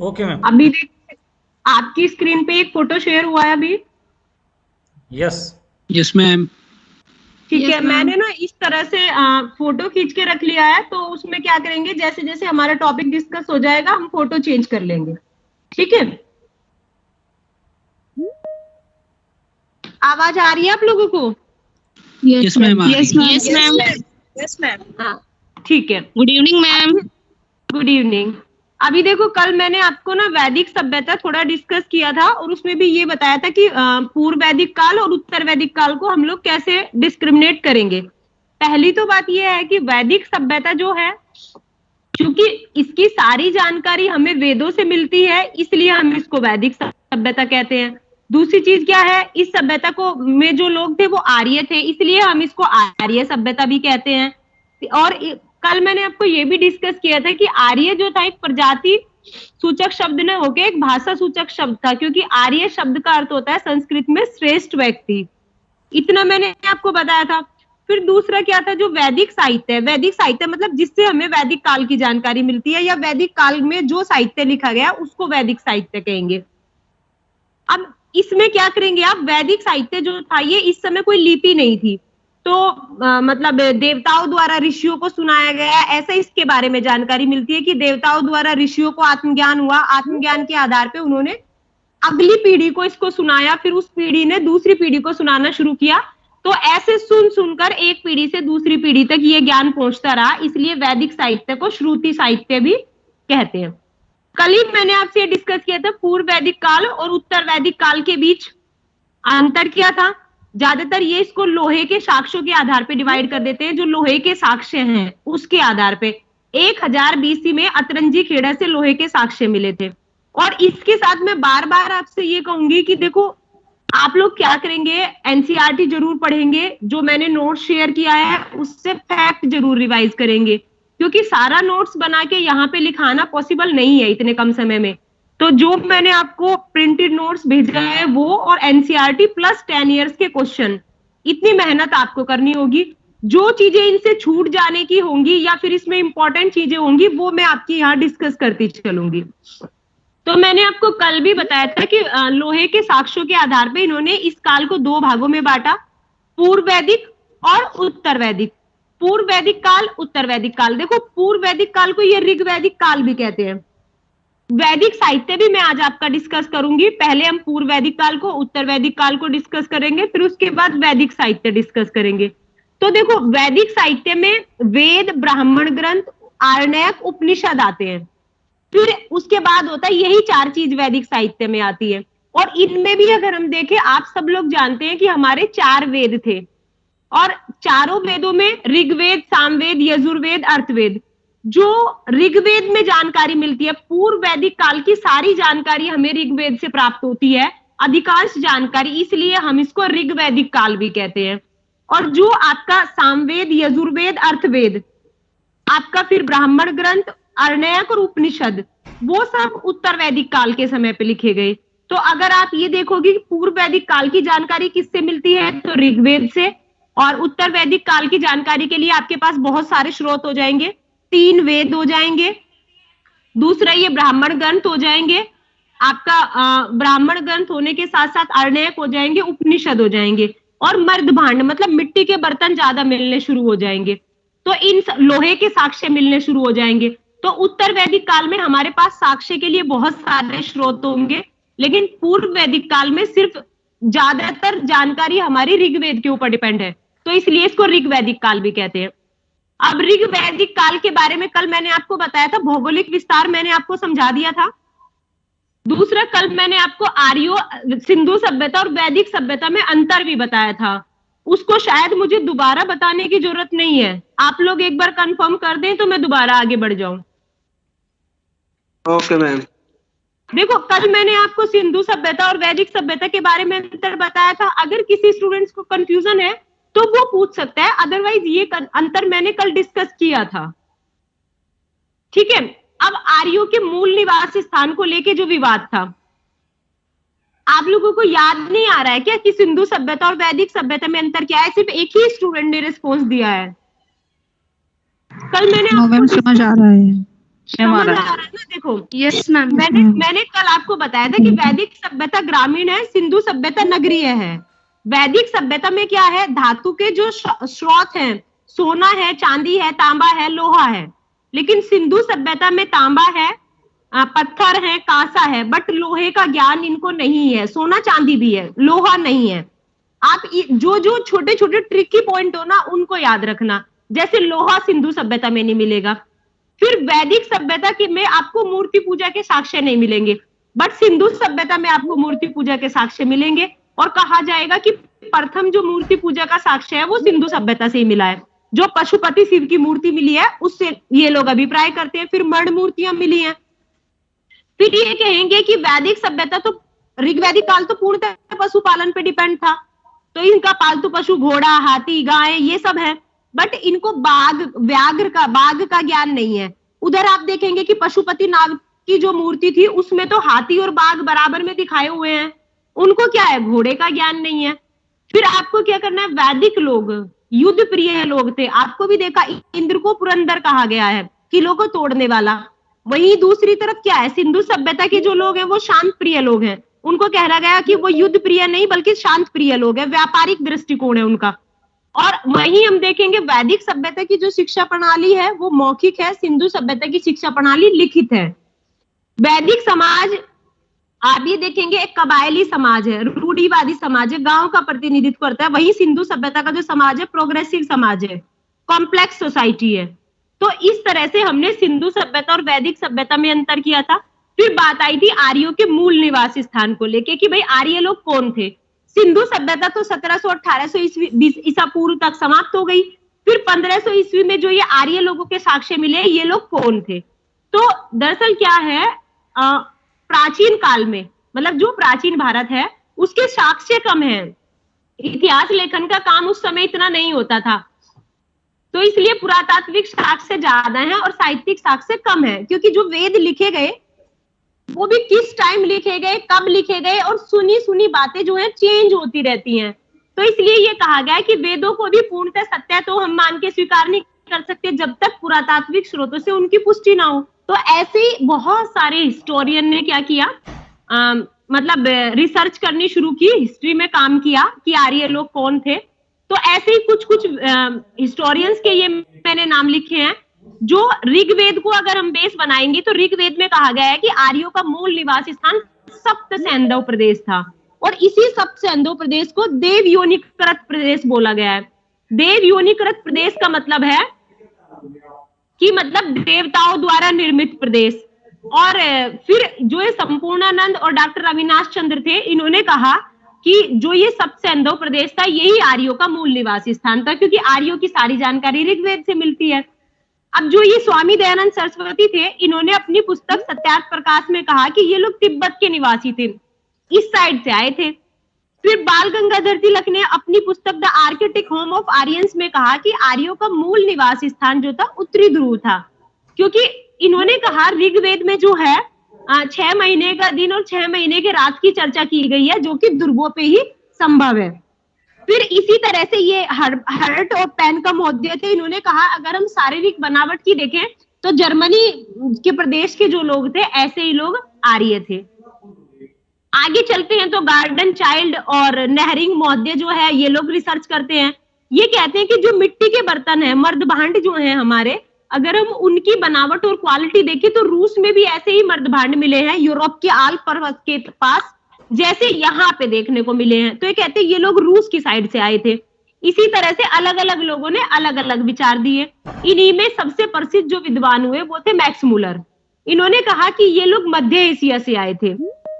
Okay ma'am. अभी देखिए आपकी स्क्रीन पे एक फोटो शेयर हुआ है अभी। यस। Yes ma'am. ठीक Yes, है, ma'am. मैंने ना इस तरह से फोटो खींच के रख लिया है, तो उसमें क्या करेंगे, जैसे जैसे हमारा टॉपिक डिस्कस हो जाएगा हम फोटो चेंज कर लेंगे। ठीक है, आवाज आ रही है आप लोगों को? Yes ma'am. Yes, ma'am. Yes, ma'am. Yes, ma'am. हाँ ठीक है। Good evening, ma'am. Good evening. अभी देखो, कल मैंने आपको ना वैदिक सभ्यता थोड़ा डिस्कस किया था, और उसमें भी ये बताया था कि पूर्व वैदिक काल और उत्तर वैदिक काल को हम लोग कैसे डिस्क्रिमिनेट करेंगे। पहली तो बात ये है कि वैदिक सभ्यता जो है, क्योंकि इसकी सारी जानकारी हमें वेदों से मिलती है, इसलिए हम इसको वैदिक सभ्यता कहते हैं। दूसरी चीज क्या है, इस सभ्यता को में जो लोग थे वो आर्य थे, इसलिए हम इसको आर्य सभ्यता भी कहते हैं। और कल मैंने आपको ये भी डिस्कस किया था कि आर्य जो था एक प्रजाति सूचक शब्द न होके एक भाषा सूचक शब्द था, क्योंकि आर्य शब्द का अर्थ होता है संस्कृत में श्रेष्ठ व्यक्ति। इतना मैंने आपको बताया था। फिर दूसरा क्या था, जो वैदिक साहित्य है, वैदिक साहित्य मतलब जिससे हमें वैदिक काल की जानकारी मिलती है, या वैदिक काल में जो साहित्य लिखा गया उसको वैदिक साहित्य कहेंगे। अब इसमें क्या करेंगे आप, वैदिक साहित्य जो था ये इस समय कोई लिपि नहीं थी, तो मतलब देवताओं द्वारा ऋषियों को सुनाया गया, ऐसा इसके बारे में जानकारी मिलती है कि देवताओं द्वारा ऋषियों को आत्मज्ञान हुआ, आत्मज्ञान के आधार पे उन्होंने अगली पीढ़ी को इसको सुनाया, फिर उस पीढ़ी ने दूसरी पीढ़ी को सुनाना शुरू किया। तो ऐसे सुन सुनकर एक पीढ़ी से दूसरी पीढ़ी तक ये ज्ञान पहुंचता रहा, इसलिए वैदिक साहित्य को श्रुति साहित्य भी कहते हैं। कल ही मैंने आपसे ये डिस्कस किया था पूर्व वैदिक काल और उत्तर वैदिक काल के बीच अंतर क्या था। ज्यादातर ये इसको लोहे के साक्ष्यों के आधार पे डिवाइड कर देते हैं, जो लोहे के साक्ष्य हैं उसके आधार पे 1000 बीसी में अतरंजी खेड़ा से लोहे के साक्ष्य मिले थे। और इसके साथ मैं बार बार आपसे ये कहूंगी कि देखो, आप लोग क्या करेंगे, एनसीईआरटी जरूर पढ़ेंगे, जो मैंने नोट शेयर किया है उससे फैक्ट जरूर रिवाइज करेंगे, क्योंकि सारा नोट्स बना के यहाँ पे लिखाना पॉसिबल नहीं है इतने कम समय में। तो जो मैंने आपको प्रिंटेड नोट्स भेजा है वो, और एनसीईआरटी प्लस 10 इयर्स के क्वेश्चन, इतनी मेहनत आपको करनी होगी। जो चीजें इनसे छूट जाने की होंगी या फिर इसमें इंपॉर्टेंट चीजें होंगी वो मैं आपकी यहाँ डिस्कस करती चलूंगी। तो मैंने आपको कल भी बताया था कि लोहे के साक्ष्यों के आधार पे इन्होंने इस काल को 2 भागों में बांटा, पूर्व वैदिक और उत्तर वैदिक। पूर्व वैदिक काल, उत्तर वैदिक काल। देखो, पूर्व वैदिक काल को ये ऋग वैदिक काल भी कहते हैं। वैदिक साहित्य भी मैं आज आपका डिस्कस करूंगी। पहले हम पूर्व वैदिक काल को, उत्तर वैदिक काल को डिस्कस करेंगे, फिर उसके बाद वैदिक साहित्य डिस्कस करेंगे। तो देखो, वैदिक साहित्य में वेद, ब्राह्मण ग्रंथ, आरण्यक, उपनिषद आते हैं। फिर उसके बाद होता है, यही 4 चीज वैदिक साहित्य में आती है। और इनमें भी अगर हम देखें, आप सब लोग जानते हैं कि हमारे 4 वेद थे, और चारों वेदों में ऋग्वेद, सामवेद, यजुर्वेद, अर्थवेद। जो ऋग्वेद में जानकारी मिलती है, पूर्व वैदिक काल की सारी जानकारी हमें ऋग्वेद से प्राप्त होती है, अधिकांश जानकारी, इसलिए हम इसको ऋग वैदिक काल भी कहते हैं। और जो आपका सामवेद, यजुर्वेद, अर्थवेद, आपका फिर ब्राह्मण ग्रंथ, आरण्यक और उपनिषद, वो सब उत्तर वैदिक काल के समय पे लिखे गए। तो अगर आप ये देखोगे कि पूर्व वैदिक काल की जानकारी किससे मिलती है, तो ऋग्वेद से। और उत्तर वैदिक काल की जानकारी के लिए आपके पास बहुत सारे स्रोत हो जाएंगे, 3 वेद हो जाएंगे, दूसरा ये ब्राह्मण ग्रंथ हो जाएंगे, आपका ब्राह्मण ग्रंथ होने के साथ साथ आरण्यक हो जाएंगे, उपनिषद हो जाएंगे, और मर्द भांड मतलब मिट्टी के बर्तन ज्यादा मिलने शुरू हो जाएंगे। तो इन लोहे के साक्ष्य मिलने शुरू हो जाएंगे। तो उत्तर वैदिक काल में हमारे पास साक्ष्य के लिए बहुत सारे स्रोत होंगे, लेकिन पूर्व वैदिक काल में सिर्फ ज्यादातर जानकारी हमारी ऋग्वेद के ऊपर डिपेंड है, तो इसलिए इसको ऋग वैदिक काल भी कहते हैं। अब ऋग वैदिक काल के बारे में कल मैंने आपको बताया था, भौगोलिक विस्तार मैंने आपको समझा दिया था। दूसरा, कल मैंने आपको आर्यो सिंधु सभ्यता और वैदिक सभ्यता में अंतर भी बताया था, उसको शायद मुझे दोबारा बताने की जरूरत नहीं है। आप लोग एक बार कंफर्म कर दें तो मैं दोबारा आगे बढ़ जाऊं। Okay ma'am. देखो, कल मैंने आपको सिंधु सभ्यता और वैदिक सभ्यता के बारे में अंतर बताया था। अगर किसी स्टूडेंट्स को कंफ्यूजन है तो वो पूछ सकता है, अदरवाइज ये अंतर मैंने कल डिस्कस किया था। ठीक है। अब आर्यों के मूल निवास स्थान को लेके जो विवाद था, आप लोगों को याद नहीं आ रहा है क्या कि सिंधु सभ्यता और वैदिक सभ्यता में अंतर क्या है? सिर्फ एक ही स्टूडेंट ने रिस्पॉन्स दिया है। कल मैंने समझ आ रहा है। समझ आ रहा है ना? देखो, यस मैम। मैंने कल आपको बताया था कि वैदिक सभ्यता ग्रामीण है, सिंधु सभ्यता नगरीय है। वैदिक सभ्यता में क्या है, धातु के जो स्रोत हैं, सोना है, चांदी है, तांबा है, लोहा है। लेकिन सिंधु सभ्यता में तांबा है, पत्थर है, कांसा है, बट लोहे का ज्ञान इनको नहीं है। सोना चांदी भी है, लोहा नहीं है। आप जो जो छोटे छोटे ट्रिकी पॉइंट हो ना, उनको याद रखना। जैसे लोहा सिंधु सभ्यता में नहीं मिलेगा। फिर वैदिक सभ्यता की में आपको मूर्ति पूजा के साक्ष्य नहीं मिलेंगे, बट सिंधु सभ्यता में आपको मूर्ति पूजा के साक्ष्य मिलेंगे। और कहा जाएगा कि प्रथम जो मूर्ति पूजा का साक्ष्य है वो सिंधु सभ्यता से ही मिला है। जो पशुपति शिव की मूर्ति मिली है उससे ये लोग अभिप्राय करते हैं। फिर मण मूर्तियां मिली हैं। फिर ये कहेंगे कि वैदिक सभ्यता तो ऋग्वैदिक काल तो पूर्णतः पशुपालन पे डिपेंड था, तो इनका पालतू पशु घोड़ा, हाथी, गाय ये सब है, बट इनको बाघ का ज्ञान नहीं है। उधर आप देखेंगे कि पशुपति नाग की जो मूर्ति थी उसमें तो हाथी और बाघ बराबर में दिखाए हुए हैं। उनको क्या है, घोड़े का ज्ञान नहीं है। फिर आपको क्या करना है, वैदिक लोग युद्ध प्रिय लोग थे। आपको भी देखा, इंद्र को पुरंदर कहा गया है, किलों को तोड़ने वाला। वहीं दूसरी तरफ क्या है, सिंधु सभ्यता के जो लोग हैं वो शांत प्रिय लोग हैं। उनको कहा गया कि वो युद्ध प्रिय नहीं बल्कि शांत प्रिय लोग हैं, व्यापारिक दृष्टिकोण है उनका। और वहीं हम देखेंगे वैदिक सभ्यता की जो शिक्षा प्रणाली है वो मौखिक है, सिंधु सभ्यता की शिक्षा प्रणाली लिखित है। वैदिक समाज आप ये देखेंगे एक कबायली समाज है, रूढ़िवादी समाज है, गांव का प्रतिनिधित्व करता है। वहीं सिंधु सभ्यता का जो समाज है प्रोग्रेसिव समाज है, कॉम्प्लेक्स सोसाइटी है। तो इस तरह से हमने सिंधु सभ्यता और वैदिक सभ्यता में अंतर किया था। फिर बात आई थी आर्यों के मूल निवास स्थान को लेके कि भाई आर्य लोग कौन थे। सिंधु सभ्यता तो 1700-1800 ईसा पूर्व तक समाप्त हो गई। फिर 1500 ईस्वी में जो ये आर्य लोगों के साक्ष्य मिले, ये लोग कौन थे। तो दरअसल क्या है, प्राचीन काल में, मतलब जो प्राचीन भारत है उसके साक्ष्य कम है। इतिहास लेखन का काम उस समय इतना नहीं होता था, तो इसलिए पुरातात्विक साक्ष्य ज्यादा है और साहित्यिक साक्ष्य कम है। क्योंकि जो वेद लिखे गए वो भी किस टाइम लिखे गए, कब लिखे गए, और सुनी सुनी बातें जो है चेंज होती रहती हैं। तो इसलिए ये कहा गया है कि वेदों को भी पूर्णतः सत्य तो हम मान के स्वीकार नहीं कर सकते जब तक पुरातात्विक स्रोतों से उनकी पुष्टि ना हो। तो ऐसे ही बहुत सारे हिस्टोरियन ने क्या किया, मतलब रिसर्च करनी शुरू की, हिस्ट्री में काम किया कि आर्य लोग कौन थे। तो ऐसे ही कुछ हिस्टोरियंस के ये मैंने नाम लिखे हैं। जो ऋग्वेद को अगर हम बेस बनाएंगे तो ऋग्वेद में कहा गया है कि आर्यों का मूल निवास स्थान सप्त सैंधव प्रदेश था, और इसी सप्त सैंधव प्रदेश को देव योनिकृत प्रदेश बोला गया है। देव योनिकृत प्रदेश का मतलब है कि मतलब देवताओं द्वारा निर्मित प्रदेश। और फिर जो ये संपूर्णानंद और डॉक्टर अविनाश चंद्र थे, इन्होंने कहा कि जो ये सप्त सैंधव प्रदेश था यही आर्यों का मूल निवास स्थान था, क्योंकि आर्यों की सारी जानकारी ऋग्वेद से मिलती है। अब जो ये स्वामी दयानंद सरस्वती थे, इन्होंने अपनी पुस्तक सत्यार्थ प्रकाश में कहा कि ये लोग तिब्बत के निवासी थे, इस साइड से आए थे। फिर बाल गंगाधर तिलक ने अपनी पुस्तक the architect home of Aryans में कहा कि आर्यों का मूल निवास स्थान जो था उत्तरी ध्रुव था, क्योंकि इन्होंने कहा ऋग्वेद में जो है 6 महीने का दिन और 6 महीने के रात की चर्चा की गई है, जो कि ध्रुवों पे ही संभव है। फिर इसी तरह से ये हर्ट और पेन का महोदय थे, इन्होंने कहा अगर हम शारीरिक बनावट की देखें तो जर्मनी के प्रदेश के जो लोग थे ऐसे ही लोग आर्य थे। आगे चलते हैं तो गार्डन चाइल्ड और नेहरिंग महोदय जो है ये लोग रिसर्च करते हैं। ये कहते हैं कि जो मिट्टी के बर्तन है, मर्द भांड जो है हमारे, अगर हम उनकी बनावट और क्वालिटी देखें तो रूस में भी ऐसे ही मर्द भांड मिले हैं, यूरोप के आल्प पर्वत के पास जैसे यहाँ पे देखने को मिले हैं। तो ये कहते हैं ये लोग रूस की साइड से आए थे। इसी तरह से अलग अलग लोगों ने अलग अलग विचार दिए। इन्हीं में सबसे प्रसिद्ध जो विद्वान हुए वो थे मैक्स मुलर। इन्होंने कहा कि ये लोग मध्य एशिया से आए थे।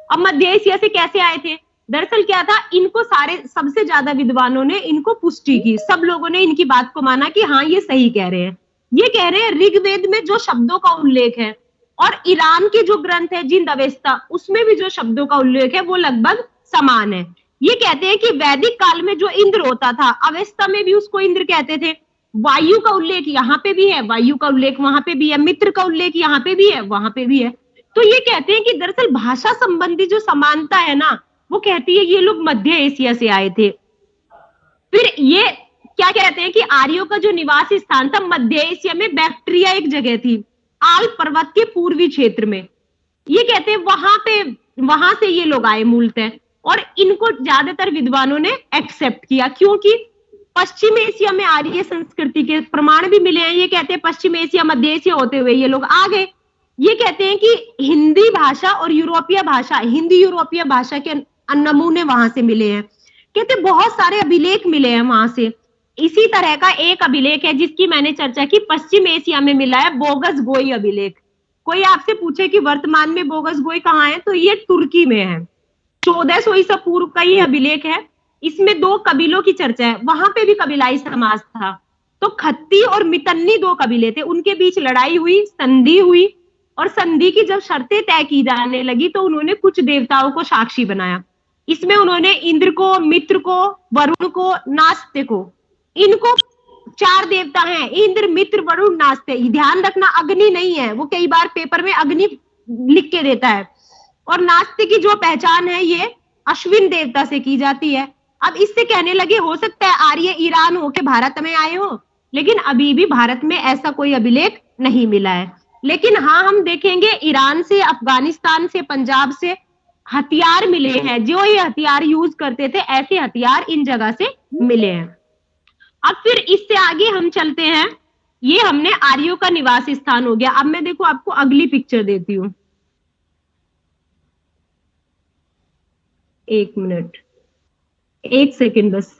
अब मध्य एशिया से कैसे आए थे, दरअसल क्या था, इनको सबसे ज्यादा विद्वानों ने इनको पुष्टि की, सब लोगों ने इनकी बात को माना कि हाँ ये सही कह रहे हैं। ये कह रहे हैं ऋग्वेद में जो शब्दों का उल्लेख है और ईरान के जो ग्रंथ है जिंद अवेस्ता, उसमें भी जो शब्दों का उल्लेख है वो लगभग समान है। ये कहते हैं कि वैदिक काल में जो इंद्र होता था, अवेस्ता में भी उसको इंद्र कहते थे। वायु का उल्लेख यहाँ पे भी है, वायु का उल्लेख वहां पे भी है, मित्र का उल्लेख यहाँ पे भी है, वहां पे भी है। तो ये कहते हैं कि दरअसल भाषा संबंधी जो समानता है ना, वो कहती है ये लोग मध्य एशिया से आए थे। फिर ये क्या कहते हैं कि आर्यों का जो निवास स्थान था मध्य एशिया में बैक्ट्रिया एक जगह थी। आल पर्वत के पूर्वी क्षेत्र में। ये कहते हैं वहां से ये लोग आए मूलतः, और इनको ज्यादातर विद्वानों ने एक्सेप्ट किया, क्योंकि पश्चिम एशिया में आर्य संस्कृति के प्रमाण भी मिले हैं। ये कहते हैं पश्चिम एशिया मध्य एशिया होते हुए ये लोग आ गए। ये कहते हैं कि हिंदी भाषा और यूरोपीय भाषा, हिंदी यूरोपीय भाषा के नमूने वहां से मिले हैं। कहते बहुत सारे अभिलेख मिले हैं वहां से। इसी तरह का एक अभिलेख है जिसकी मैंने चर्चा की, पश्चिम एशिया में मिला है, बोगस गोई अभिलेख। कोई आपसे पूछे कि वर्तमान में बोगस गोई कहाँ है, तो ये तुर्की में है। 1400 ईसा पूर्व का ये अभिलेख है। इसमें 2 कबीलों की चर्चा है। वहां पे भी कबीलाई समाज था। तो खत्ती और मितन्नी 2 कबीले थे, उनके बीच लड़ाई हुई, संधि हुई, और संधि की जब शर्तें तय की जाने लगी तो उन्होंने कुछ देवताओं को साक्षी बनाया। इसमें उन्होंने इंद्र को, मित्र को, वरुण को, नास्ते को, इनको 4 देवता हैं, इंद्र, मित्र, वरुण, नास्ते। ध्यान रखना अग्नि नहीं है, वो कई बार पेपर में अग्नि लिख के देता है। और नास्ते की जो पहचान है ये अश्विन देवता से की जाती है। अब इससे कहने लगे हो सकता है आर्य ईरान होके भारत में आए हो, लेकिन अभी भी भारत में ऐसा कोई अभिलेख नहीं मिला है। लेकिन हाँ, हम देखेंगे ईरान से, अफगानिस्तान से, पंजाब से हथियार मिले हैं। जो ये हथियार यूज करते थे, ऐसे हथियार इन जगह से मिले हैं। अब फिर इससे आगे हम चलते हैं। ये हमने आर्यों का निवास स्थान हो गया। अब मैं देखो आपको अगली पिक्चर देती हूँ, 1 मिनट, 1 सेकंड बस।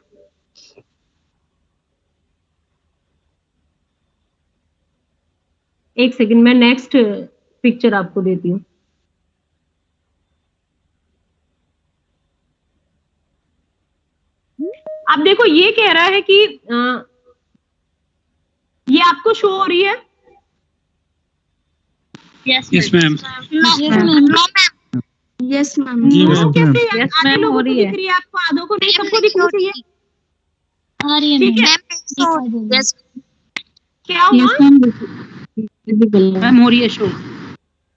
एक सेकंड, मैं नेक्स्ट पिक्चर आपको देती हूँ। अब देखो ये कह रहा है कि ये आपको शो हो रही है? Yes ma'am. Yes ma'am. कैसे आधे लोगों को दिख रही है, आपको आधों को नहीं, सबको दिखना चाहिए। ठीक है, क्या हुआ? मैम हो रही है शो।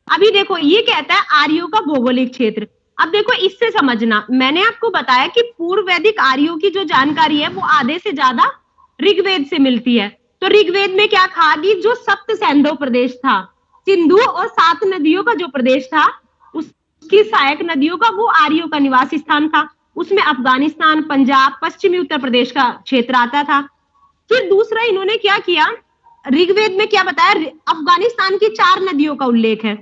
अभी देखो ये कहता है आर्यों का भौगोलिक क्षेत्र। अब देखो इससे समझना, मैंने आपको बताया कि पूर्व वैदिक आर्यों की जो जानकारी है वो आधे से ज्यादा ऋग्वेद से मिलती है। तो ऋग्वेद में क्या कहा कि जो सप्त सैंधव प्रदेश था, सिंधु और 7 नदियों का जो प्रदेश था, उसकी सहायक नदियों का, वो आर्यों का निवास स्थान था। उसमें अफगानिस्तान, पंजाब, पश्चिमी उत्तर प्रदेश का क्षेत्र आता था। फिर दूसरा इन्होंने क्या किया, ऋग्वेद में क्या बताया, अफगानिस्तान की 4 नदियों का उल्लेख है,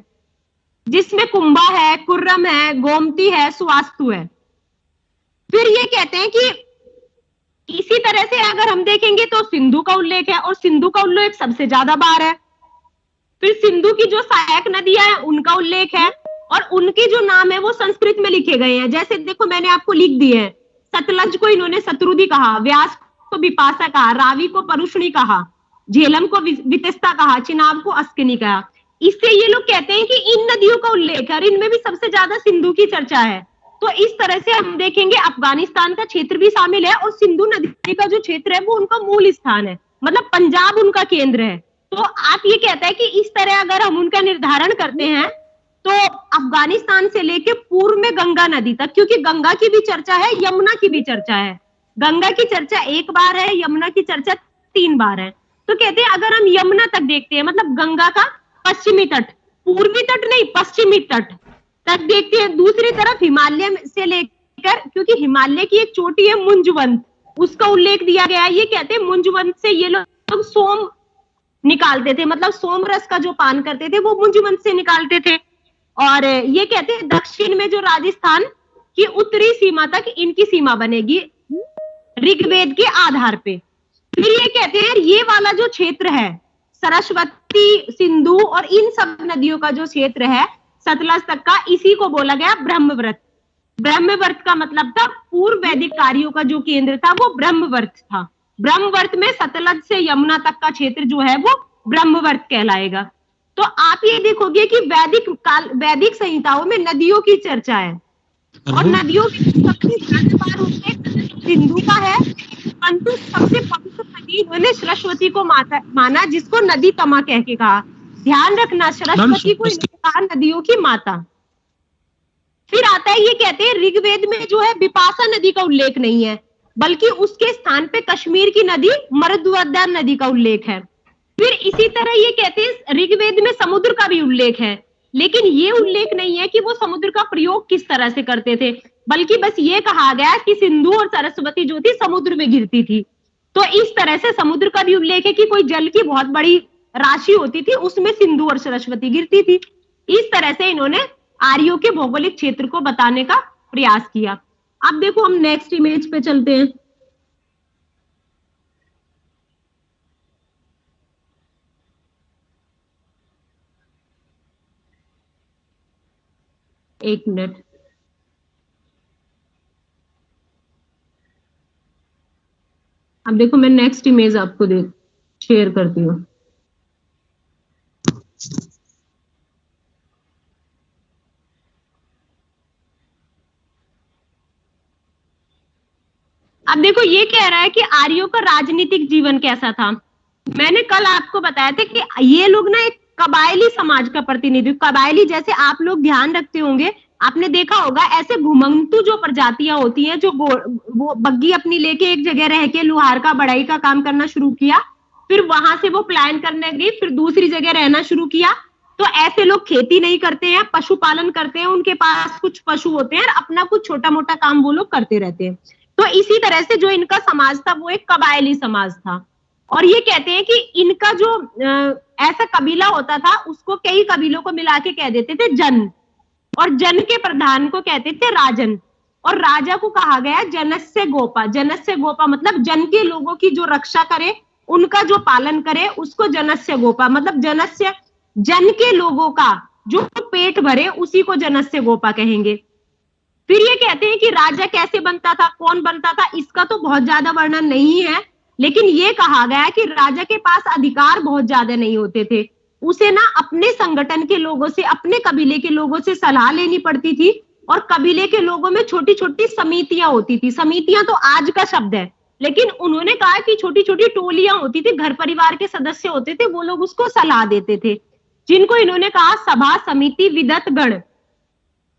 जिसमें कुंभा है, कुर्रम है, गोमती है, सुवास्तु है। फिर ये कहते हैं कि इसी तरह से अगर हम देखेंगे तो सिंधु का उल्लेख है, और सिंधु का उल्लेख सबसे ज्यादा बार है। फिर सिंधु की जो सहायक नदियां हैं उनका उल्लेख है, और उनके जो नाम है वो संस्कृत में लिखे गए हैं। जैसे देखो मैंने आपको लिख दिए हैं, सतलज को इन्होंने शत्रुधि कहा, व्यास को विपाशा कहा, रावी को परुष्णी कहा, झेलम को वितस्ता कहा, चिनाब को अस्किनी कहा। इससे ये लोग कहते हैं कि इन नदियों का उल्लेख है, और इनमें भी सबसे ज्यादा सिंधु की चर्चा है। तो इस तरह से हम देखेंगे अफगानिस्तान का क्षेत्र भी शामिल है, और सिंधु नदी का जो क्षेत्र है वो उनका मूल स्थान है, मतलब पंजाब उनका केंद्र है। तो आप ये कहते हैं कि इस तरह अगर हम उनका निर्धारण करते हैं तो अफगानिस्तान से लेके पूर्व में गंगा नदी तक, क्योंकि गंगा की भी चर्चा है, यमुना की भी चर्चा है। गंगा की चर्चा 1 बार है, यमुना की चर्चा 3 बार है। तो कहते हैं अगर हम यमुना तक देखते हैं, मतलब गंगा का पश्चिमी तट, पूर्वी तट नहीं, पश्चिमी तट तक देखते हैं। दूसरी तरफ हिमालय से लेकर, क्योंकि हिमालय की एक चोटी है मुंजवंत, उसका उल्लेख दिया गया है। ये कहते हैं मुंजवंत से ये लोग सोम निकालते थे, मतलब सोम रस का जो पान करते थे वो मुंजवंत से निकालते थे। और ये कहते हैं दक्षिण में जो राजस्थान की उत्तरी सीमा तक इनकी सीमा बनेगी ऋग्वेद के आधार पे। फिर ये कहते हैं ये वाला जो क्षेत्र है, सरस्वती, सिंधु और इन सब नदियों का जो क्षेत्र है सतलज तक का, इसी को बोला गया ब्रह्मवर्त। ब्रह्मवर्त का मतलब था पूर्व वैदिक कार्यों का जो केंद्र था वो ब्रह्मवर्त था। ब्रह्मवर्त में सतलज से यमुना तक का क्षेत्र जो है वो ब्रह्मवर्त कहलाएगा। तो आप ये देखोगे कि वैदिक संहिताओं में नदियों की चर्चा है, और नदियों की सबसे ज्यादा बार उल्लेख सिंधु का है, परंतु सबसे पवित्र नदी इन्होंने सरस्वती को माना, जिसको नदी तमा कह के कहा। ध्यान रखना, सरस्वती को इन्होंने कहा नदियों की माता। फिर आता है, ये कहते हैं ऋग्वेद में जो है विपाशा नदी का उल्लेख नहीं है, बल्कि उसके स्थान पे कश्मीर की नदी मरुद्वदा नदी का उल्लेख है। फिर इसी तरह ये कहते हैं ऋग्वेद में समुद्र का भी उल्लेख है, लेकिन ये उल्लेख नहीं है कि वो समुद्र का प्रयोग किस तरह से करते थे, बल्कि बस ये कहा गया कि सिंधु और सरस्वती जो थी समुद्र में गिरती थी। तो इस तरह से समुद्र का भी उल्लेख है कि कोई जल की बहुत बड़ी राशि होती थी, उसमें सिंधु और सरस्वती गिरती थी। इस तरह से इन्होंने आर्यों के भौगोलिक क्षेत्र को बताने का प्रयास किया। अब देखो हम नेक्स्ट इमेज पे चलते हैं। एक मिनट। अब देखो मैं नेक्स्ट इमेज आपको शेयर करती हूँ। अब देखो ये कह रहा है कि आर्यों का राजनीतिक जीवन कैसा था। मैंने कल आपको बताया था कि ये लोग ना एक कबायली समाज का प्रतिनिधित्व, कबायली जैसे आप लोग ध्यान रखते होंगे, आपने देखा होगा ऐसे घुमंतु जो प्रजातियां होती हैं, जो वो बग्गी अपनी लेके एक जगह रह के लुहार का बढ़ाई का काम करना शुरू किया, फिर वहां से वो प्लान करने गई, फिर दूसरी जगह रहना शुरू किया। तो ऐसे लोग खेती नहीं करते हैं, पशुपालन करते हैं, उनके पास कुछ पशु होते हैं, अपना कुछ छोटा मोटा काम वो लोग करते रहते हैं। तो इसी तरह से जो इनका समाज था वो एक कबायली समाज था। और ये कहते हैं कि इनका जो ऐसा कबीला होता था उसको कई कबीलों को मिला के कह देते थे जन, और जन के प्रधान को कहते थे राजन, और राजा को कहा गया जनस्य गोपा। जनस्य गोपा मतलब जन के लोगों की जो रक्षा करे, उनका जो पालन करे, उसको जनस्य गोपा मतलब जनस्य, जन के लोगों का जो पेट भरे उसी को जनस्य गोपा कहेंगे। फिर ये कहते हैं कि राजा कैसे बनता था, कौन बनता था, इसका तो बहुत ज्यादा वर्णन नहीं है, लेकिन ये कहा गया कि राजा के पास अधिकार बहुत ज्यादा नहीं होते थे, उसे ना अपने संगठन के लोगों से, अपने कबीले के लोगों से सलाह लेनी पड़ती थी, और कबीले के लोगों में छोटी छोटी समितियां होती थी। समितियां तो आज का शब्द है, लेकिन उन्होंने कहा कि छोटी छोटी टोलियां होती थी, घर परिवार के सदस्य होते थे, वो लोग उसको सलाह देते थे, जिनको इन्होंने कहा सभा, समिति, विदत गण।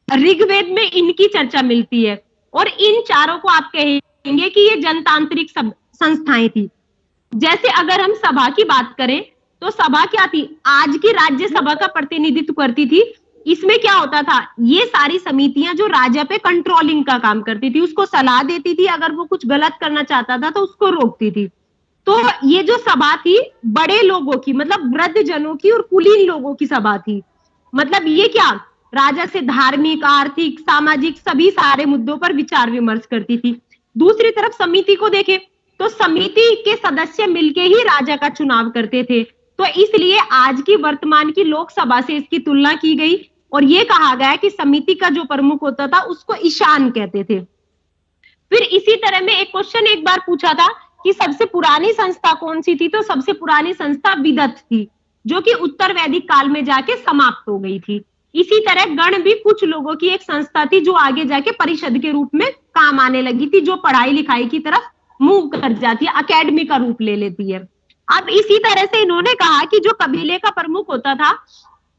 ऋग्वेद में इनकी चर्चा मिलती है, और इन चारों को आप कहेंगे कि ये जनतांत्रिक संस्थाएं थी। जैसे अगर हम सभा की बात करें तो सभा क्या थी, आज की राज्यसभा का प्रतिनिधित्व करती थी। इसमें क्या होता था, ये सारी समितियां जो राजा पे कंट्रोलिंग का काम करती थी, उसको सलाह देती थी, अगर वो कुछ गलत करना चाहता था तो उसको रोकती थी। तो ये जो सभा थी बड़े लोगों की, मतलब वृद्ध जनों की और कुलीन लोगों की सभा थी। मतलब ये क्या, राजा से धार्मिक, आर्थिक, सामाजिक सभी सारे मुद्दों पर विचार विमर्श करती थी। दूसरी तरफ समिति को देखें तो समिति के सदस्य मिलके ही राजा का चुनाव करते थे, तो इसलिए आज की वर्तमान की लोकसभा से इसकी तुलना की गई, और ये कहा गया कि समिति का जो प्रमुख होता था उसको ईशान कहते थे। फिर इसी तरह में एक क्वेश्चन एक बार पूछा था कि सबसे पुरानी संस्था कौन सी थी, तो सबसे पुरानी संस्था विदत थी, जो कि उत्तर वैदिक काल में जाके समाप्त हो गई थी। इसी तरह गण भी कुछ लोगों की एक संस्था थी, जो आगे जाके परिषद के रूप में काम आने लगी थी, जो पढ़ाई लिखाई की तरफ मूव कर जाती है, अकेडमी का रूप ले लेती है। अब इसी तरह से इन्होंने कहा कि जो कबीले का प्रमुख होता था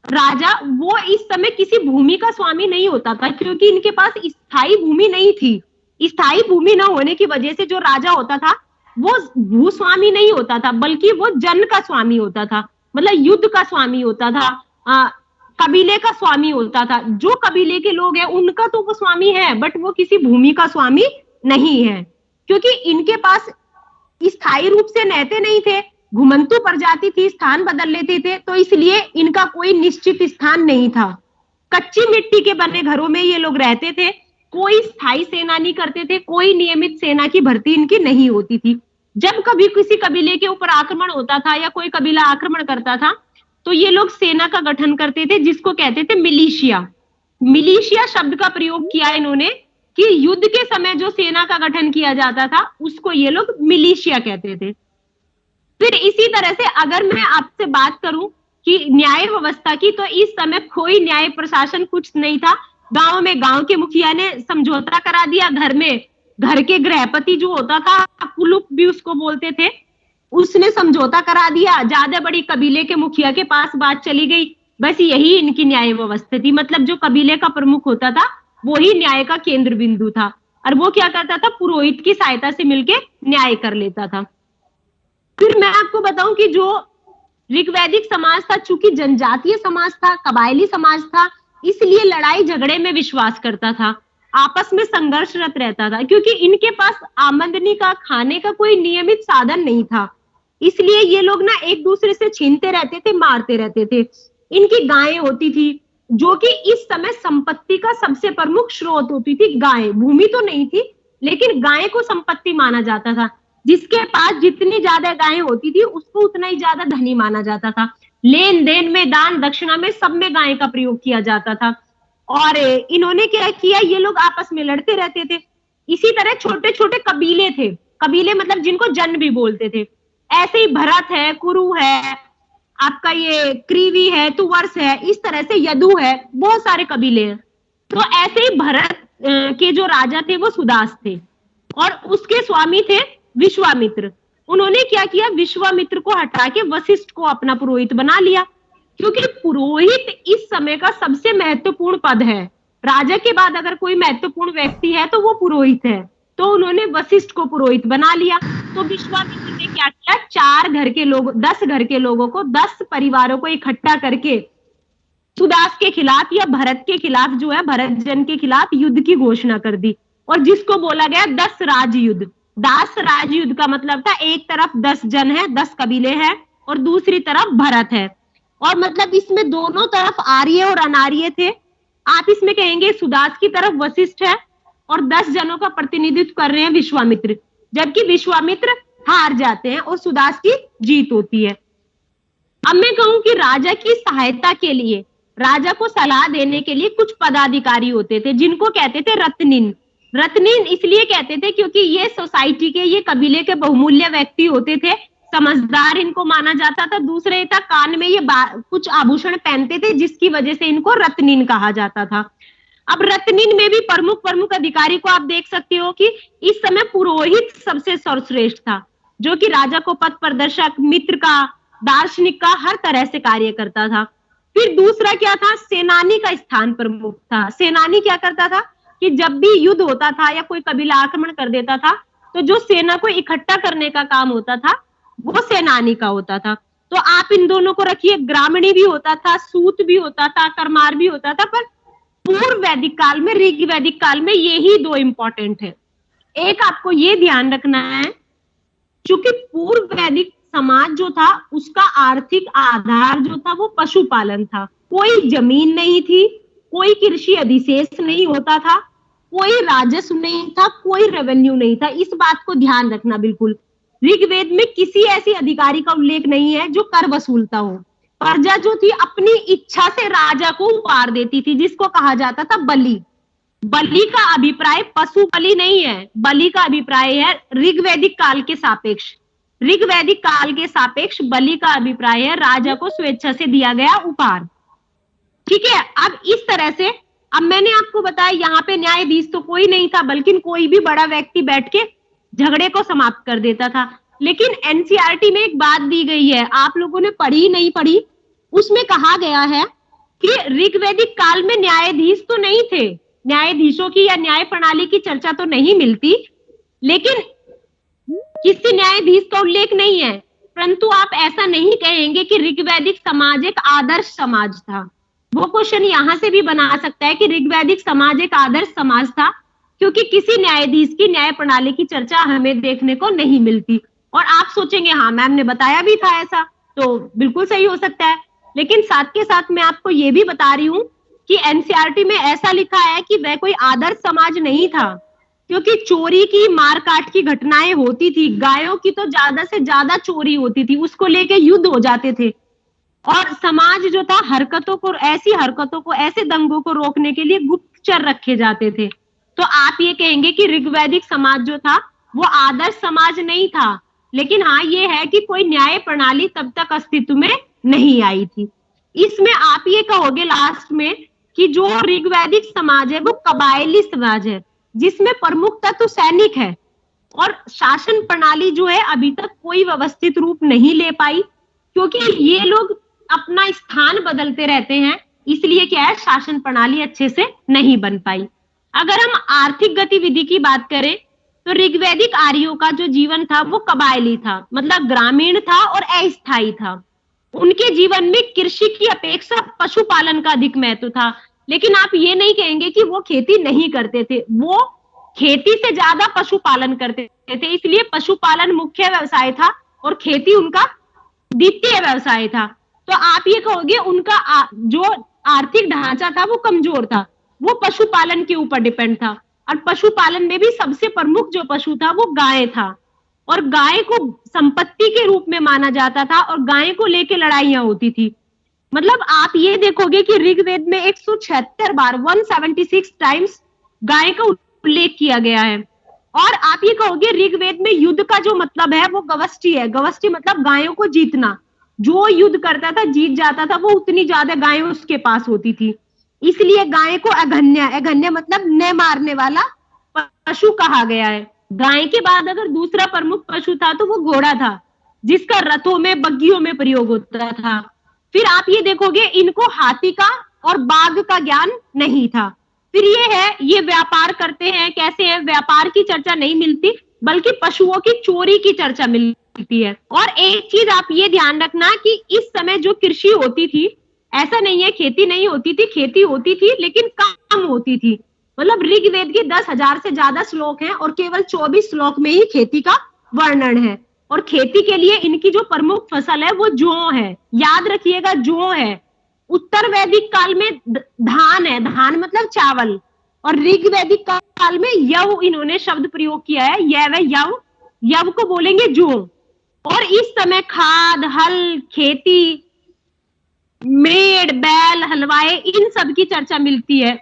राजा, वो इस समय किसी भूमि का स्वामी नहीं होता था, क्योंकि इनके पास स्थायी भूमि नहीं थी। स्थायी भूमि न होने की वजह से जो राजा होता था वो भूस्वामी नहीं होता था, बल्कि वो जन का स्वामी होता था, मतलब युद्ध का स्वामी होता था, कबीले का स्वामी होता था। जो कबीले के लोग हैं उनका तो वो स्वामी है, बट वो किसी भूमि का स्वामी नहीं है, क्योंकि इनके पास स्थायी रूप से रहते नहीं थे, घुमंतु प्रजाति थी, स्थान बदल लेते थे, तो इसलिए इनका कोई निश्चित स्थान नहीं था। कच्ची मिट्टी के बने घरों में ये लोग रहते थे, कोई स्थायी सेना नहीं करते थे, कोई नियमित सेना की भर्ती इनकी नहीं होती थी। जब कभी किसी कबीले के ऊपर आक्रमण होता था या कोई कबीला आक्रमण करता था, तो ये लोग सेना का गठन करते थे, जिसको कहते थे मिलिशिया। मिलिशिया शब्द का प्रयोग किया इन्होंने कि युद्ध के समय जो सेना का गठन किया जाता था उसको ये लोग मिलिशिया कहते थे। फिर इसी तरह से अगर मैं आपसे बात करूं कि न्याय व्यवस्था की, तो इस समय कोई न्याय प्रशासन कुछ नहीं था। गांव में गांव के मुखिया ने समझौता करा दिया, घर में घर के गृहपति जो होता था, कुलुप भी उसको बोलते थे, उसने समझौता करा दिया, ज्यादा बड़ी कबीले के मुखिया के पास बात चली गई। बस यही इनकी न्याय व्यवस्था थी, मतलब जो कबीले का प्रमुख होता था वो ही न्याय का केंद्र बिंदु था, और वो क्या करता था, पुरोहित की सहायता से मिलके न्याय कर लेता था। फिर मैं आपको बताऊं कि जो ऋग्वैदिक समाज था, चूंकि जनजातीय समाज था, कबायली समाज था, इसलिए लड़ाई झगड़े में विश्वास करता था, आपस में संघर्षरत रहता था, क्योंकि इनके पास आमदनी का, खाने का कोई नियमित साधन नहीं था। इसलिए ये लोग ना एक दूसरे से छीनते रहते थे, मारते रहते थे। इनकी गायें होती थी, जो कि इस समय संपत्ति का सबसे प्रमुख स्रोत होती थी। गायें, भूमि तो नहीं थी, लेकिन गाय को संपत्ति माना जाता था। जिसके पास जितनी ज्यादा गायें होती थी, उसको उतना ही ज्यादा धनी माना जाता था। लेन देन में, दान दक्षिणा में, सब में गाय का प्रयोग किया जाता था। और इन्होंने क्या किया, ये लोग आपस में लड़ते रहते थे। इसी तरह छोटे छोटे कबीले थे, कबीले मतलब जिनको जन भी बोलते थे। ऐसे ही भरत है, कुरु है, आपका ये क्रीवी है, तुवर्स है, इस तरह से यदु है, बहुत सारे कबीले हैं। तो ऐसे ही भरत के जो राजा थे वो सुदास थे, और उसके स्वामी थे विश्वामित्र। उन्होंने क्या किया, विश्वामित्र को हटा के वशिष्ठ को अपना पुरोहित बना लिया, क्योंकि पुरोहित इस समय का सबसे महत्वपूर्ण पद है। राजा के बाद अगर कोई महत्वपूर्ण व्यक्ति है तो वो पुरोहित है। तो उन्होंने वशिष्ठ को पुरोहित बना लिया। तो विश्वामित्र ने क्या किया, 4 घर के लोग, 10 घर के लोगों को, 10 परिवारों को इकट्ठा करके सुदास के खिलाफ या भरत के खिलाफ, जो है भरत जन के खिलाफ युद्ध की घोषणा कर दी, और जिसको बोला गया 10 राज युद्ध। 10 राज युद्ध का मतलब था एक तरफ 10 जन है, 10 कबीले हैं, और दूसरी तरफ भरत है। और मतलब इसमें दोनों तरफ आर्य और अनार्य थे। आप इसमें कहेंगे सुदास की तरफ वशिष्ठ है, और 10 जनों का प्रतिनिधित्व कर रहे हैं विश्वामित्र, जबकि विश्वामित्र हार जाते हैं और सुदास की जीत होती है। अब मैं कहूं कि राजा की सहायता के लिए, राजा को सलाह देने के लिए कुछ पदाधिकारी होते थे, जिनको कहते थे रत्निन। रत्निन इसलिए कहते थे क्योंकि ये सोसाइटी के, ये कबीले के बहुमूल्य व्यक्ति होते थे, समझदार इनको माना जाता था। दूसरे था, कान में ये कुछ आभूषण पहनते थे, जिसकी वजह से इनको रत्निन कहा जाता था। अब रत्निन में भी प्रमुख अधिकारी को आप देख सकते हो कि इस समय पुरोहित सबसे सर्वश्रेष्ठ था, जो कि राजा को पथ प्रदर्शक, मित्र का, दार्शनिक का, हर तरह से कार्य करता था। फिर दूसरा क्या था, सेनानी का स्थान प्रमुख था। सेनानी क्या करता था कि जब भी युद्ध होता था या कोई कबीला आक्रमण कर देता था, तो जो सेना को इकट्ठा करने का काम होता था वो सेनानी का होता था। तो आप इन दोनों को रखिए, ग्रामीणी भी होता था, सूत भी होता था, करमार भी होता था। पर पूर्व वैदिक काल में, ऋग वैदिक काल में यही 2 इंपॉर्टेंट है। एक आपको ये ध्यान रखना है, क्योंकि पूर्व वैदिक समाज जो था उसका आर्थिक आधार जो था वो पशुपालन था। कोई जमीन नहीं थी, कोई कृषि अधिशेष नहीं होता था, कोई राजस्व नहीं था, कोई रेवेन्यू नहीं था। इस बात को ध्यान रखना बिल्कुल। ऋग्वेद में किसी ऐसी अधिकारी का उल्लेख नहीं है जो कर वसूलता हो। प्रजा जो थी अपनी इच्छा से राजा को उपहार देती थी, जिसको कहा जाता था बलि। बलि का अभिप्राय पशु बलि नहीं है, बलि का अभिप्राय है ऋग्वैदिक काल के सापेक्ष। ऋग्वैदिक काल के सापेक्ष बलि का अभिप्राय है राजा को स्वेच्छा से दिया गया उपहार। ठीक है। अब इस तरह से, अब मैंने आपको बताया यहाँ पे न्यायाधीश तो कोई नहीं था, बल्कि कोई भी बड़ा व्यक्ति बैठ के झगड़े को समाप्त कर देता था। लेकिन एनसीईआरटी में एक बात दी गई है, आप लोगों ने पढ़ी नहीं पढ़ी, उसमें कहा गया है कि ऋग्वैदिक काल में न्यायाधीश तो नहीं थे, न्यायाधीशों की या न्याय प्रणाली की चर्चा तो नहीं मिलती, लेकिन किसी न्यायाधीश का उल्लेख नहीं है। परंतु आप ऐसा नहीं कहेंगे कि ऋग्वैदिक समाज एक आदर्श समाज था। वो क्वेश्चन यहां से भी बना सकता है कि ऋग्वैदिक समाज एक आदर्श समाज था, क्योंकि किसी न्यायाधीश की न्याय प्रणाली की चर्चा हमें देखने को नहीं मिलती। और आप सोचेंगे हाँ मैम ने बताया भी था ऐसा, तो बिल्कुल सही हो सकता है। लेकिन साथ के साथ मैं आपको ये भी बता रही हूँ कि एनसीईआरटी में ऐसा लिखा है कि वह कोई आदर्श समाज नहीं था, क्योंकि चोरी की, मारकाट की घटनाएं होती थी, गायों की तो ज्यादा से ज्यादा चोरी होती थी, उसको लेके युद्ध हो जाते थे। और समाज जो था ऐसी हरकतों को, ऐसे दंगों को रोकने के लिए गुप्तचर रखे जाते थे। तो आप ये कहेंगे कि ऋग्वैदिक समाज जो था वो आदर्श समाज नहीं था, लेकिन हाँ ये है कि कोई न्याय प्रणाली तब तक अस्तित्व में नहीं आई थी। इसमें आप ये कहोगे लास्ट में कि जो ऋग्वैदिक समाज है वो कबायली समाज है, जिसमें प्रमुख तत्व सैनिक है, और शासन प्रणाली जो है अभी तक कोई व्यवस्थित रूप नहीं ले पाई, क्योंकि ये लोग अपना स्थान बदलते रहते हैं, इसलिए क्या है, शासन प्रणाली अच्छे से नहीं बन पाई। अगर हम आर्थिक गतिविधि की बात करें तो ऋग्वैदिक आर्यों का जो जीवन था वो कबायली था, मतलब ग्रामीण था और अस्थायी था। उनके जीवन में कृषि की अपेक्षा पशुपालन का अधिक महत्व था। लेकिन आप ये नहीं कहेंगे कि वो खेती नहीं करते थे, वो खेती से ज्यादा पशुपालन करते थे, इसलिए पशुपालन मुख्य व्यवसाय था और खेती उनका द्वितीय व्यवसाय था। तो आप ये कहोगे उनका जो आर्थिक ढांचा था वो कमजोर था, वो पशुपालन के ऊपर डिपेंड था। और पशुपालन में भी सबसे प्रमुख जो पशु था वो गाय था, और गाय को संपत्ति के रूप में माना जाता था, और गाय को लेके लड़ाइयां होती थी। मतलब आप ये देखोगे कि ऋग्वेद में 176 बार 176 टाइम्स गाय का उल्लेख किया गया है। और आप ये कहोगे ऋग्वेद में युद्ध का जो मतलब है वो गवष्टि है। गवष्टि मतलब गायों को जीतना, जो युद्ध करता था जीत जाता था, वो उतनी ज्यादा गायें उसके पास होती थी, इसलिए गाय को अघन्य, अघन्य मतलब न मारने वाला पशु कहा गया है। गाय के बाद अगर दूसरा प्रमुख पशु था तो वो घोड़ा था, जिसका रथों में बग्गियों में प्रयोग होता था। फिर आप ये देखोगे इनको हाथी का और बाघ का ज्ञान नहीं था। फिर ये है, ये व्यापार करते हैं, कैसे है, व्यापार की चर्चा नहीं मिलती, बल्कि पशुओं की चोरी की चर्चा मिलती है। और एक चीज आप ये ध्यान रखना कि इस समय जो कृषि होती थी, ऐसा नहीं है खेती नहीं होती थी, खेती होती थी लेकिन कम होती थी। मतलब ऋग्वेद के 10,000 से ज्यादा श्लोक हैं और केवल 24 श्लोक में ही खेती का वर्णन है। और खेती के लिए इनकी जो प्रमुख फसल है वो जौ है, याद रखिएगा जौ है। उत्तर वैदिक काल में धान है, धान मतलब चावल, और ऋग्वैदिक काल में यव इन्होंने शब्द प्रयोग किया है, यव, यव को बोलेंगे जौ। और इस समय खाद, हल, खेती, मेड़, बैल, हलवाए, इन सब की चर्चा मिलती है।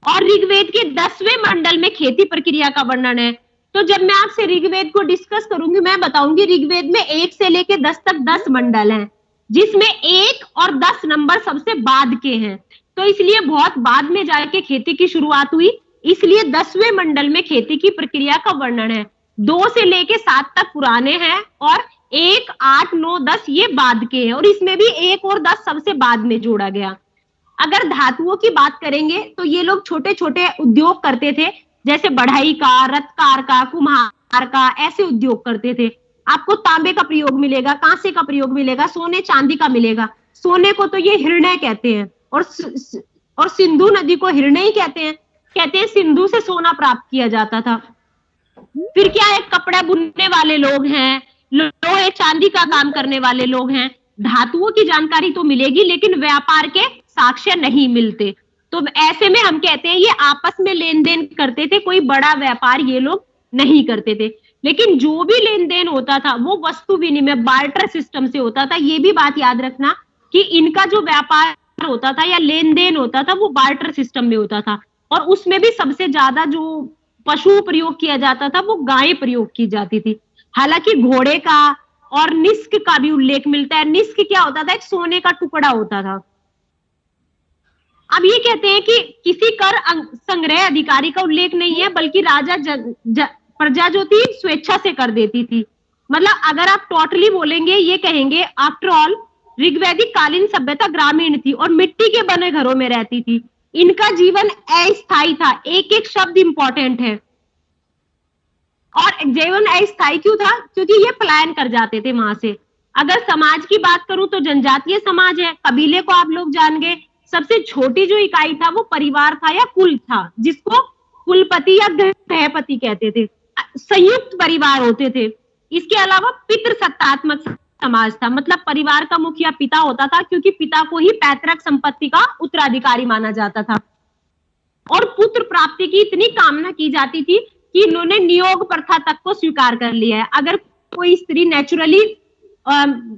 और ऋग्वेद के 10वें मंडल में खेती प्रक्रिया का वर्णन है। तो जब मैं आपसे ऋग्वेद को डिस्कस करूंगी, मैं बताऊंगी ऋग्वेद में 1 से लेके 10 तक 10 मंडल हैं, जिसमें 1 और 10 नंबर सबसे बाद के हैं। तो इसलिए बहुत बाद में जाके खेती की शुरुआत हुई, इसलिए 10वें मंडल में खेती की प्रक्रिया का वर्णन है। 2 से लेके 7 तक पुराने हैं और 1, 8, 9, 10 ये बाद के हैं, और इसमें भी 1 और 10 सबसे बाद में जोड़ा गया। अगर धातुओं की बात करेंगे तो ये लोग छोटे छोटे उद्योग करते थे, जैसे बढ़ई का, रत्तकार का, कुम्हार का, ऐसे उद्योग करते थे। आपको तांबे का प्रयोग मिलेगा, कांसे का प्रयोग मिलेगा, सोने चांदी का मिलेगा। सोने को तो ये हिरण्य कहते हैं, और सिंधु नदी को हिरण्य ही कहते हैं सिंधु से सोना प्राप्त किया जाता था। फिर क्या है, कपड़ा बुनने वाले लोग हैं, लोहे चांदी का काम करने वाले लोग हैं। धातुओं की जानकारी तो मिलेगी लेकिन व्यापार के साक्ष्य नहीं मिलते। तो ऐसे में हम कहते हैं ये आपस में लेन देन करते थे, कोई बड़ा व्यापार ये लोग नहीं करते थे। लेकिन जो भी लेन देन होता था वो वस्तु विनिमय, बार्टर सिस्टम से होता था। ये भी बात याद रखना कि इनका जो व्यापार होता था या लेन देन होता था वो बार्टर सिस्टम में होता था। और उसमें भी सबसे ज्यादा जो पशु प्रयोग किया जाता था वो गाय प्रयोग की जाती थी। हालांकि घोड़े का और निष्क का भी उल्लेख मिलता है। निष्क क्या होता था, एक सोने का टुकड़ा होता था। अब ये कहते हैं कि किसी कर संग्रह अधिकारी का उल्लेख नहीं है, बल्कि राजा प्रजा जो थी स्वेच्छा से कर देती थी। मतलब अगर आप टोटली बोलेंगे, ये कहेंगे आफ्टर ऑल ऋग्वैदिक कालीन सभ्यता ग्रामीण थी और मिट्टी के बने घरों में रहती थी। इनका जीवन अस्थायी था, एक एक शब्द इंपॉर्टेंट है। और जीवन अस्थायी क्यों था, क्योंकि ये पलायन कर जाते थे वहां से। अगर समाज की बात करूं तो जनजातीय समाज है, कबीले को आप लोग जान गए। सबसे छोटी जो इकाई था वो परिवार था या कुल था, जिसको कुलपति या गृहपति कहते थे। संयुक्त परिवार होते थे। इसके अलावा पितृसत्तात्मक समाज था, मतलब परिवार का मुखिया पिता होता था, क्योंकि पिता को ही पैतृक संपत्ति का उत्तराधिकारी माना जाता था। और पुत्र प्राप्ति की इतनी कामना की जाती थी कि इन्होंने नियोग प्रथा तक को स्वीकार कर लिया है। अगर कोई स्त्री नेचुरली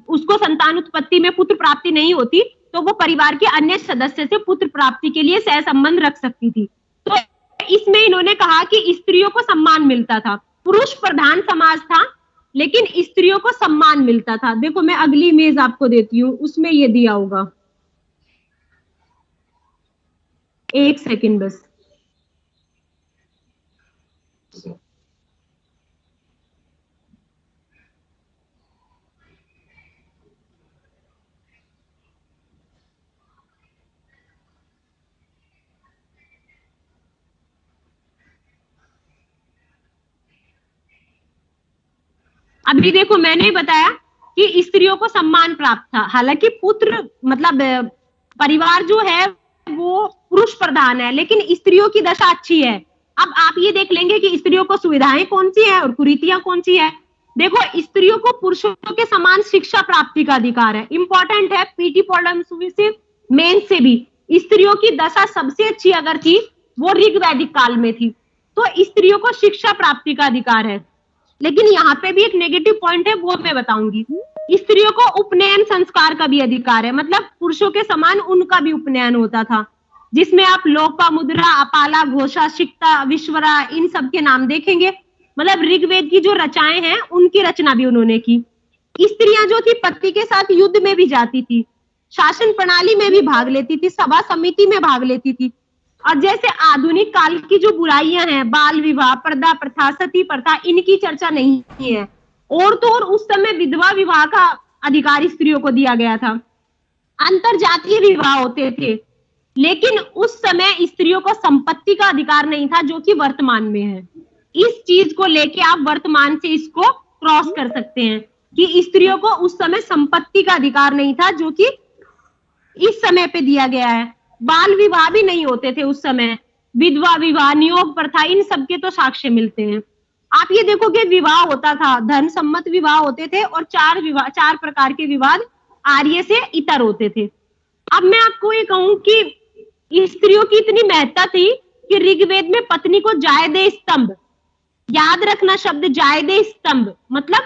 उसको संतान उत्पत्ति में पुत्र प्राप्ति नहीं होती तो वो परिवार के अन्य सदस्य से पुत्र प्राप्ति के लिए सह संबंध रख सकती थी। तो इसमें इन्होंने कहा कि स्त्रियों को सम्मान मिलता था। पुरुष प्रधान समाज था लेकिन स्त्रियों को सम्मान मिलता था। देखो मैं अगली इमेज आपको देती हूँ, उसमें ये दिया होगा, एक सेकंड बस। अभी देखो मैंने बताया कि स्त्रियों को सम्मान प्राप्त था। हालांकि पुत्र मतलब परिवार जो है वो पुरुष प्रधान है, लेकिन स्त्रियों की दशा अच्छी है। अब आप ये देख लेंगे कि स्त्रियों को सुविधाएं कौन सी है और कुरीतियां कौन सी है। देखो, स्त्रियों को पुरुषों के समान शिक्षा प्राप्ति का अधिकार है। इंपॉर्टेंट है, पीटी प्रॉब्लम से मेन से भी स्त्रियों की दशा सबसे अच्छी अगर थी वो ऋग वैदिक काल में थी। तो स्त्रियों को शिक्षा प्राप्ति का अधिकार है। लेकिन यहाँ पे भी एक नेगेटिव पॉइंट है, वो मैं बताऊंगी। स्त्रियों को उपनयन संस्कार का भी अधिकार है, मतलब पुरुषों के समान उनका भी उपनयन होता था, जिसमें आप लोपामुद्रा, अपाला, घोषा, शिक्ता, विश्वरा इन सब के नाम देखेंगे। मतलब ऋग्वेद की जो रचनाएं हैं उनकी रचना भी उन्होंने की। स्त्रियां जो थी पति के साथ युद्ध में भी जाती थी, शासन प्रणाली में भी भाग लेती थी, सभा समिति में भाग लेती थी। और जैसे आधुनिक काल की जो बुराइयां हैं, बाल विवाह, पर्दा प्रथा, सती प्रथा, इनकी चर्चा नहीं है। और तो और उस समय विधवा विवाह का अधिकार स्त्रियों को दिया गया था। अंतरजातीय विवाह होते थे, लेकिन उस समय स्त्रियों को संपत्ति का अधिकार नहीं था, जो कि वर्तमान में है। इस चीज को लेके आप वर्तमान से इसको क्रॉस कर सकते हैं कि स्त्रियों को उस समय संपत्ति का अधिकार नहीं था, जो कि इस समय पे दिया गया है। बाल विवाह भी नहीं होते थे उस समय, विधवा विवाह, नियोग प्रथा, इन सब के तो साक्ष्य मिलते हैं। आप ये देखोगे विवाह होता था, धर्म सम्मत विवाह होते थे, और चार प्रकार के विवाद आर्य से इतर होते थे। अब मैं आपको ये कहूं कि स्त्रियों की इतनी महत्ता थी कि ऋग्वेद में पत्नी को जायदे स्तंभ, याद रखना शब्द जायदे स्तंभ, मतलब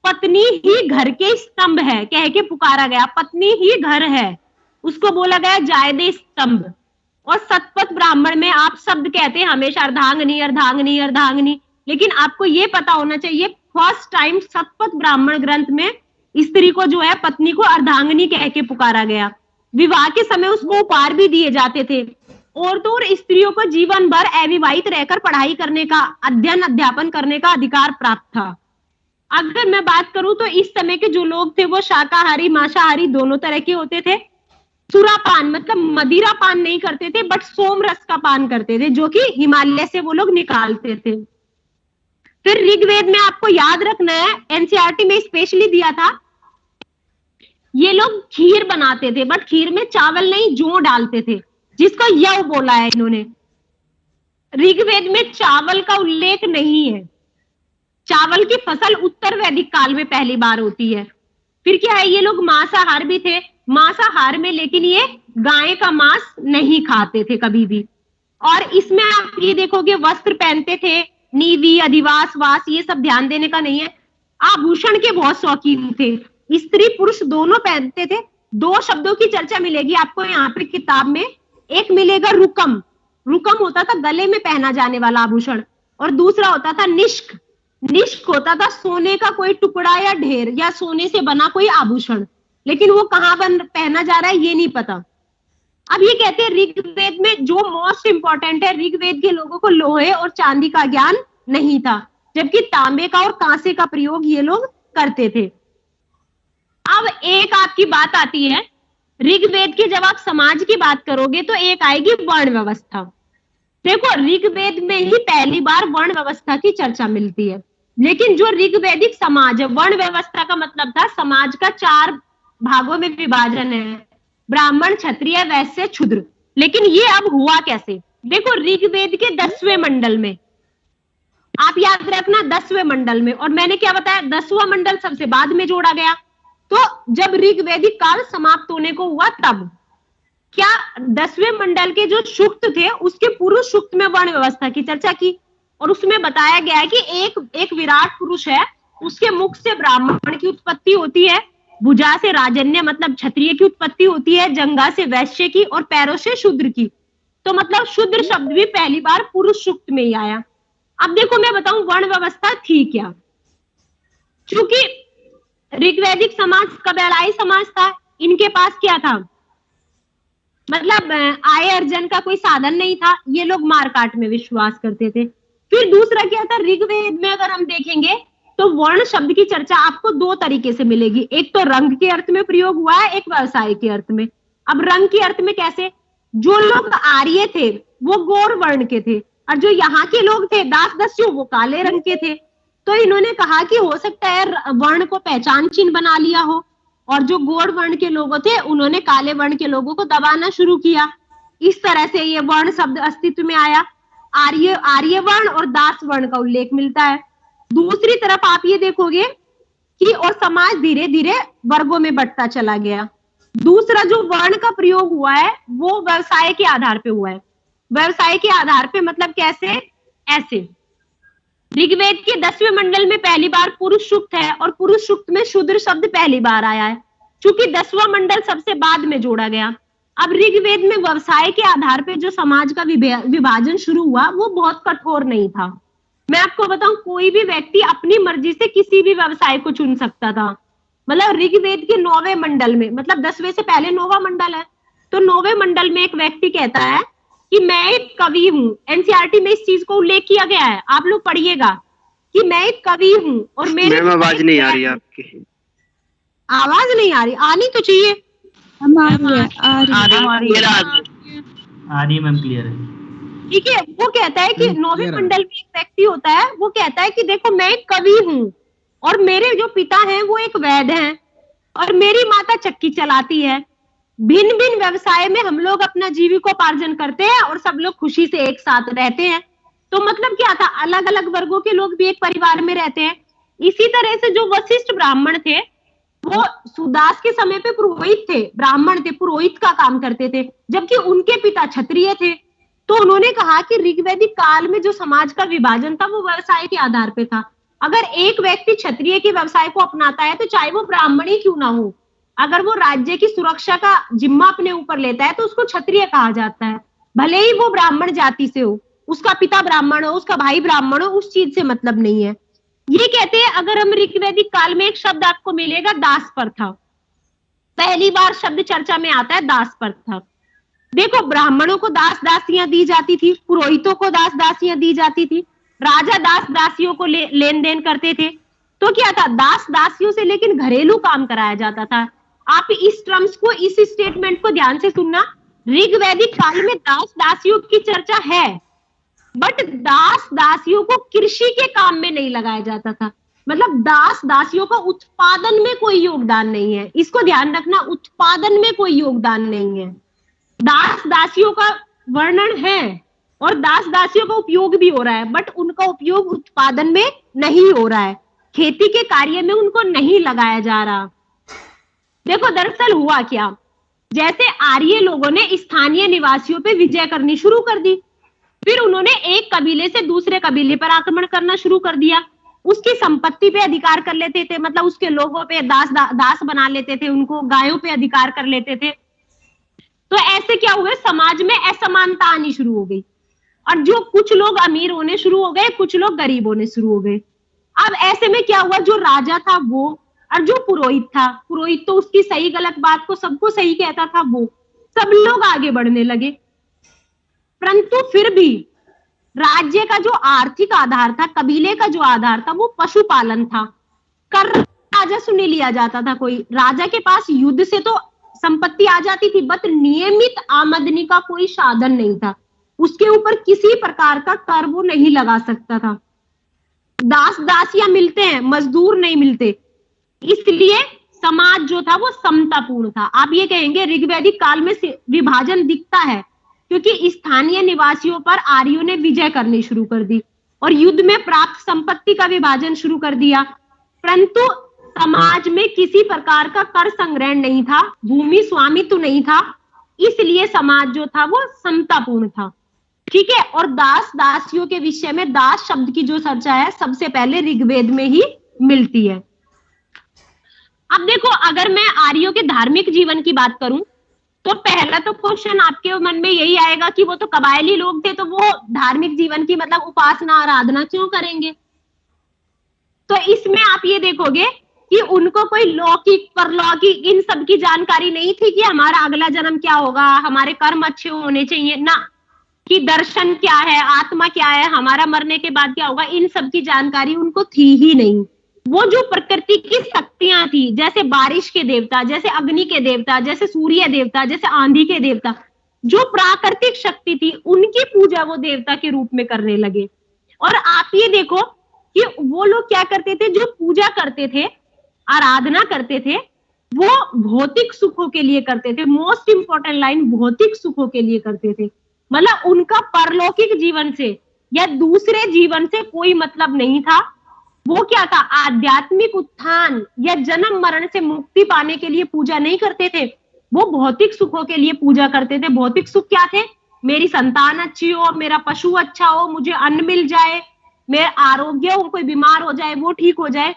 पत्नी ही घर के स्तंभ है कह के पुकारा गया। पत्नी ही घर है, उसको बोला गया जायदे स्तंभ। और सतपथ ब्राह्मण में आप शब्द कहते हैं हमेशा अर्धांगिनी अर्धांगिनी अर्धांगिनी, लेकिन आपको ये पता होना चाहिए फर्स्ट टाइम सतपथ ब्राह्मण ग्रंथ में स्त्री को जो है पत्नी को अर्धांगिनी कह के पुकारा गया। विवाह के समय उसको उपहार भी दिए जाते थे। और तो और स्त्रियों को जीवन भर अविवाहित रहकर पढ़ाई करने का, अध्ययन अध्यापन करने का अधिकार प्राप्त था। अगर मैं बात करूं तो इस समय के जो लोग थे वो शाकाहारी मांसाहारी दोनों तरह के होते थे। सुरापान मतलब मदिरा पान नहीं करते थे, बट सोम रस का पान करते थे, जो कि हिमालय से वो लोग निकालते थे। फिर ऋग्वेद में आपको याद रखना है, एनसीईआरटी में स्पेशली दिया था, ये लोग खीर बनाते थे, बट खीर में चावल नहीं जौ डालते थे, जिसको यव बोला है इन्होंने। ऋग्वेद में चावल का उल्लेख नहीं है। चावल की फसल उत्तर वैदिक काल में पहली बार होती है। फिर क्या है, ये लोग मांसाहार भी थे, मांसाहार में, लेकिन ये गाय का मांस नहीं खाते थे कभी भी। और इसमें आप ये देखोगे वस्त्र पहनते थे, नीवी, अधिवास, वास, ये सब ध्यान देने का नहीं है। आभूषण के बहुत शौकीन थे, स्त्री पुरुष दोनों पहनते थे। दो शब्दों की चर्चा मिलेगी आपको यहाँ पे किताब में। एक मिलेगा रुकम, रुकम होता था गले में पहना जाने वाला आभूषण, और दूसरा होता था निष्क। निष्क होता था सोने का कोई टुकड़ा या ढेर या सोने से बना कोई आभूषण, लेकिन वो कहाँ पहना जा रहा है ये नहीं पता। अब ये कहते हैं ऋग्वेद में जो मोस्ट इंपॉर्टेंट है, ऋग्वेद के लोगों को लोहे और चांदी का ज्ञान नहीं था, जबकि तांबे का और कांसे का प्रयोग ये लोग करते थे। अब एक आपकी बात आती है, ऋग्वेद की जब आप समाज की बात करोगे तो एक आएगी वर्ण व्यवस्था। देखो, ऋग्वेद में ही पहली बार वर्ण व्यवस्था की चर्चा मिलती है। लेकिन जो ऋग्वैदिक समाज है, वर्ण व्यवस्था का मतलब था समाज का 4 भागों में विभाजन है, ब्राह्मण, क्षत्रिय, वैश्य, शूद्र। लेकिन ये अब हुआ कैसे? देखो, ऋग्वेद के 10वें मंडल में, आप याद रखना 10वें मंडल में, और मैंने क्या बताया 10वां मंडल सबसे बाद में जोड़ा गया। तो जब ऋग्वैदिक काल समाप्त होने को हुआ तब क्या 10वें मंडल के जो सूक्त थे उसके पूर्व सूक्त में वर्ण व्यवस्था की चर्चा की, और उसमें बताया गया है कि एक विराट पुरुष है, उसके मुख से ब्राह्मण की उत्पत्ति होती है, भुजा से राजन्य मतलब क्षत्रिय की उत्पत्ति होती है, जंगा से वैश्य की, और पैरों से शूद्र की। तो मतलब शूद्र शब्द भी पहली बार पुरुष सूक्त में ही आया। अब देखो मैं बताऊं वर्ण व्यवस्था थी क्या। चूंकि ऋग्वैदिक समाज कबीलाई समाज था, इनके पास क्या था, मतलब आय अर्जन का कोई साधन नहीं था, ये लोग मारकाट में विश्वास करते थे। फिर दूसरा क्या था, ऋग्वेद में अगर हम देखेंगे तो वर्ण शब्द की चर्चा आपको 2 तरीके से मिलेगी। एक तो रंग के अर्थ में प्रयोग हुआ है, एक व्यवसाय के अर्थ में। अब रंग के अर्थ में कैसे, जो लोग आर्य थे वो गौर वर्ण के थे, और जो यहाँ के लोग थे दास दस्यु वो काले रंग के थे। तो इन्होंने कहा कि हो सकता है वर्ण को पहचान चिन्ह बना लिया हो, और जो गौड़ वर्ण के लोग थे उन्होंने काले वर्ण के लोगों को दबाना शुरू किया। इस तरह से ये वर्ण शब्द अस्तित्व में आया। आर्य वर्ण और दास वर्ण का उल्लेख मिलता है। दूसरी तरफ आप ये देखोगे कि और समाज धीरे धीरे वर्गों में बंटता चला गया। दूसरा जो वर्ण का प्रयोग हुआ है वो व्यवसाय के आधार पे हुआ है। व्यवसाय के आधार पे मतलब कैसे? ऐसे ऋग्वेद के 10वें मंडल में पहली बार पुरुष सूक्त है और पुरुष सूक्त में शूद्र शब्द पहली बार आया है, क्योंकि 10वां मंडल सबसे बाद में जोड़ा गया। अब ऋग्वेद में व्यवसाय के आधार पे जो समाज का विभाजन शुरू हुआ वो बहुत कठोर नहीं था। मैं आपको बताऊं, कोई भी व्यक्ति अपनी मर्जी से किसी भी व्यवसाय को चुन सकता था। मतलब ऋग्वेद के 9वें मंडल में, मतलब 10वें से पहले 9वां मंडल है, तो 9वें मंडल में एक व्यक्ति कहता है कि मैं एक कवि हूँ। एनसीईआरटी में इस चीज को उल्लेख किया गया है, आप लोग पढ़िएगा कि मैं एक कवि हूँ और मेरे आवाज नहीं आ रही आपकी। आवाज नहीं आ रही? आनी तो चाहिए। आ रही मैम, क्लियर है। ठीक है, वो कहता है कि 9वें मंडल में एक व्यक्ति होता है, वो कहता है कि देखो मैं एक कवि हूँ और मेरे जो पिता हैं वो एक वैद्य हैं और मेरी माता चक्की चलाती है। भिन्न भिन्न व्यवसाय में हम लोग अपना जीविकोपार्जन करते हैं और सब लोग खुशी से एक साथ रहते हैं। तो मतलब क्या था, अलग अलग वर्गों के लोग भी एक परिवार में रहते हैं। इसी तरह से जो वशिष्ठ ब्राह्मण थे वो सुदास के समय पे पुरोहित थे, ब्राह्मण थे, पुरोहित का काम करते थे, जबकि उनके पिता क्षत्रिय थे। तो उन्होंने कहा कि ऋग्वैदिक काल में जो समाज का विभाजन था वो व्यवसाय के आधार पे था। अगर एक व्यक्ति क्षत्रिय के व्यवसाय को अपनाता है तो चाहे वो ब्राह्मण ही क्यों ना हो, अगर वो राज्य की सुरक्षा का जिम्मा अपने ऊपर लेता है तो उसको क्षत्रिय कहा जाता है, भले ही वो ब्राह्मण जाति से हो, उसका पिता ब्राह्मण हो, उसका भाई ब्राह्मण हो, उस चीज से मतलब नहीं है। ये कहते हैं, अगर हम ऋग्वैदिक काल में एक शब्द आपको मिलेगा दास प्रथा, पहली बार शब्द चर्चा में आता है दास प्रथा। देखो, ब्राह्मणों को दास दासियां दी जाती थी, पुरोहितों को दास दासियां दी जाती थी, राजा दास दासियों को लेन देन करते थे। तो क्या था, दास दासियों से लेकिन घरेलू काम कराया जाता था। आप इस टर्म्स को, इस स्टेटमेंट को ध्यान से सुनना। ऋग्वैदिक काल में दास दासियों की चर्चा है, बट दास दासियों को कृषि के काम में नहीं लगाया जाता था। मतलब दास दासियों का उत्पादन में कोई योगदान नहीं है, इसको ध्यान रखना, उत्पादन में कोई योगदान नहीं है। दास दासियों का वर्णन है और दास दासियों का उपयोग भी हो रहा है, बट उनका उपयोग उत्पादन में नहीं हो रहा है, खेती के कार्य में उनको नहीं लगाया जा रहा। देखो दरअसल हुआ क्या, जैसे आर्य लोगों ने स्थानीय निवासियों पे विजय करनी शुरू कर दी, फिर उन्होंने एक कबीले से दूसरे कबीले पर आक्रमण करना शुरू कर दिया, उसकी संपत्ति पे अधिकार कर लेते थे, मतलब उसके लोगों पे दास बना लेते थे, उनको गायों पे अधिकार कर लेते थे। तो ऐसे क्या हुए, समाज में असमानता आनी शुरू हो गई और जो कुछ लोग अमीर होने शुरू हो गए, कुछ लोग गरीब होने शुरू हो गए। अब ऐसे में क्या हुआ, जो राजा था वो और जो पुरोहित था, पुरोहित तो उसकी सही गलत बात को सबको सही कहता था, वो सब लोग आगे बढ़ने लगे। परंतु फिर भी राज्य का जो आर्थिक आधार था, कबीले का जो आधार था, वो पशुपालन था। कर राजस्व नहीं लिया जाता था कोई, राजा के पास युद्ध से तो संपत्ति आ जाती थी, बट नियमित आमदनी का कोई साधन नहीं था, उसके ऊपर किसी प्रकार का कर वो नहीं लगा सकता था। दास दासियां मिलते हैं, मजदूर नहीं मिलते, इसलिए समाज जो था वो समतापूर्ण था। आप ये कहेंगे ऋग्वैदिक काल में विभाजन दिखता है क्योंकि स्थानीय निवासियों पर आर्यों ने विजय करनी शुरू कर दी और युद्ध में प्राप्त संपत्ति का विभाजन शुरू कर दिया, परंतु समाज में किसी प्रकार का कर संग्रहण नहीं था, भूमि स्वामित्व नहीं था, इसलिए समाज जो था वो समतापूर्ण था। ठीक है, और दास दासियों के विषय में दास शब्द की जो चर्चा है सबसे पहले ऋग्वेद में ही मिलती है। अब देखो, अगर मैं आर्यों के धार्मिक जीवन की बात करूं तो पहला तो क्वेश्चन आपके मन में यही आएगा कि वो तो कबायली लोग थे, तो वो धार्मिक जीवन की मतलब उपासना आराधना क्यों करेंगे। तो इसमें आप ये देखोगे कि उनको कोई लौकिक परलौकिक इन सब की जानकारी नहीं थी कि हमारा अगला जन्म क्या होगा, हमारे कर्म अच्छे होने चाहिए ना, कि दर्शन क्या है, आत्मा क्या है, हमारा मरने के बाद क्या होगा, इन सब की जानकारी उनको थी ही नहीं। वो जो प्रकृति की शक्तियां थी, जैसे बारिश के देवता, जैसे अग्नि के देवता, जैसे सूर्य देवता, जैसे आंधी के देवता, जो प्राकृतिक शक्ति थी उनकी पूजा वो देवता के रूप में करने लगे। और आप ये देखो कि वो लोग क्या करते थे, जो पूजा करते थे, आराधना करते थे, वो भौतिक सुखों के लिए करते थे। मोस्ट इंपॉर्टेंट लाइन, भौतिक सुखों के लिए करते थे। मतलब उनका परलौकिक जीवन से या दूसरे जीवन से कोई मतलब नहीं था। वो क्या था, आध्यात्मिक उत्थान या जन्म मरण से मुक्ति पाने के लिए पूजा नहीं करते थे, वो भौतिक सुखों के लिए पूजा करते थे। भौतिक सुख क्या थे, मेरी संतान अच्छी हो, मेरा पशु अच्छा हो, मुझे अन्न मिल जाए, मेरा आरोग्य हो, कोई बीमार हो जाए वो ठीक हो जाए,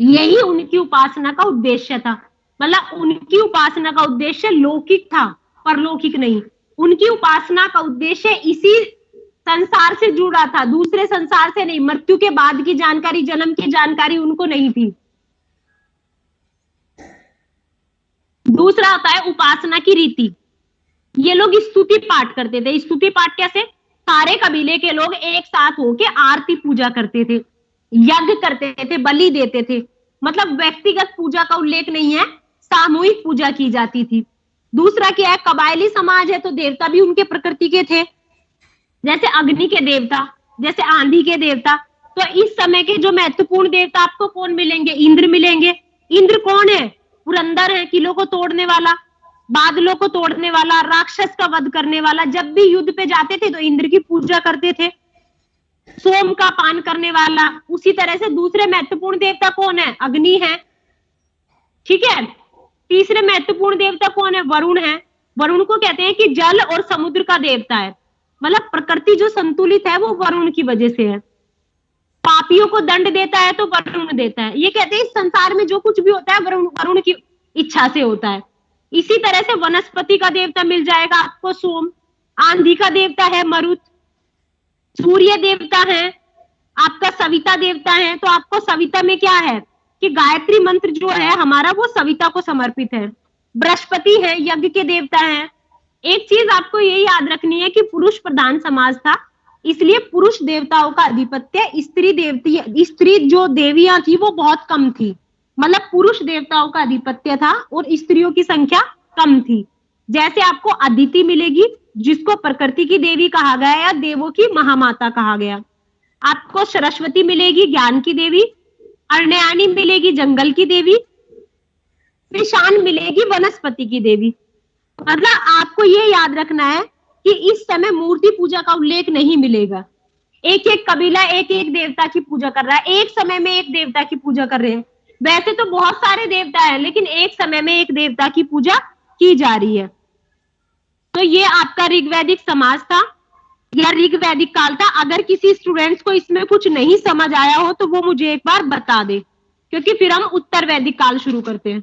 यही उनकी उपासना का उद्देश्य था। मतलब उनकी उपासना का उद्देश्य लौकिक था, परलौकिक नहीं। उनकी उपासना का उद्देश्य इसी संसार से जुड़ा था, दूसरे संसार से नहीं। मृत्यु के बाद की जानकारी, जन्म की जानकारी उनको नहीं थी। दूसरा होता है उपासना की रीति। ये लोग स्तुति पाठ करते थे। स्तुति पाठ कैसे, सारे कबीले के लोग एक साथ होके आरती पूजा करते थे, यज्ञ करते थे, बलि देते थे। मतलब व्यक्तिगत पूजा का उल्लेख नहीं है, सामूहिक पूजा की जाती थी। दूसरा क्या है, कबायली समाज है तो देवता भी उनके प्रकृति के थे, जैसे अग्नि के देवता, जैसे आंधी के देवता। तो इस समय के जो महत्वपूर्ण देवता आपको कौन मिलेंगे, इंद्र मिलेंगे। इंद्र कौन है, पुरंदर है, किलों को तोड़ने वाला, बादलों को तोड़ने वाला, राक्षस का वध करने वाला। जब भी युद्ध पे जाते थे तो इंद्र की पूजा करते थे। सोम का पान करने वाला। उसी तरह से दूसरे महत्वपूर्ण देवता कौन है, अग्नि है, ठीक है। तीसरे महत्वपूर्ण देवता कौन है, वरुण है। वरुण को कहते हैं कि जल और समुद्र का देवता है। मतलब प्रकृति जो संतुलित है वो वरुण की वजह से है। पापियों को दंड देता है तो वरुण देता है। ये कहते हैं इस संसार में जो कुछ भी होता है वरुण की इच्छा से होता है। इसी तरह से वनस्पति का देवता मिल जाएगा आपको सोम, आंधी का देवता है मरुत, सूर्य देवता है आपका, सविता देवता है। तो आपको सविता में क्या है कि गायत्री मंत्र जो है हमारा वो सविता को समर्पित है। बृहस्पति है, यज्ञ के देवता है। एक चीज आपको ये याद रखनी है कि पुरुष प्रधान समाज था, इसलिए पुरुष देवताओं का आधिपत्य, स्त्री जो देवियां थी वो बहुत कम थी। मतलब पुरुष देवताओं का आधिपत्य था और स्त्रियों की संख्या कम थी। जैसे आपको अदिति मिलेगी जिसको प्रकृति की देवी कहा गया या देवों की महामाता कहा गया। आपको सरस्वती मिलेगी ज्ञान की देवी, अर्णयानी मिलेगी जंगल की देवी, विशान मिलेगी वनस्पति की देवी। मतलब आपको ये याद रखना है कि इस समय मूर्ति पूजा का उल्लेख नहीं मिलेगा। एक एक कबीला एक एक देवता की पूजा कर रहा है, एक समय में एक देवता की पूजा कर रहे हैं। वैसे तो बहुत सारे देवता हैं लेकिन एक समय में एक देवता की पूजा की जा रही है। तो ये आपका ऋग्वैदिक समाज था या ऋग्वैदिक काल था। अगर किसी स्टूडेंट्स को इसमें कुछ नहीं समझ आया हो तो वो मुझे एक बार बता दे, क्योंकि फिर हम उत्तर वैदिक काल शुरू करते हैं।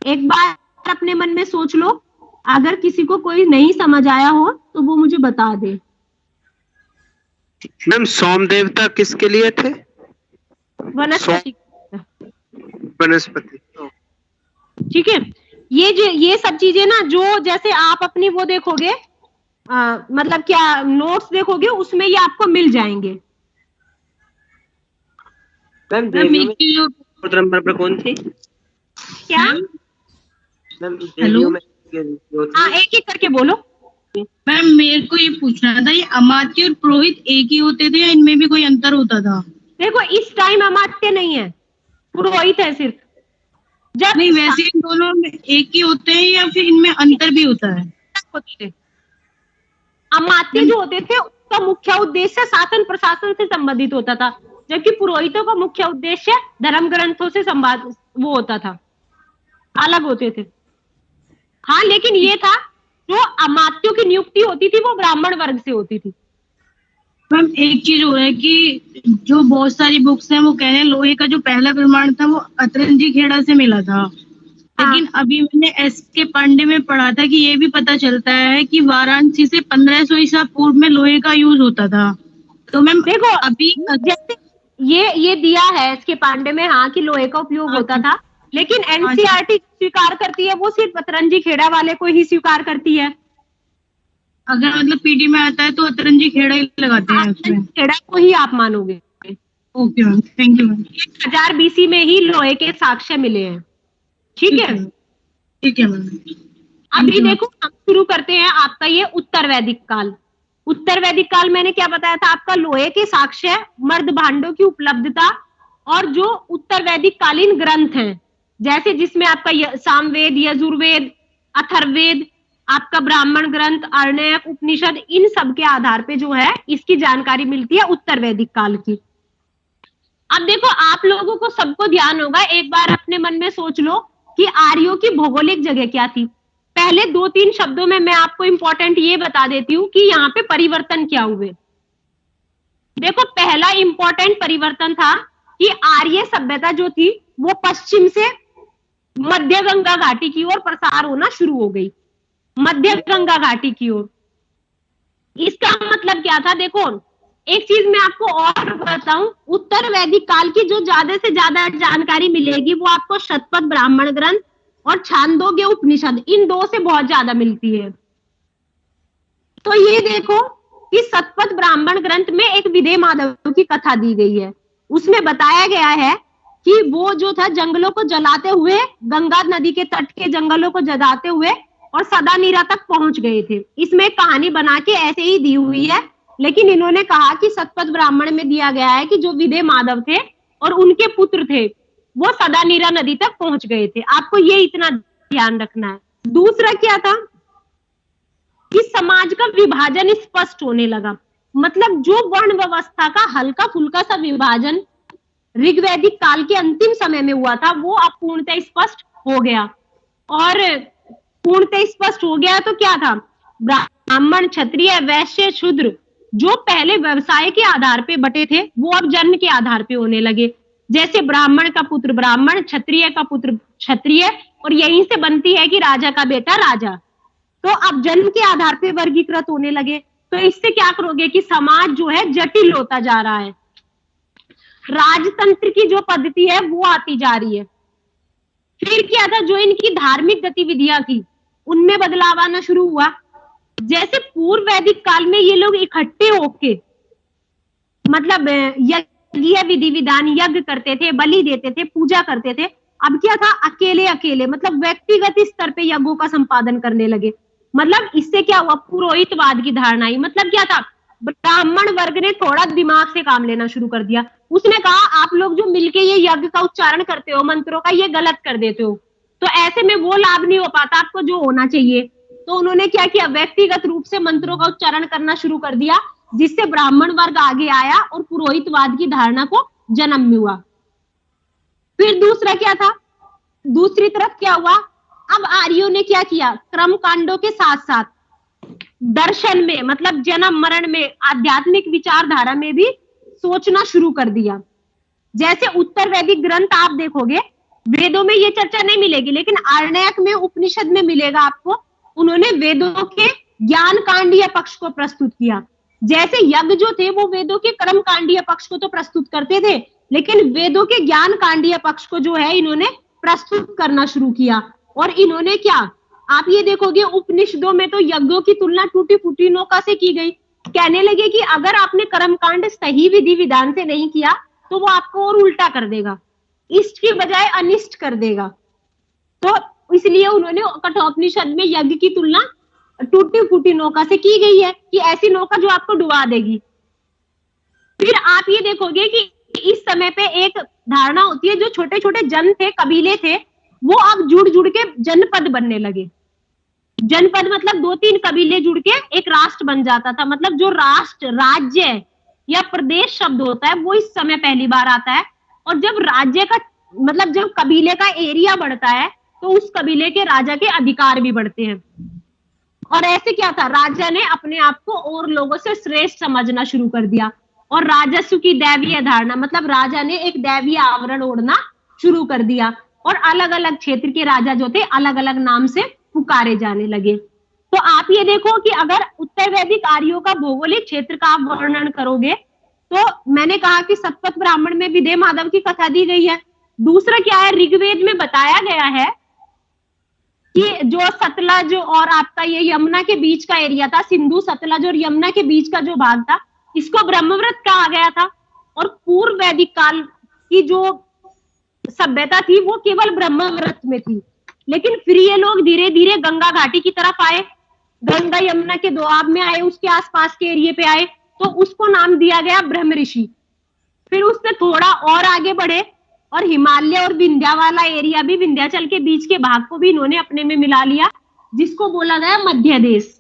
एक बार अपने मन में सोच लो, अगर किसी को कोई नहीं समझ आया हो तो वो मुझे बता दे। मैम सोम देवता किसके लिए थे? वनस्पति। वनस्पति, ठीक है। ये सब चीजें ना, जो जैसे आप अपनी वो देखोगे मतलब क्या नोट्स देखोगे उसमें ये आपको मिल जाएंगे। मैम देवियों में नंबर पर कौन थी क्या? हेलो, हाँ एक एक करके बोलो। मैम मेरे को ये पूछना था, ये अमात्य और पुरोहित एक ही होते थे या इनमें भी कोई अंतर होता था? देखो इस टाइम अमात्य नहीं है, पुरोहित है सिर्फ। जब नहीं, वैसे इन दोनों में एक ही होते हैं या फिर इनमें अंतर भी होता है? अमात्य जो होते थे उसका मुख्य उद्देश्य शासन प्रशासन से संबंधित होता था, जबकि पुरोहितों का मुख्य उद्देश्य धर्म ग्रंथों से संबंध वो होता था, अलग होते थे। हाँ लेकिन ये था जो अमात्यों की नियुक्ति होती थी वो ब्राह्मण वर्ग से होती थी। मैम एक चीज हो है कि जो बहुत सारी बुक्स हैं वो कह रहे हैं लोहे का जो पहला प्रमाण था वो अतरंजी खेड़ा से मिला था। लेकिन अभी मैंने एस.के. पांडे में पढ़ा था कि ये भी पता चलता है कि वाराणसी से 1500 ईसा पूर्व में लोहे का यूज होता था। तो मैम देखो अभी जैसे ये दिया है एस.के. पांडे में, हाँ कि लोहे का उपयोग होता था, लेकिन एनसीईआरटी स्वीकार करती है वो सिर्फ अतरंजी खेड़ा वाले को ही स्वीकार करती है। अगर मतलब पीडी में आता है तो अतरंजी खेड़ा ही लगाते हैं उसमें। खेड़ा को ही आप मानोगे। Okay ma'am, thank you ma'am. 1000 BC में ही लोहे के साक्ष्य मिले हैं। ठीक है, ठीक है मैम। अभी देखो हम शुरू करते हैं आपका ये उत्तर वैदिक काल। उत्तर वैदिक काल मैंने क्या बताया था आपका, लोहे के साक्ष्य, मर्द भांडों की उपलब्धता, और जो उत्तर वैदिक कालीन ग्रंथ हैं, जैसे जिसमें आपका सामवेद, यजुर्वेद, अथर्ववेद, आपका ब्राह्मण ग्रंथ, आरण्यक, उपनिषद, इन सब के आधार पे जो है इसकी जानकारी मिलती है उत्तर वैदिक काल की। अब देखो आप लोगों को सबको ध्यान होगा, एक बार अपने मन में सोच लो कि आर्यों की भौगोलिक जगह क्या थी। पहले 2-3 शब्दों में मैं आपको इंपॉर्टेंट ये बता देती हूँ कि यहाँ पे परिवर्तन क्या हुए। देखो पहला इंपॉर्टेंट परिवर्तन था कि आर्य सभ्यता जो थी वो पश्चिम से मध्य गंगा घाटी की ओर प्रसार होना शुरू हो गई, मध्य गंगा घाटी की ओर। इसका मतलब क्या था, देखो एक चीज मैं आपको और बताऊं, उत्तर वैदिक काल की जो ज्यादा से ज्यादा जानकारी मिलेगी वो आपको शतपथ ब्राह्मण ग्रंथ और छांदोग्य उपनिषद, इन दो से बहुत ज्यादा मिलती है। तो ये देखो कि शतपथ ब्राह्मण ग्रंथ में एक विदेह माधव की कथा दी गई है। उसमें बताया गया है कि वो जो था जंगलों को जलाते हुए, गंगा नदी के तट के जंगलों को जलाते हुए और सदानीरा तक पहुंच गए थे। इसमें कहानी बना के ऐसे ही दी हुई है, लेकिन इन्होंने कहा कि शतपथ ब्राह्मण में दिया गया है कि जो विदेह माधव थे और उनके पुत्र थे वो सदानीरा नदी तक पहुंच गए थे। आपको ये इतना ध्यान रखना है। दूसरा क्या था कि समाज का विभाजन स्पष्ट होने लगा, मतलब जो वर्ण व्यवस्था का हल्का फुल्का सा विभाजन ऋग्वैदिक काल के अंतिम समय में हुआ था वो अब पूर्णतः स्पष्ट हो गया। और पूर्णतः स्पष्ट हो गया तो क्या था, ब्राह्मण, क्षत्रिय, वैश्य, शूद्र जो पहले व्यवसाय के आधार पे बटे थे वो अब जन्म के आधार पे होने लगे। जैसे ब्राह्मण का पुत्र ब्राह्मण, क्षत्रिय का पुत्र क्षत्रिय, और यहीं से बनती है कि राजा का बेटा राजा। तो अब जन्म के आधार पे वर्गीकृत होने लगे। तो इससे क्या करोगे कि समाज जो है जटिल होता जा रहा है, राजतंत्र की जो पद्धति है वो आती जा रही है। फिर क्या था, जो इनकी धार्मिक गतिविधियां थी उनमें बदलाव आना शुरू हुआ। जैसे पूर्व वैदिक काल में ये लोग इकट्ठे होके मतलब यज्ञ विधि विधान, यज्ञ करते थे, बलि देते थे, पूजा करते थे। अब क्या था, अकेले अकेले मतलब व्यक्तिगत स्तर पे यज्ञों का संपादन करने लगे। मतलब इससे क्या हुआ, पुरोहितवाद की धारणा आई। मतलब क्या था, ब्राह्मण वर्ग ने थोड़ा दिमाग से काम लेना शुरू कर दिया। उसने कहा आप लोग जो मिलके ये यज्ञ का उच्चारण करते हो मंत्रों का, ये गलत कर देते हो, तो ऐसे में वो लाभ नहीं हो पाता आपको जो होना चाहिए। तो उन्होंने क्या किया, व्यक्तिगत रूप से मंत्रों का उच्चारण करना शुरू कर दिया, जिससे ब्राह्मण वर्ग आगे आया और पुरोहितवाद की धारणा को जन्म हुआ। फिर दूसरा क्या था, दूसरी तरफ क्या हुआ, अब आर्यों ने क्या किया, क्रम कांडों के साथ साथ दर्शन में मतलब जन्म मरण में, आध्यात्मिक विचारधारा में भी सोचना शुरू कर दिया। जैसे उत्तर वैदिक ग्रंथ आप देखोगे, वेदों में ये चर्चा नहीं मिलेगी, लेकिन आरण्यक में, उपनिषद में मिलेगा आपको। उन्होंने वेदों के ज्ञान कांडीय पक्ष को प्रस्तुत किया। जैसे यज्ञ जो थे वो वेदों के कर्म कांडीय पक्ष को तो प्रस्तुत करते थे, लेकिन वेदों के ज्ञान कांडीय पक्ष को जो है इन्होंने प्रस्तुत करना शुरू किया। और इन्होंने क्या, आप ये देखोगे उपनिषदों में तो यज्ञों की तुलना टूटी फूटी नौका से की गई। कहने लगे कि अगर आपने कर्मकांड सही विधि विधान से नहीं किया तो वो आपको और उल्टा कर देगा, इष्ट की बजाय अनिष्ट कर देगा। तो इसलिए उन्होंने कठोपनिषद में यज्ञ की तुलना टूटी फूटी नौका से की गई है कि ऐसी नौका जो आपको डुबा देगी। फिर आप ये देखोगे कि इस समय पे एक धारणा होती है, जो छोटे छोटे जन थे, कबीले थे, वो अब जुड़ जुड़ के जनपद बनने लगे। जनपद मतलब 2-3 कबीले जुड़ के एक राष्ट्र बन जाता था। मतलब जो राष्ट्र, राज्य या प्रदेश शब्द होता है वो इस समय पहली बार आता है। और जब राज्य का मतलब जब कबीले का एरिया बढ़ता है तो उस कबीले के राजा के अधिकार भी बढ़ते हैं। और ऐसे क्या था, राजा ने अपने आप को और लोगों से श्रेष्ठ समझना शुरू कर दिया। और राजस्व की दैवीय धारणा मतलब राजा ने एक दैवीय आवरण ओढ़ना शुरू कर दिया। और अलग अलग क्षेत्र के राजा जो थे अलग अलग नाम से पुकारे जाने लगे। तो आप ये देखो कि अगर उत्तर वैदिक आर्यों का भौगोलिक क्षेत्र का आप वर्णन करोगे तो मैंने कहा कि शतपथ ब्राह्मण में विदेह माधव की कथा दी गई है। दूसरा क्या है, ऋग्वेद में बताया गया है कि जो सतलज और आपका ये यमुना के बीच का एरिया था, सिंधु सतलज और यमुना के बीच का जो भाग था, इसको ब्रह्मव्रत कहा गया था। और पूर्व वैदिक काल की जो सभ्यता थी वो केवल ब्रह्मव्रत में थी। लेकिन फिर ये लोग धीरे धीरे गंगा घाटी की तरफ आए गंगा यमुना के दोआब में आए, उसके आसपास के एरिया पे आए, तो उसको नाम दिया गया ब्रह्म ऋषि। फिर उससे थोड़ा और आगे बढ़े और हिमालय और विंध्या वाला एरिया भी, विंध्याचल के बीच के भाग को भी इन्होंने अपने में मिला लिया, जिसको बोला गया मध्य देश।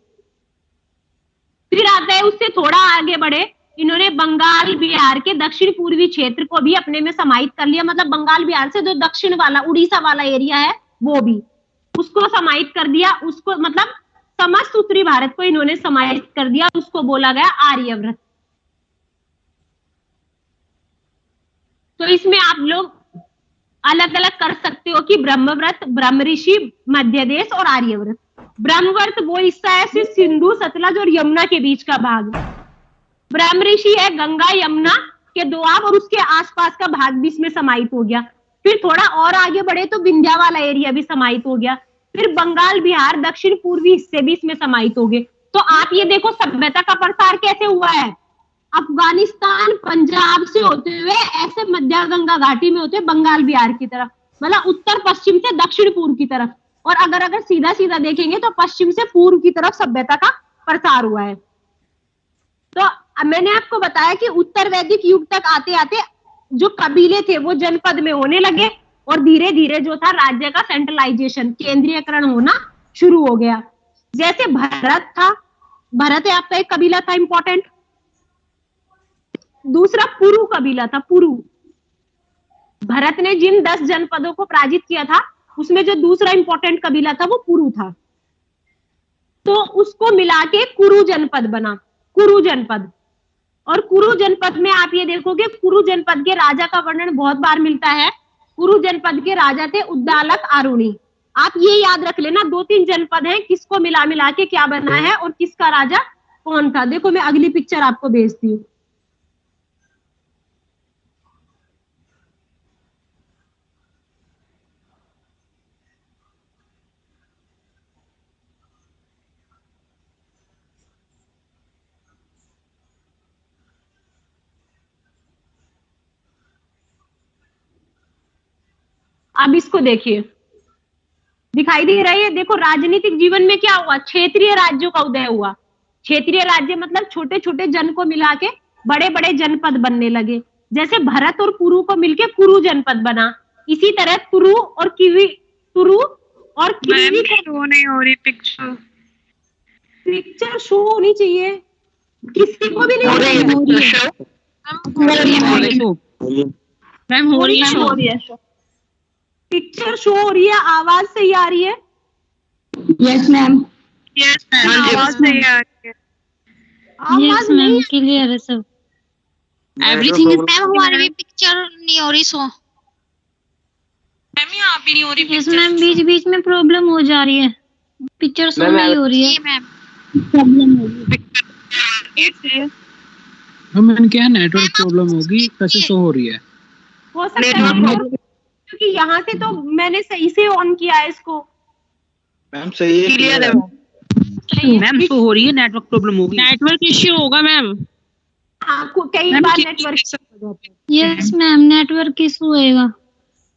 फिर आता है उससे थोड़ा आगे बढ़े, इन्होंने बंगाल बिहार के दक्षिण पूर्वी क्षेत्र को भी अपने में समाहित कर लिया, मतलब बंगाल बिहार से जो दक्षिण वाला उड़ीसा वाला एरिया है वो भी, उसको समाहित कर दिया। उसको मतलब समस्त उत्तरी भारत को इन्होंने समाहित कर दिया, उसको बोला गया आर्यव्रत। तो इसमें आप लोग अलग अलग कर सकते हो कि ब्रह्मव्रत, ब्रह्म ऋषि, मध्य देश और आर्यव्रत। ब्रह्मव्रत वो हिस्सा है सिर्फ सिंधु, सतलज और यमुना के बीच का भाग। ब्रह्म ऋषि है गंगा यमुना के दोआब और उसके आसपास का भाग भी इसमें समाहित हो गया। फिर थोड़ा और आगे बढ़े तो विंध्या वाला एरिया भी समाहित हो गया। फिर बंगाल बिहार दक्षिण पूर्वी हिस्से भी इसमें समाहित हो गए। तो आप ये देखो सभ्यता का प्रसार कैसे हुआ है, अफगानिस्तान पंजाब से होते हुए ऐसे मध्य गंगा घाटी में होते हुए बंगाल बिहार की तरफ, मतलब उत्तर पश्चिम से दक्षिण पूर्व की तरफ। और अगर सीधा सीधा देखेंगे तो पश्चिम से पूर्व की तरफ सभ्यता का प्रसार हुआ है। तो मैंने आपको बताया कि उत्तर वैदिक युग तक आते आते जो कबीले थे वो जनपद में होने लगे और धीरे धीरे जो था राज्य का सेंट्रलाइजेशन, केंद्रीयकरण होना शुरू हो गया। जैसे भरत था, भरत है आपका एक कबीला था इंपॉर्टेंट। दूसरा पुरु कबीला था, पुरु। भरत ने जिन 10 जनपदों को पराजित किया था उसमें जो दूसरा इंपॉर्टेंट कबीला था वो पुरु था। तो उसको मिला के कुरु जनपद बना, कुरु जनपद। और कुरु जनपद में आप ये देखोगे कुरु जनपद के राजा का वर्णन बहुत बार मिलता है। कुरु जनपद के राजा थे उद्दालक, आरुणी। आप ये याद रख लेना, 2-3 जनपद हैं, किसको मिला के क्या बना है और किसका राजा कौन था। देखो मैं अगली पिक्चर आपको भेजती हूँ। अब इसको देखिए, दिखाई दे रहा है। देखो राजनीतिक जीवन में क्या हुआ, क्षेत्रीय राज्यों का उदय हुआ। क्षेत्रीय राज्य मतलब छोटे छोटे जन को मिला के बड़े बड़े जनपद बनने लगे। जैसे भरत और कुरु को मिलके कुरु जनपद बना, इसी तरह तुरु और किवी शो नहीं हो रही पिक्चर शो होनी चाहिए, किसी को भी नहीं हो रही है। मैम हो रही है, पिक्चर शो हो रही है, आवाज सही आ रही है? यस मैम, आवाज सही आ रही है। आवाज नहीं क्लियर है सब, एवरीथिंग इज। मैम हमारी भी पिक्चर नहीं हो रही, सो मैम यहाँ भी नहीं हो रही। यस मैम, बीच बीच में प्रॉब्लम हो जा रही है, पिक्चर शो नहीं हो रही है मैम। प्रॉब्लम होगी। मैम क्या नेटवर्क प्रॉब्लम होगी, कैसे शो हो रही है? हो सकता है क्योंकि यहाँ से तो मैंने सही से ऑन किया है इसको। मैम सही है, क्लियर है मैम। शो हो रही है, नेटवर्क प्रॉब्लम होगी, नेटवर्क इश्यू होगा मैम। आपको कई बार network. Yes ma'am, network issue होएगा।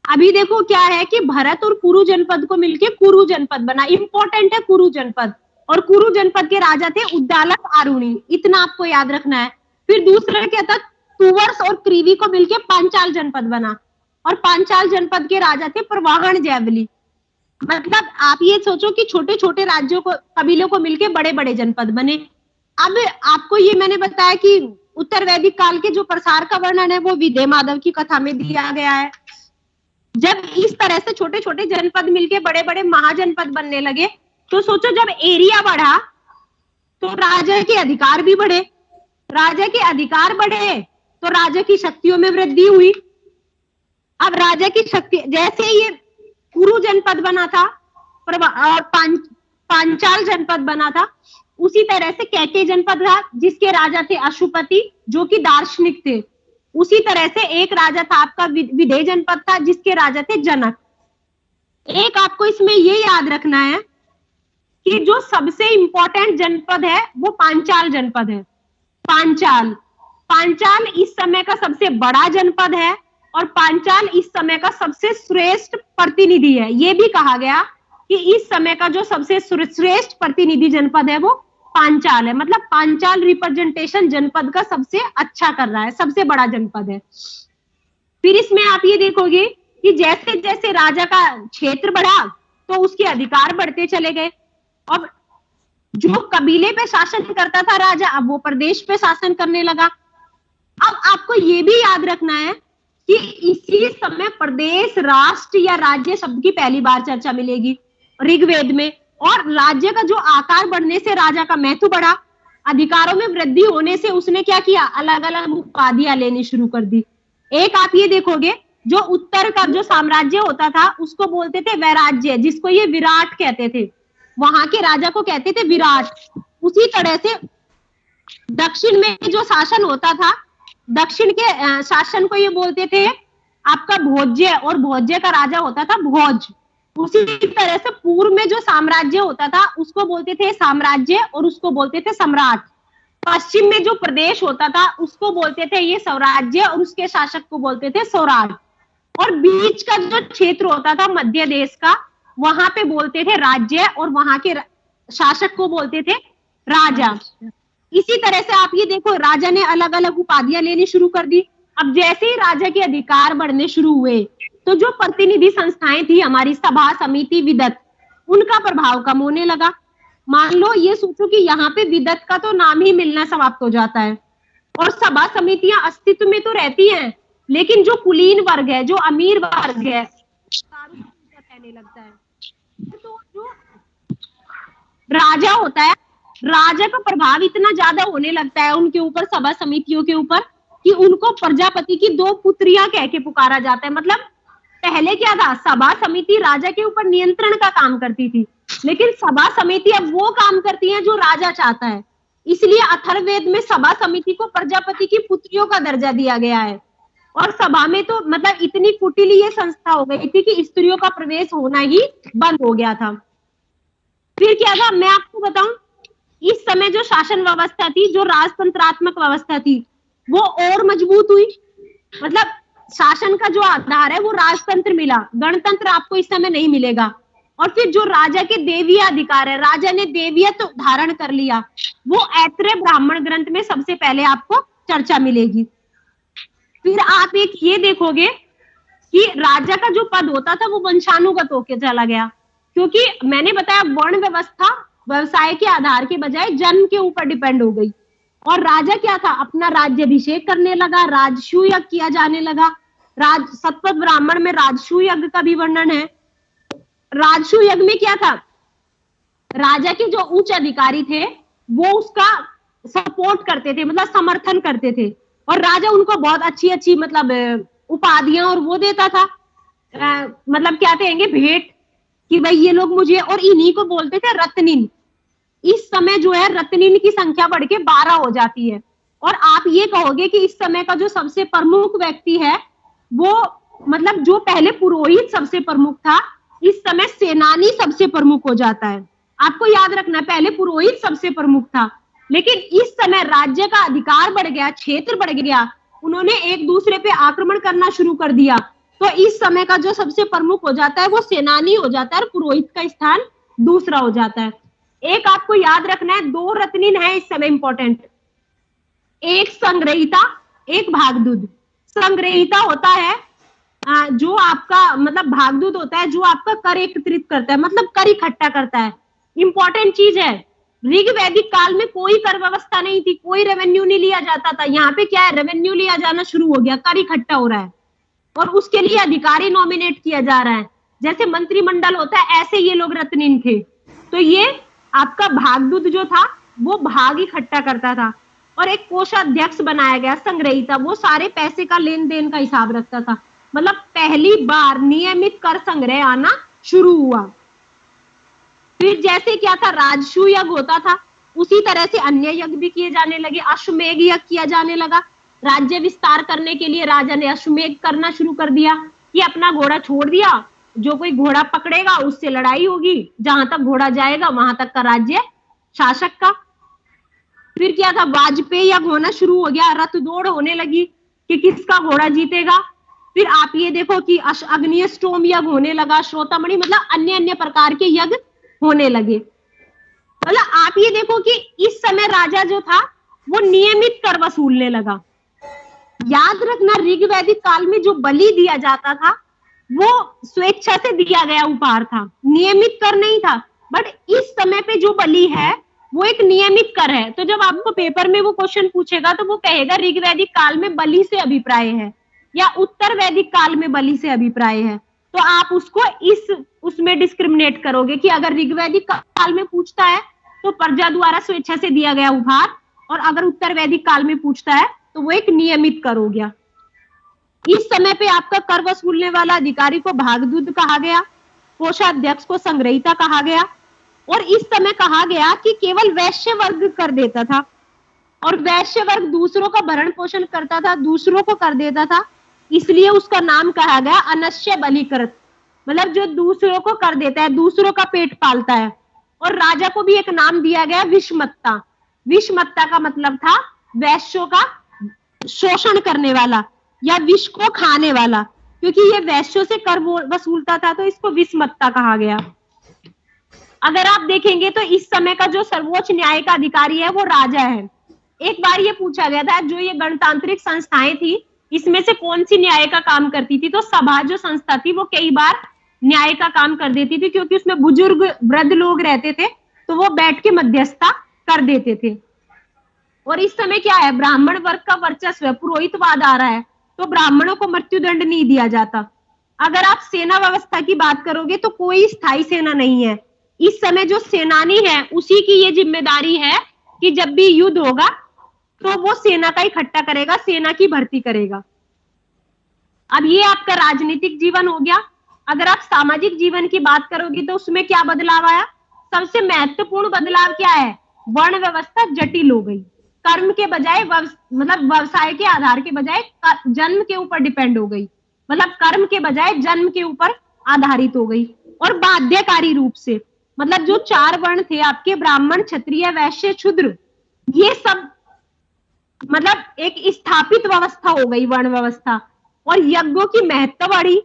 अभी देखो क्या है कि भरत और कुरु जनपद को मिलके कुरु जनपद बना। इंपॉर्टेंट है कुरु जनपद। और कुरु जनपद के राजा थे उद्दालक, आरुणी, इतना आपको याद रखना है। फिर दूसरा क्या था, तुवर्स और क्रीवी को मिलके पांचाल जनपद बना। और पांचाल जनपद के राजा थे प्रवाहन, जैवली। मतलब आप ये सोचो कि छोटे छोटे राज्यों को, कबीलों को मिलके बड़े बड़े जनपद बने। अब आपको ये मैंने बताया कि उत्तर वैदिक काल के जो प्रसार का वर्णन है वो विदय माधव की कथा में दिया गया है। जब इस तरह से छोटे छोटे जनपद मिलके बड़े बड़े महाजनपद बनने लगे तो सोचो जब एरिया बढ़ा तो राजा के अधिकार भी बढ़े। राजा के अधिकार बढ़े तो राजा की शक्तियों में वृद्धि हुई। अब राजा की शक्ति, जैसे ये कुरु जनपद बना था और पांचाल जनपद बना था, उसी तरह से कैके जनपद था जिसके राजा थे अशुपति जो कि दार्शनिक थे। उसी तरह से एक राजा था आपका विदेह जनपद था जिसके राजा थे जनक। एक आपको इसमें ये याद रखना है कि जो सबसे इंपॉर्टेंट जनपद है वो पांचाल जनपद है। पांचाल इस समय का सबसे बड़ा जनपद है और पांचाल इस समय का सबसे श्रेष्ठ प्रतिनिधि है। ये भी कहा गया कि इस समय का जो सबसे श्रेष्ठ प्रतिनिधि जनपद है वो पांचाल है, मतलब पांचाल रिप्रेजेंटेशन जनपद का सबसे अच्छा कर रहा है, सबसे बड़ा जनपद है। फिर इसमें आप ये देखोगे कि जैसे जैसे राजा का क्षेत्र बढ़ा तो उसके अधिकार बढ़ते चले गए। अब जो कबीले पे शासन करता था राजा, अब वो प्रदेश पे शासन करने लगा। अब आपको ये भी याद रखना है कि इसी समय प्रदेश, राष्ट्र या राज्य शब्द की पहली बार चर्चा मिलेगी ऋग्वेद में। और राज्य का जो आकार बढ़ने से राजा का महत्व बढ़ा, अधिकारों में वृद्धि होने से उसने क्या किया, अलग अलग उपाधियां लेनी शुरू कर दी। एक आप ये देखोगे, जो उत्तर का जो साम्राज्य होता था उसको बोलते थे वैराज्य, जिसको ये विराट कहते थे, वहां के राजा को कहते थे विराट। उसी तरह से दक्षिण में जो शासन होता था, दक्षिण के शासन को ये बोलते थे आपका भोज्य, और भोज्य का राजा होता था भोज। उसी तरह से पूर्व में जो साम्राज्य होता था उसको बोलते थे साम्राज्य और उसको बोलते थे सम्राट। पश्चिम में जो प्रदेश होता था उसको बोलते थे ये स्वराज्य और उसके शासक को बोलते थे स्वराज। और बीच का जो क्षेत्र होता था मध्य देश का, वहां पे बोलते थे राज्य और वहां के शासक को बोलते थे राजा। इसी तरह से आप ये देखो, राजा ने अलग अलग उपाधियां लेनी शुरू कर दी। अब जैसे ही राजा के अधिकार बढ़ने शुरू हुए तो जो प्रतिनिधि संस्थाएं थी हमारी, सभा, समिति, विदत, उनका प्रभाव कम होने लगा। मान लो ये सोचो कि यहाँ पे विदत का तो नाम ही मिलना समाप्त हो जाता है और सभा समितियां अस्तित्व में तो रहती हैं, लेकिन जो कुलीन वर्ग है, जो अमीर वर्ग है, रहने लगता है। तो जो राजा होता है, राजा का प्रभाव इतना ज्यादा होने लगता है उनके ऊपर, सभा समितियों के ऊपर, कि उनको प्रजापति की दो पुत्रियां कह के पुकारा जाता है। मतलब पहले क्या था, सभा समिति राजा के ऊपर नियंत्रण का काम करती थी, लेकिन सभा समिति अब वो काम करती है जो राजा चाहता है। इसलिए अथर्ववेद में सभा समिति को प्रजापति की पुत्रियों का दर्जा दिया गया है। और सभा में तो मतलब इतनी कुटिल ये संस्था हो गई थी कि स्त्रियों का प्रवेश होना ही बंद हो गया था। फिर क्या था, मैं आपको बताऊं, इस समय जो शासन व्यवस्था थी, जो राजतंत्रात्मक व्यवस्था थी, वो और मजबूत हुई। मतलब शासन का जो आधार है वो राजतंत्र मिला, गणतंत्र आपको इस समय नहीं मिलेगा। और फिर जो राजा के देवीय अधिकार है, राजा ने देवीयत्व धारण कर लिया, वो ऐत्रेय ब्राह्मण ग्रंथ में सबसे पहले आपको चर्चा मिलेगी। फिर आप एक ये देखोगे कि राजा का जो पद होता था वो वंशानुगत होके चला गया, क्योंकि मैंने बताया वर्ण व्यवस्था व्यवसाय के आधार के बजाय जन्म के ऊपर डिपेंड हो गई। और राजा क्या था, अपना राज्याभिषेक करने लगा, राजसूय यज्ञ किया जाने लगा। सतपथ ब्राह्मण में राजसूय यज्ञ का भी वर्णन है। राजसूय यज्ञ में क्या था, राजा के जो उच्च अधिकारी थे वो उसका सपोर्ट करते थे, मतलब समर्थन करते थे, और राजा उनको बहुत अच्छी अच्छी मतलब उपाधियां और वो देता था, मतलब क्या कहेंगे, भेंट, कि भाई ये लोग मुझे, और इन्हीं को बोलते थे रत्निन। इस समय जो है रत्निन की संख्या बढ़ के 12 हो जाती है। और आप ये कहोगे कि इस समय का जो सबसे प्रमुख व्यक्ति है वो, मतलब जो पहले पुरोहित सबसे प्रमुख था, इस समय सेनानी सबसे प्रमुख हो जाता है। आपको याद रखना, पहले पुरोहित सबसे प्रमुख था, लेकिन इस समय राज्य का अधिकार बढ़ गया, क्षेत्र बढ़ गया, उन्होंने एक दूसरे पे आक्रमण करना शुरू कर दिया, तो इस समय का जो सबसे प्रमुख हो जाता है वो सेनानी हो जाता है और पुरोहित का स्थान दूसरा हो जाता है। एक आपको याद रखना है, 2 रत्निन है इस समय इंपॉर्टेंट, एक संग्रहिता, एक भागदूत। संग्रहिता होता है जो आपका मतलब भागदूत होता है जो आपका कर एकत्रित करता है, मतलब कर इकट्ठा करता है। इंपॉर्टेंट चीज है, ऋग वैदिक काल में कोई कर व्यवस्था नहीं थी, कोई रेवेन्यू नहीं लिया जाता था। यहाँ पे क्या है, रेवेन्यू लिया जाना शुरू हो गया, कर इकट्ठा हो रहा है और उसके लिए अधिकारी नॉमिनेट किया जा रहा है। जैसे मंत्रिमंडल होता है, ऐसे ये लोग रत्निन थे। तो ये आपका भागदूत जो था वो भाग इकट्ठा करता था, और एक कोषाध्यक्ष बनाया गया संग्रहिता, वो सारे पैसे का लेन देन का हिसाब रखता था। मतलब पहली बार नियमित कर संग्रह आना शुरू हुआ। फिर जैसे क्या था, राजसूय यज्ञ होता था, उसी तरह से अन्य यज्ञ भी किए जाने लगे। अश्वमेध यज्ञ किया जाने लगा। राज्य विस्तार करने के लिए राजा ने अश्वमेध करना शुरू कर दिया कि अपना घोड़ा छोड़ दिया, जो कोई घोड़ा पकड़ेगा उससे लड़ाई होगी, जहां तक घोड़ा जाएगा वहां तक का राज्य शासक का। फिर क्या था, वाजपेयी यज्ञ होना शुरू हो गया, रथ दौड़ होने लगी कि किसका घोड़ा जीतेगा। फिर आप ये देखो कि अग्निष्टोम यज्ञ होने लगा, श्रोतामणि मतलब अन्य अन्य प्रकार के यज्ञ होने लगे। मतलब आप ये देखो कि इस समय राजा जो था वो नियमित कर वसूलने लगा। याद रखना, ऋग्वैदिक काल में जो बलि दिया जाता था वो स्वेच्छा से दिया गया उपहार था, नियमित कर नहीं था। बट इस समय पे जो बलि है वो एक नियमित कर है। तो जब आपको पेपर में वो क्वेश्चन पूछेगा तो वो कहेगा ऋग्वैदिक काल में बलि से अभिप्राय है या उत्तर वैदिक काल में बलि से अभिप्राय है। तो आप उसको उसमें डिस्क्रिमिनेट करोगे कि अगर ऋग्वैदिक काल में पूछता है तो प्रजा द्वारा स्वेच्छा से दिया गया उपहार, और अगर उत्तर वैदिक काल में पूछता है तो वो एक नियमित कर हो गया। इस समय पे आपका कर वसूलने वाला अधिकारी को भागदूत कहा गया, कोषाध्यक्ष को संग्रहिता कहा गया, और इस समय कहा गया कि केवल वैश्य वर्ग कर देता था, और वैश्य वर्ग दूसरों का भरण पोषण करता था, दूसरों को कर देता था, इसलिए उसका नाम कहा गया अनश्य बलिकृत। मतलब जो दूसरों को कर देता है, दूसरों का पेट पालता है। और राजा को भी एक नाम दिया गया विषमत्ता। विषमत्ता का मतलब था वैश्यों का शोषण करने वाला या विष को खाने वाला, क्योंकि ये वैश्यों से कर वसूलता था तो इसको विषमत्ता कहा गया। अगर आप देखेंगे तो इस समय का जो सर्वोच्च न्याय का अधिकारी है वो राजा है। एक बार ये पूछा गया था जो ये गणतांत्रिक संस्थाएं थी इसमें से कौन सी न्याय का काम करती थी, तो सभा जो संस्था थी वो कई बार न्याय का काम कर देती थी, क्योंकि उसमें बुजुर्ग वृद्ध लोग रहते थे तो वो बैठ के मध्यस्थता कर देते थे। और इस समय क्या है, ब्राह्मण वर्ग का वर्चस्व है, पुरोहितवाद आ रहा है, तो ब्राह्मणों को मृत्युदंड नहीं दिया जाता। अगर आप सेना व्यवस्था की बात करोगे तो कोई स्थायी सेना नहीं है। इस समय जो सेनानी है उसी की ये जिम्मेदारी है कि जब भी युद्ध होगा तो वो सेना का इकट्ठा करेगा, सेना की भर्ती करेगा। अब ये आपका राजनीतिक जीवन हो गया। अगर आप सामाजिक जीवन की बात करोगे तो उसमें क्या बदलाव आया, सबसे महत्वपूर्ण बदलाव क्या है, वर्ण व्यवस्था जटिल हो गई। कर्म के बजाय मतलब व्यवसाय के आधार के बजाय जन्म के ऊपर डिपेंड हो गई, मतलब कर्म के बजाय जन्म के ऊपर आधारित हो गई। और बाध्यकारी रूप से, मतलब जो 4 वर्ण थे आपके, ब्राह्मण, क्षत्रिय, वैश्य, शूद्र, ये सब मतलब एक स्थापित व्यवस्था हो गई, वर्ण व्यवस्था। और यज्ञों की महत्व बढ़ी,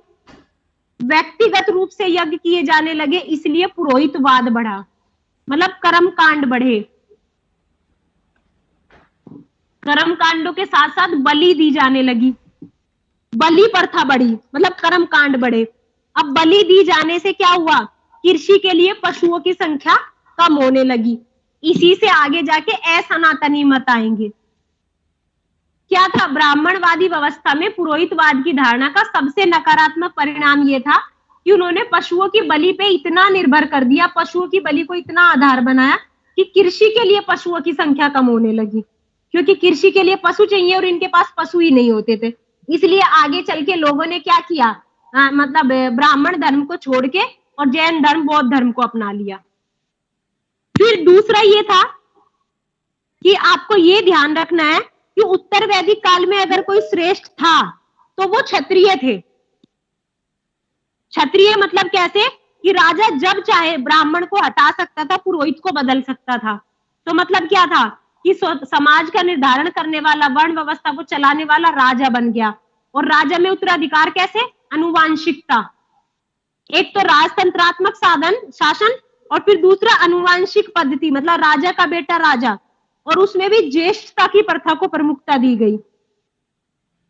व्यक्तिगत रूप से यज्ञ किए जाने लगे, इसलिए पुरोहितवाद बढ़ा, मतलब कर्म कांड बढ़े। कर्म कांडों के साथ साथ बलि दी जाने लगी, बलि प्रथा बढ़ी, मतलब कर्म कांड बढ़े। अब बलि दी जाने से क्या हुआ, कृषि के लिए पशुओं की संख्या कम होने लगी। इसी से आगे जाके असनातनी मत आएंगे। क्या था, ब्राह्मणवादी व्यवस्था में पुरोहितवाद की धारणा का सबसे नकारात्मक परिणाम यह था कि उन्होंने पशुओं की बलि पे इतना निर्भर कर दिया, पशुओं की बलि को इतना आधार बनाया कि कृषि के लिए पशुओं की संख्या कम होने लगी, क्योंकि कृषि के लिए पशु चाहिए और इनके पास पशु ही नहीं होते थे। इसलिए आगे चल के लोगों ने क्या किया, मतलब ब्राह्मण धर्म को छोड़ के और जैन धर्म, बौद्ध धर्म को अपना लिया। फिर दूसरा ये था कि आपको ये ध्यान रखना है कि उत्तर वैदिक काल में अगर कोई श्रेष्ठ था तो वो क्षत्रिय थे। क्षत्रिय मतलब कैसे कि राजा जब चाहे ब्राह्मण को हटा सकता था, पुरोहित को बदल सकता था। तो मतलब क्या था कि समाज का निर्धारण करने वाला, वर्ण व्यवस्था को चलाने वाला राजा बन गया। और राजा में उत्तराधिकार कैसे, अनुवांशिकता। एक तो राजतंत्रात्मक शासन और फिर दूसरा अनुवांशिक पद्धति, मतलब राजा का बेटा राजा, और उसमें भी ज्येष्ठता की प्रथा को प्रमुखता दी गई।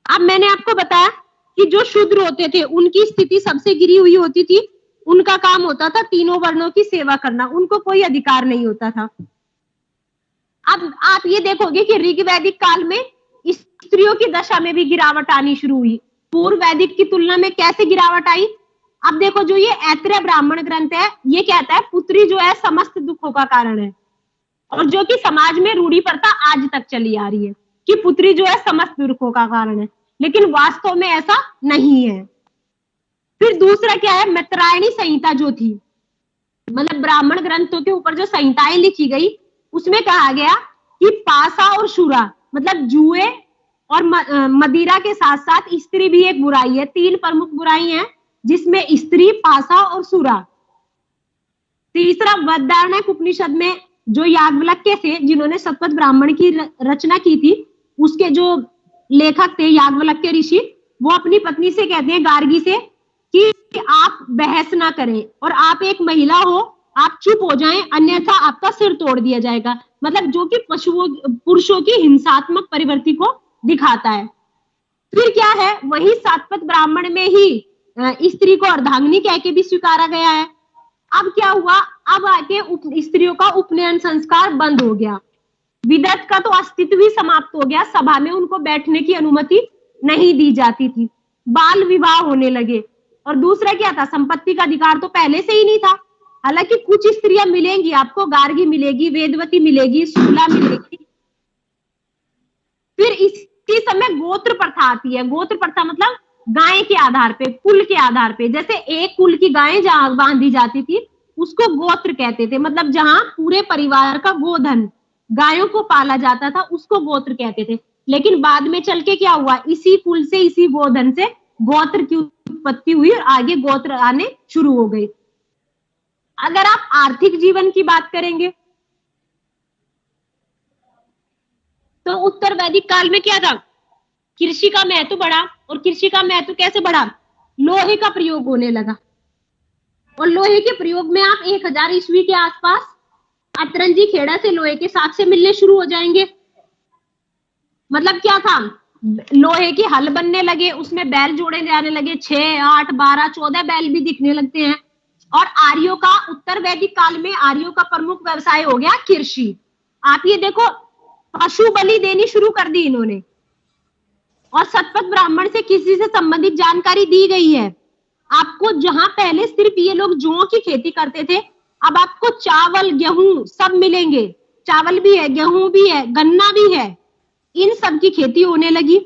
अब मैंने आपको बताया कि जो शूद्र होते थे उनकी स्थिति सबसे गिरी हुई होती थी, उनका काम होता था तीनों वर्णों की सेवा करना, उनको कोई अधिकार नहीं होता था। अब आप ये देखोगे कि ऋग्वैदिक काल में स्त्रियों की दशा में भी गिरावट आनी शुरू हुई। पूर्व वैदिक की तुलना में कैसे गिरावट आई, अब देखो जो ये ऐत्रेय ब्राह्मण ग्रंथ है ये कहता है पुत्री जो है समस्त दुखों का कारण है, और जो कि समाज में रूढ़ी प्रथा आज तक चली आ रही है कि पुत्री जो है समस्त दुखों का कारण है, लेकिन वास्तव में ऐसा नहीं है। फिर दूसरा क्या है, मैत्रायणी संहिता जो थी, मतलब ब्राह्मण ग्रंथों के ऊपर जो संहिताएं लिखी गई उसमें कहा गया कि पासा और शूरा, मतलब जुए और मदिरा के साथ साथ स्त्री भी एक बुराई है। 3 प्रमुख बुराई हैं जिसमें स्त्री, पासा और शूरा। तीसरा, वृहदारण्यक उपनिषद में जो याज्ञवल्क्य थे जिन्होंने शतपथ ब्राह्मण की रचना की थी, उसके जो लेखक थे याज्ञवल्क्य ऋषि, वो अपनी पत्नी से कहते हैं, गार्गी से, कि आप बहस ना करें और आप एक महिला हो, आप चुप हो जाएं, अन्यथा आपका सिर तोड़ दिया जाएगा। मतलब जो कि पुरुषों की हिंसात्मक प्रवृत्ति को दिखाता है। फिर क्या है, वही सातपथ ब्राह्मण में ही स्त्री को अर्धांगिनी कह के भी स्वीकारा गया है। अब क्या हुआ, अब आके स्त्रियों का उपनयन संस्कार बंद हो गया, विदत का तो अस्तित्व ही समाप्त हो गया, सभा में उनको बैठने की अनुमति नहीं दी जाती थी, बाल विवाह होने लगे। और दूसरा क्या था, संपत्ति का अधिकार तो पहले से ही नहीं था। हालांकि कुछ स्त्रियां मिलेंगी आपको, गार्गी मिलेगी, वेदवती मिलेगी, शूला मिलेगी। फिर इसी समय गोत्र प्रथा आती है। गोत्र प्रथा मतलब गाय के आधार पे, कुल के आधार पे, जैसे एक कुल की गायें जहां बांधी जाती थी उसको गोत्र कहते थे। मतलब जहां पूरे परिवार का गोधन, गायों को पाला जाता था, उसको गोत्र कहते थे। लेकिन बाद में चल के क्या हुआ, इसी कुल से, इसी गोधन से गोत्र की उत्पत्ति हुई और आगे गोत्र आने शुरू हो गए। अगर आप आर्थिक जीवन की बात करेंगे तो उत्तर वैदिक काल में क्या था, कृषि का महत्व बढ़ा। और कृषि का महत्व कैसे बढ़ा, लोहे का प्रयोग होने लगा। और लोहे के प्रयोग में आप 1000 ईस्वी के आसपास अतरंजी खेड़ा से लोहे के साक्ष्य मिलने शुरू हो जाएंगे। मतलब क्या था, लोहे के हल बनने लगे, उसमें बैल जोड़े जाने लगे, 6, 8, 12, 14 बैल भी दिखने लगते हैं। और आर्यों का, उत्तर वैदिक काल में आर्यों का प्रमुख व्यवसाय हो गया कृषि। आप ये देखो, पशु बलि देनी शुरू कर दी इन्होंने। और सतपथ ब्राह्मण से किसी से संबंधित जानकारी दी गई है आपको। जहां पहले सिर्फ ये लोग जौ की खेती करते थे, अब आपको चावल, गेहूं सब मिलेंगे। चावल भी है, गेहूं भी है, गन्ना भी है, इन सब की खेती होने लगी।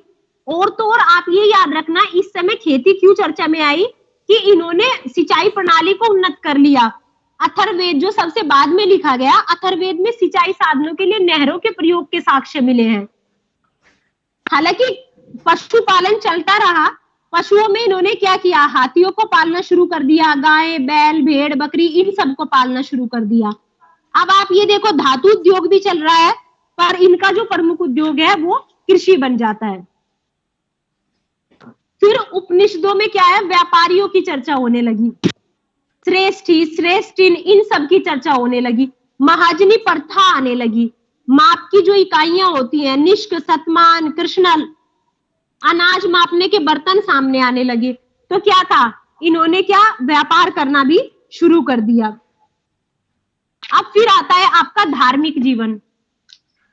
और तो और आप ये याद रखना, इस समय खेती क्यों चर्चा में आई कि इन्होंने सिंचाई प्रणाली को उन्नत कर लिया। अथर्ववेद जो सबसे बाद में लिखा गया, अथर्ववेद में सिंचाई साधनों के लिए नहरों के प्रयोग के साक्ष्य मिले हैं। हालांकि पशुपालन चलता रहा, पशुओं में इन्होंने क्या किया, हाथियों को पालना शुरू कर दिया, गाय, बैल, भेड़, बकरी, इन सबको पालना शुरू कर दिया। अब आप ये देखो, धातु उद्योग भी चल रहा है, पर इनका जो प्रमुख उद्योग है वो कृषि बन जाता है। फिर उपनिषदों में क्या है, व्यापारियों की चर्चा होने लगी, श्रेष्ठी, श्रेष्ठिन, इन सब की चर्चा होने लगी। महाजनी प्रथा आने लगी, माप की जो इकाइयां होती हैं, निष्क, सतमान, कृष्णल, अनाज मापने के बर्तन सामने आने लगे। तो क्या था, इन्होंने क्या व्यापार करना भी शुरू कर दिया। अब फिर आता है आपका धार्मिक जीवन।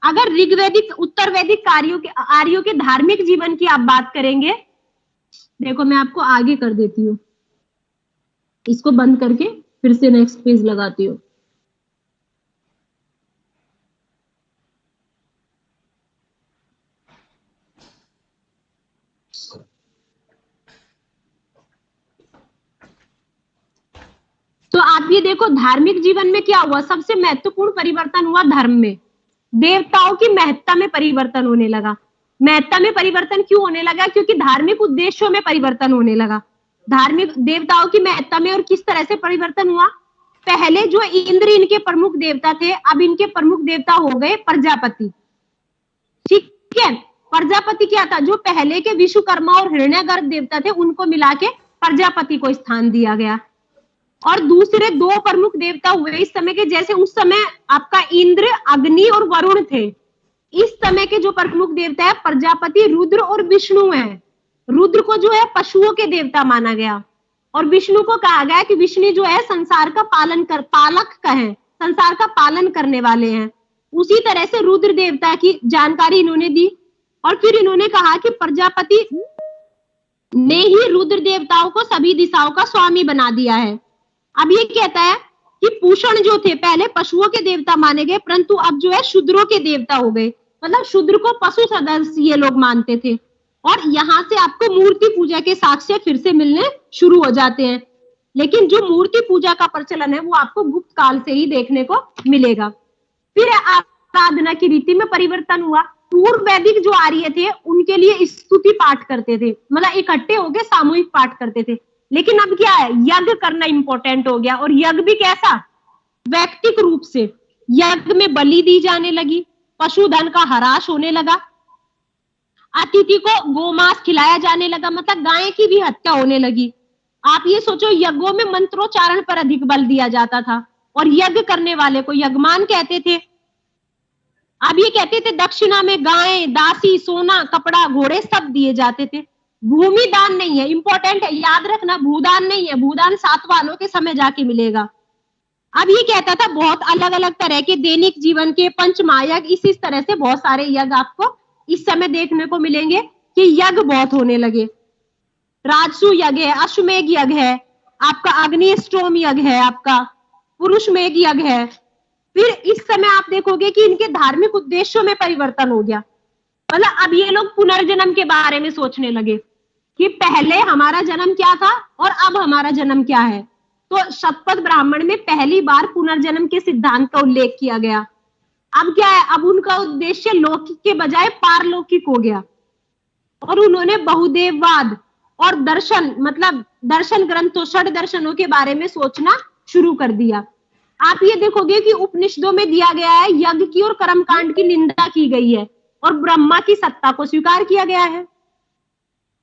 अगर ऋग्वैदिक, उत्तर वैदिक आर्यों के धार्मिक जीवन की आप बात करेंगे, देखो मैं आपको आगे कर देती हूँ, इसको बंद करके फिर से नेक्स्ट पेज लगाती हूँ। तो आप ये देखो, धार्मिक जीवन में क्या हुआ, सबसे महत्वपूर्ण परिवर्तन हुआ धर्म में। देवताओं की महत्ता में परिवर्तन होने लगा। महत्ता में परिवर्तन क्यों होने लगा, क्योंकि धार्मिक उद्देश्यों में परिवर्तन होने लगा। धार्मिक देवताओं की महत्ता में और किस तरह से परिवर्तन हुआ, पहले जो इंद्र इनके प्रमुख देवता थे, अब इनके प्रमुख देवता हो गए प्रजापति। ठीक है, प्रजापति क्या था, जो पहले के विश्वकर्मा और हिरण्यगर्भ देवता थे उनको मिला के प्रजापति को स्थान दिया गया। और दूसरे 2 प्रमुख देवता हुए इस समय के, जैसे उस समय आपका इंद्र, अग्नि और वरुण थे। इस समय के जो प्रमुख देवता है प्रजापति, रुद्र और विष्णु हैं। रुद्र को जो है पशुओं के देवता माना गया और विष्णु को कहा गया कि विष्णु जो है संसार का पालक का है, संसार का पालन करने वाले हैं। उसी तरह से रुद्र देवता की जानकारी इन्होंने दी। और फिर इन्होंने कहा कि प्रजापति ने ही रुद्र देवताओं को सभी दिशाओं का स्वामी बना दिया है। अब ये कहता है कि पूषण जो थे पहले पशुओं के देवता माने गए, परंतु अब जो है शूद्रों के देवता हो गए। मतलब शूद्र को पशु सदस्य ये लोग मानते थे। और यहाँ से आपको मूर्ति पूजा के साक्ष्य फिर से मिलने शुरू हो जाते हैं। लेकिन जो मूर्ति पूजा का प्रचलन है वो आपको गुप्त काल से ही देखने को मिलेगा। फिर आराधना की रीति में परिवर्तन हुआ। पूर्व वैदिक जो आर्य थे उनके लिए स्तुति पाठ करते थे, मतलब इकट्ठे होकर सामूहिक पाठ करते थे। लेकिन अब क्या है, यज्ञ करना इंपॉर्टेंट हो गया। और यज्ञ भी कैसा, वैयक्तिक रूप से यज्ञ में बलि दी जाने लगी, पशुधन का ह्रास होने लगा। अतिथि को गोमांस खिलाया जाने लगा, मतलब गाय की भी हत्या होने लगी। आप ये सोचो, यज्ञों में मंत्रोच्चारण पर अधिक बल दिया जाता था और यज्ञ करने वाले को यजमान कहते थे। अब ये कहते थे दक्षिणा में गाय, दासी, सोना, कपड़ा, घोड़े सब दिए जाते थे। भूमि दान नहीं है, इंपॉर्टेंट है, याद रखना, भूदान नहीं है, भूदान सातवाहनों के समय जाके मिलेगा। अब ये कहता था बहुत अलग अलग तरह के दैनिक जीवन के पंचमहायज्ञ, इसी तरह से बहुत सारे यज्ञ आपको इस समय देखने को मिलेंगे कि यज्ञ बहुत होने लगे। राजसु यज्ञ है, अश्वमेघ यज्ञ है, आपका अग्निष्टोम यज्ञ है, आपका पुरुषमेघ यज्ञ है। फिर इस समय आप देखोगे कि इनके धार्मिक उद्देश्यों में परिवर्तन हो गया। मतलब अब ये लोग पुनर्जन्म के बारे में सोचने लगे कि पहले हमारा जन्म क्या था और अब हमारा जन्म क्या है। तो शतपथ ब्राह्मण में पहली बार पुनर्जन्म के सिद्धांत का उल्लेख किया गया। अब क्या है, अब उनका उद्देश्य लौकिक के बजाय पारलौकिक हो गया और उन्होंने बहुदेववाद और दर्शन, मतलब दर्शन ग्रंथों, षड दर्शनों के बारे में सोचना शुरू कर दिया। आप ये देखोगे कि उपनिषदों में दिया गया है यज्ञ की और कर्मकांड की निंदा की गई है और ब्रह्मा की सत्ता को स्वीकार किया गया है।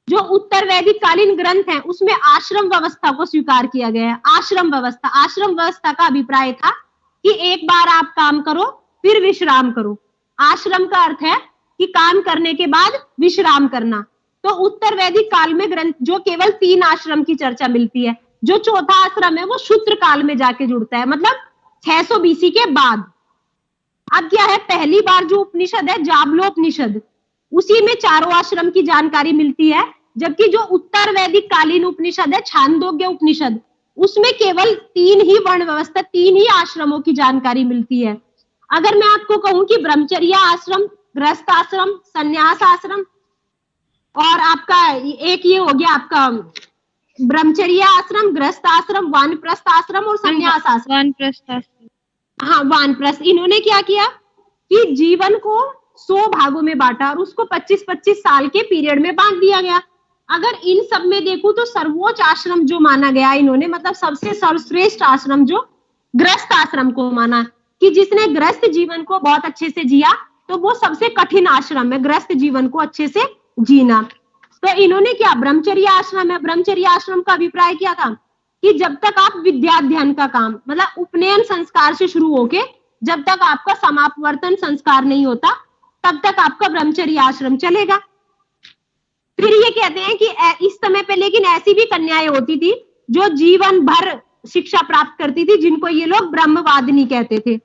जो उत्तर वैदिक कालीन ग्रंथ हैं उसमें आश्रम व्यवस्था को स्वीकार किया गया है। आश्रम व्यवस्था का अभिप्राय था कि एक बार आप काम करो फिर विश्राम करो। आश्रम का अर्थ है कि काम करने के बाद विश्राम करना। तो उत्तर वैदिक काल में ग्रंथ जो केवल 3 आश्रम की चर्चा मिलती है, जो चौथा आश्रम है वो शूद्र काल में जाके जुड़ता है, मतलब 600 BC के बाद। अब क्या है, पहली बार जो उपनिषद है जाबलोपनिषद, उसी में चारों आश्रम की जानकारी मिलती है, जबकि जो उत्तर वैदिक कालीन उपनिषद है छांदोग्य उपनिषद, उसमें केवल 3 ही वर्ण व्यवस्था, 3 ही आश्रमों की जानकारी मिलती है। अगर मैं आपको कहूं कि ब्रह्मचर्य आश्रम, गृहस्थ आश्रम, संन्यास आश्रम और आपका एक ये हो गया आपका ब्रह्मचर्य आश्रम, गृहस्थ आश्रम, वानप्रस्थ आश्रम और संन्यास आश्रम। वानप्रस्थ आश्रम। हाँ, वानप्रस्थ। इन्होंने क्या किया कि जीवन को 100 भागों में बांटा और उसको 25-25 साल के पीरियड में बांट दिया गया। अगर इन सब में देखूं तो सर्वोच्च आश्रम जो माना गया इन्होंने, मतलब सबसे सर्वश्रेष्ठ आश्रम जो गृहस्थ आश्रम को माना, कि जिसने गृहस्थ जीवन को बहुत अच्छे से जिया तो वो सबसे कठिन आश्रम है, गृहस्थ जीवन को अच्छे से जीना। तो इन्होंने क्या, ब्रह्मचर्य आश्रम है। ब्रह्मचर्य आश्रम का अभिप्राय क्या था कि जब तक आप विद्याध्ययन का काम, मतलब उपनयन संस्कार से शुरू होके जब तक आपका समापवर्तन संस्कार नहीं होता तब तक आपका ब्रह्मचर्य आश्रम चलेगा। फिर ये कहते हैं कि इस समय पे लेकिन ऐसी भी कन्याएं होती थी जो जीवन भर शिक्षा प्राप्त करती थी, जिनको ये लोग ब्रह्मवादिनी कहते थे।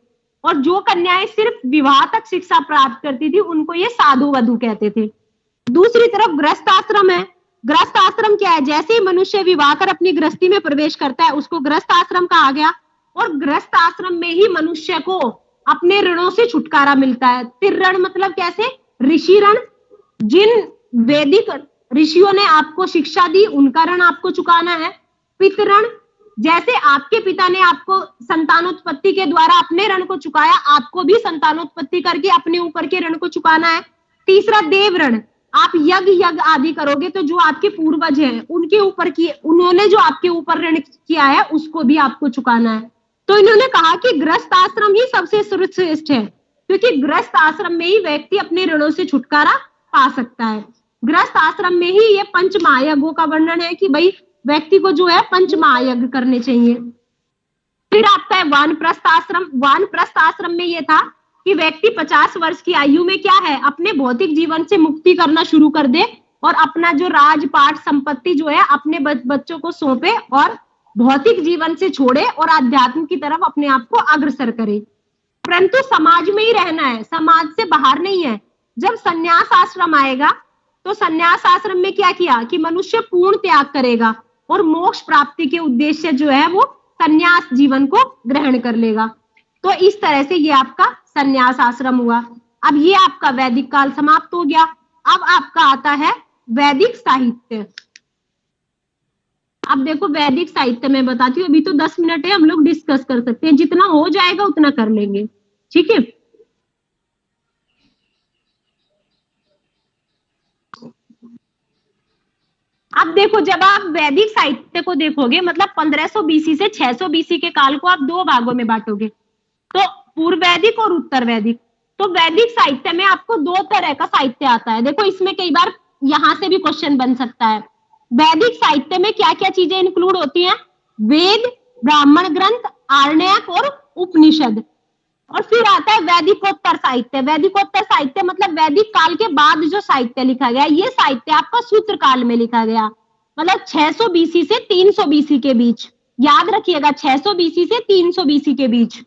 और जो कन्याएं सिर्फ विवाह तक शिक्षा प्राप्त करती थी उनको ये साधु वधु कहते थे। दूसरी तरफ गृहस्थ आश्रम है। गृहस्थ आश्रम क्या है, जैसे ही मनुष्य विवाह कर अपनी गृहस्थी में प्रवेश करता है उसको गृहस्थ आश्रम कहा गया। और गृहस्थ आश्रम में ही मनुष्य को अपने ऋणों से छुटकारा मिलता है। ऋण मतलब कैसे, ऋषि ऋण, जिन वैदिक ऋषियों ने आपको शिक्षा दी उनका ऋण आपको चुकाना है। पितृण, जैसे आपके पिता ने आपको संतानोत्पत्ति के द्वारा अपने ऋण को चुकाया, आपको भी संतानोत्पत्ति करके अपने ऊपर के ऋण को चुकाना है। तीसरा देव ऋण, आप यज्ञ आदि करोगे तो जो आपके पूर्वज हैं उनके ऊपर की, उन्होंने जो आपके ऊपर ऋण किया है उसको भी आपको चुकाना है। तो इन्होंने कहा कि गृहस्थ आश्रम ही सबसे श्रेष्ठ है, क्योंकि गृहस्थ आश्रम में ही व्यक्ति अपने ऋणों से छुटकारा पा सकता है। गृहस्थ आश्रम में ही ये पंचमहायज्ञों का वर्णन है कि भाई व्यक्ति को जो है पंचमहायज्ञ करने चाहिए। फिर आपका है वानप्रस्थ आश्रम। वानप्रस्थ आश्रम में ये था कि व्यक्ति 50 वर्ष की आयु में क्या है, अपने भौतिक जीवन से मुक्ति करना शुरू कर दे और अपना जो राजपाट संपत्ति जो है अपने बच्चों को सौंपे और भौतिक जीवन से छोड़े और आध्यात्म की तरफ अपने आप को अग्रसर करे। परंतु समाज में ही रहना है, समाज से बाहर नहीं है। जब संन्यास आश्रम आएगा तो संन्यास आश्रम में क्या किया कि मनुष्य पूर्ण त्याग करेगा और मोक्ष प्राप्ति के उद्देश्य जो है वो संन्यास जीवन को ग्रहण कर लेगा। तो इस तरह से ये आपका संन्यास आश्रम हुआ। अब ये आपका वैदिक काल समाप्त हो गया। अब आपका आता है वैदिक साहित्य। अब देखो वैदिक साहित्य में बताती हूँ, अभी तो 10 मिनट है, हम लोग डिस्कस कर सकते हैं, जितना हो जाएगा उतना कर लेंगे, ठीक है। अब देखो जब आप वैदिक साहित्य को देखोगे, मतलब 1500 BC से 600 BC के काल को आप 2 भागों में बांटोगे, तो पूर्व वैदिक और उत्तर वैदिक। तो वैदिक साहित्य में आपको दो तरह का साहित्य आता है। देखो इसमें कई बार यहां से भी क्वेश्चन बन सकता है। वैदिक साहित्य में क्या क्या चीजें इंक्लूड होती हैं? वेद, ब्राह्मण ग्रंथ, आरण्यक और उपनिषद। और फिर आता है वैदिकोत्तर साहित्य। वैदिकोत्तर साहित्य मतलब वैदिक काल के बाद जो साहित्य लिखा गया, ये साहित्य आपका सूत्र काल में लिखा गया, मतलब 600 बीसी से 300 बीसी के बीच। याद रखिएगा 600 बीसी से 300 बीसी के बीच।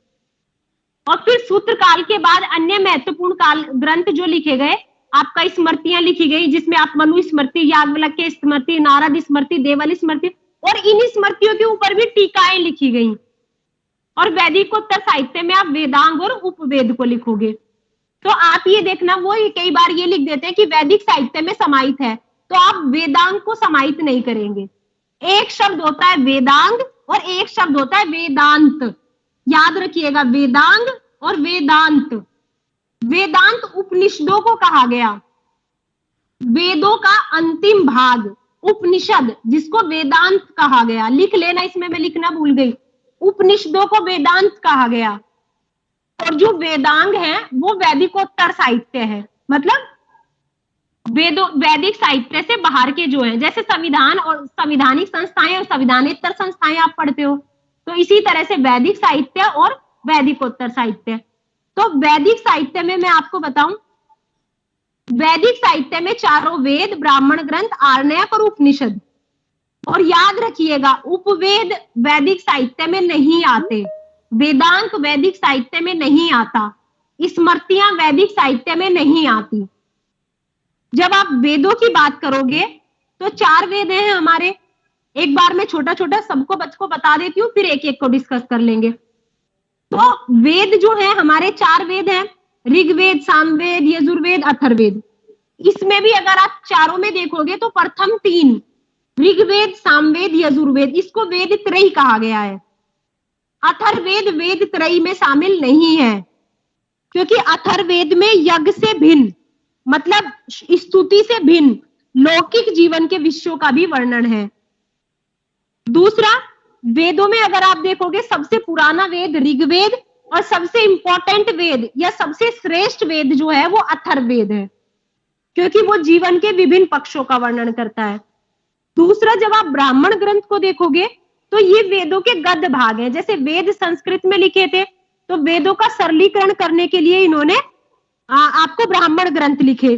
और फिर सूत्र काल के बाद अन्य महत्वपूर्ण काल ग्रंथ जो लिखे गए, आपका स्मृतियां लिखी गई, जिसमें आप मनु स्मृति, याज्ञवल्क्य स्मृति, नारद स्मृति, देवल स्मृति, और इन स्मृतियों के ऊपर भी टीकाएं लिखी गई। और वैदिकोत्तर साहित्य में आप वेदांग और उपवेद को लिखोगे। तो आप ये देखना, वो कई बार ये लिख देते हैं कि वैदिक साहित्य में समाहित है, तो आप वेदांग को समाहित नहीं करेंगे। एक शब्द होता है वेदांग और एक शब्द होता है वेदांत। याद रखिएगा, वेदांग और वेदांत। वेदांत उपनिषदों को कहा गया, वेदों का अंतिम भाग उपनिषद, जिसको वेदांत कहा गया। लिख लेना, इसमें मैं लिखना भूल गई, उपनिषदों को वेदांत कहा गया। और जो वेदांग है वो वैदिकोत्तर साहित्य है, मतलब वैदिक साहित्य से बाहर के जो है, जैसे संविधान और संविधानिक संस्थाएं और संविधानेतर संस्थाएं आप पढ़ते हो, तो इसी तरह से वैदिक साहित्य और वैदिकोत्तर साहित्य। तो वैदिक साहित्य में मैं आपको बताऊं, वैदिक साहित्य में चारों वेद, ब्राह्मण ग्रंथ, आरण्यक और उपनिषद। और याद रखिएगा, उपवेद वैदिक साहित्य में नहीं आते, वेदांत वैदिक साहित्य में नहीं आता, स्मृतियां वैदिक साहित्य में नहीं आती। जब आप वेदों की बात करोगे तो 4 वेद हैं हमारे। एक बार मैं छोटा छोटा सबको बच्चों बता देती हूँ, फिर एक एक को डिस्कस कर लेंगे। तो वेद जो है हमारे 4 वेद हैं, ऋग्वेद, सामवेद, यजुर्वेद, अथर्ववेद। इसमें भी अगर आप चारों में देखोगे तो प्रथम 3 ऋग्वेद, सामवेद, यजुर्वेद, इसको वेद त्रयी कहा गया है। अथर्ववेद वेद त्रयी में शामिल नहीं है, क्योंकि अथर्ववेद में यज्ञ से भिन्न, मतलब स्तुति से भिन्न लौकिक जीवन के विषयों का भी वर्णन है। दूसरा, वेदों में अगर आप देखोगे सबसे पुराना वेद ऋग्वेद, और सबसे इंपॉर्टेंट वेद या सबसे श्रेष्ठ वेद जो है वो अथर्ववेद है, क्योंकि वो जीवन के विभिन्न पक्षों का वर्णन करता है। दूसरा, जब आप ब्राह्मण ग्रंथ को देखोगे तो ये वेदों के गद्य भाग हैं। जैसे वेद संस्कृत में लिखे थे, तो वेदों का सरलीकरण करने के लिए इन्होंने आपको ब्राह्मण ग्रंथ लिखे।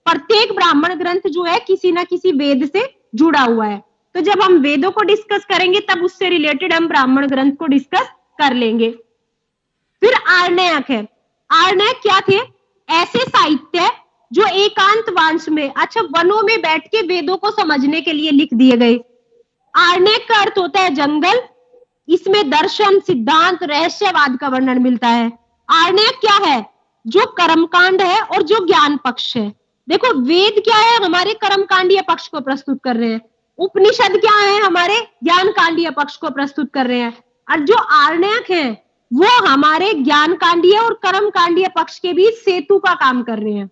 प्रत्येक ब्राह्मण ग्रंथ जो है किसी ना किसी वेद से जुड़ा हुआ है। तो जब हम वेदों को डिस्कस करेंगे तब उससे रिलेटेड हम ब्राह्मण ग्रंथ को डिस्कस कर लेंगे। फिर आरण्यक है। आरण्यक क्या थे? ऐसे साहित्य जो एकांत वांश में, अच्छा वनों में बैठ के वेदों को समझने के लिए लिख दिए गए। आरण्यक का अर्थ होता है जंगल। इसमें दर्शन, सिद्धांत, रहस्यवाद का वर्णन मिलता है। आरण्यक क्या है? जो कर्मकांड है और जो ज्ञान पक्ष है। देखो वेद क्या है? हमारे कर्मकांडीय पक्ष को प्रस्तुत कर रहे हैं। उपनिषद क्या है? हमारे ज्ञान कांडीय पक्ष को प्रस्तुत कर रहे हैं। और जो आरण्यक है वो हमारे ज्ञान कांडीय और कर्म कांडीय पक्ष के बीच सेतु का काम कर रहे हैं।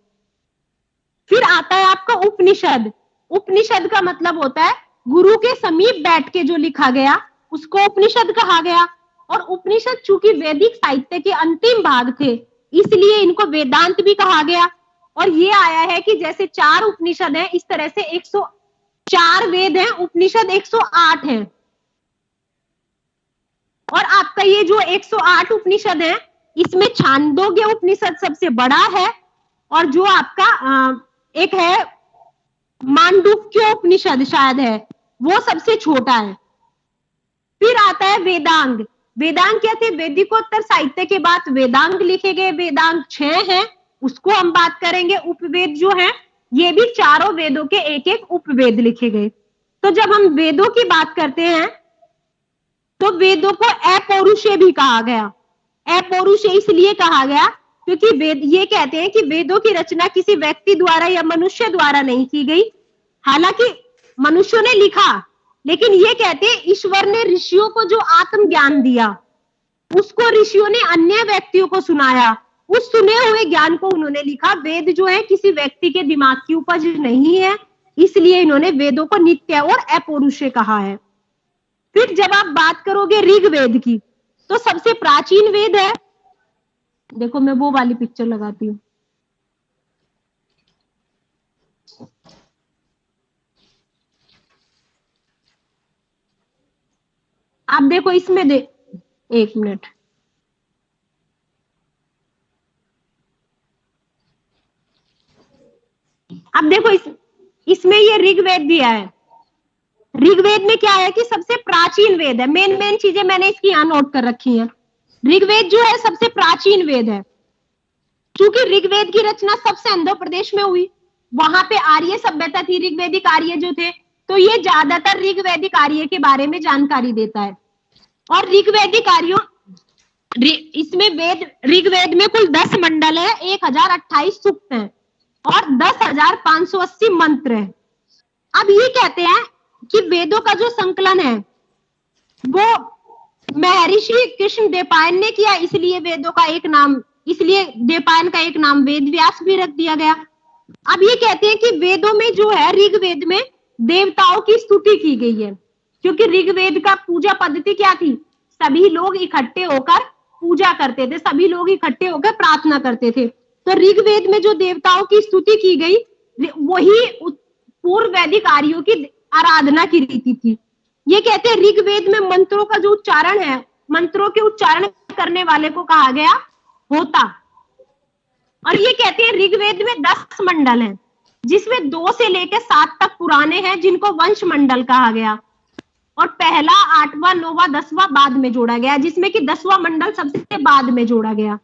फिर आता है आपका उपनिषद। उपनिषद का मतलब होता है गुरु के समीप बैठ के जो लिखा गया उसको उपनिषद कहा गया। और उपनिषद चूंकि वैदिक साहित्य के अंतिम भाग थे इसलिए इनको वेदांत भी कहा गया। और ये आया है कि जैसे 4 उपनिषद हैं इस तरह से 104 वेद हैं, उपनिषद 108 हैं। और आपका ये जो 108 उपनिषद है इसमें छांदोग्य उपनिषद सबसे बड़ा है और जो आपका एक है मांडुक्य उपनिषद शायद है वो सबसे छोटा है। फिर आता है वेदांग। वेदांग क्या थे? वैदिकोत्तर साहित्य के बाद वेदांग लिखे गए। वेदांग 6 हैं, उसको हम बात करेंगे। उपवेद जो है ये भी चारों वेदों के एक एक उपवेद लिखे गए। तो जब हम वेदों की बात करते हैं तो वेदों को अपौरुषेय भी कहा गया। अपौरुषेय इसलिए कहा गया क्योंकि वेद ये कहते हैं कि वेदों की रचना किसी व्यक्ति द्वारा या मनुष्य द्वारा नहीं की गई। हालांकि मनुष्यों ने लिखा, लेकिन ये कहते हैं ईश्वर ने ऋषियों को जो आत्मज्ञान दिया उसको ऋषियों ने अन्य व्यक्तियों को सुनाया, उस सुने हुए ज्ञान को उन्होंने लिखा। वेद जो है किसी व्यक्ति के दिमाग की उपज नहीं है, इसलिए इन्होंने वेदों को नित्य और अपौरुषेय कहा है। फिर जब आप बात करोगे ऋग्वेद की तो सबसे प्राचीन वेद है देखो मैं वो वाली पिक्चर लगाती हूँ। आप देखो इसमें एक मिनट, अब देखो इसमें ये ऋग्वेद दिया है। ऋग्वेद में क्या है कि सबसे प्राचीन वेद है। मेन चीजें मैंने इसकी यहाँ नोट कर रखी हैं। ऋग्वेद जो है सबसे प्राचीन वेद है। चूंकि ऋग्वेद की रचना सबसे अंधो प्रदेश में हुई, वहां पे आर्य सभ्यता थी, ऋग्वेदिक आर्य जो थे, तो ये ज्यादातर ऋग्वेदिक आर्य के बारे में जानकारी देता है। और ऋग्वेदिक आर्यों, इसमें ऋग्वेद में कुल 10 मंडल है, 1028 सूक्त हैं और 10,580 मंत्र है। अब ये कहते हैं कि वेदों का जो संकलन है वो महर्षि कृष्ण द्वैपायन ने किया, इसलिए वेदों का एक नाम, इसलिए द्वैपायन का एक नाम वेद व्यास भी रख दिया गया। अब ये कहते हैं कि वेदों में जो है, ऋग्वेद में देवताओं की स्तुति की गई है, क्योंकि ऋग्वेद का पूजा पद्धति क्या थी, सभी लोग इकट्ठे होकर पूजा करते थे, सभी लोग इकट्ठे होकर प्रार्थना करते थे। तो ऋग्वेद में जो देवताओं की स्तुति की गई वही पूर्व वैदिक आर्यों की आराधना की रीति थी। ये कहते हैं ऋग्वेद में मंत्रों का जो उच्चारण है, मंत्रों के उच्चारण करने वाले को कहा गया होता। और ये कहते हैं ऋग्वेद में 10 मंडल हैं, जिसमें 2 से लेकर 7 तक पुराने हैं, जिनको वंश मंडल कहा गया। और पहला, 8वां, 9वां, 10वां बाद में जोड़ा गया, जिसमें कि 10वां मंडल सबसे बाद में जोड़ा गया।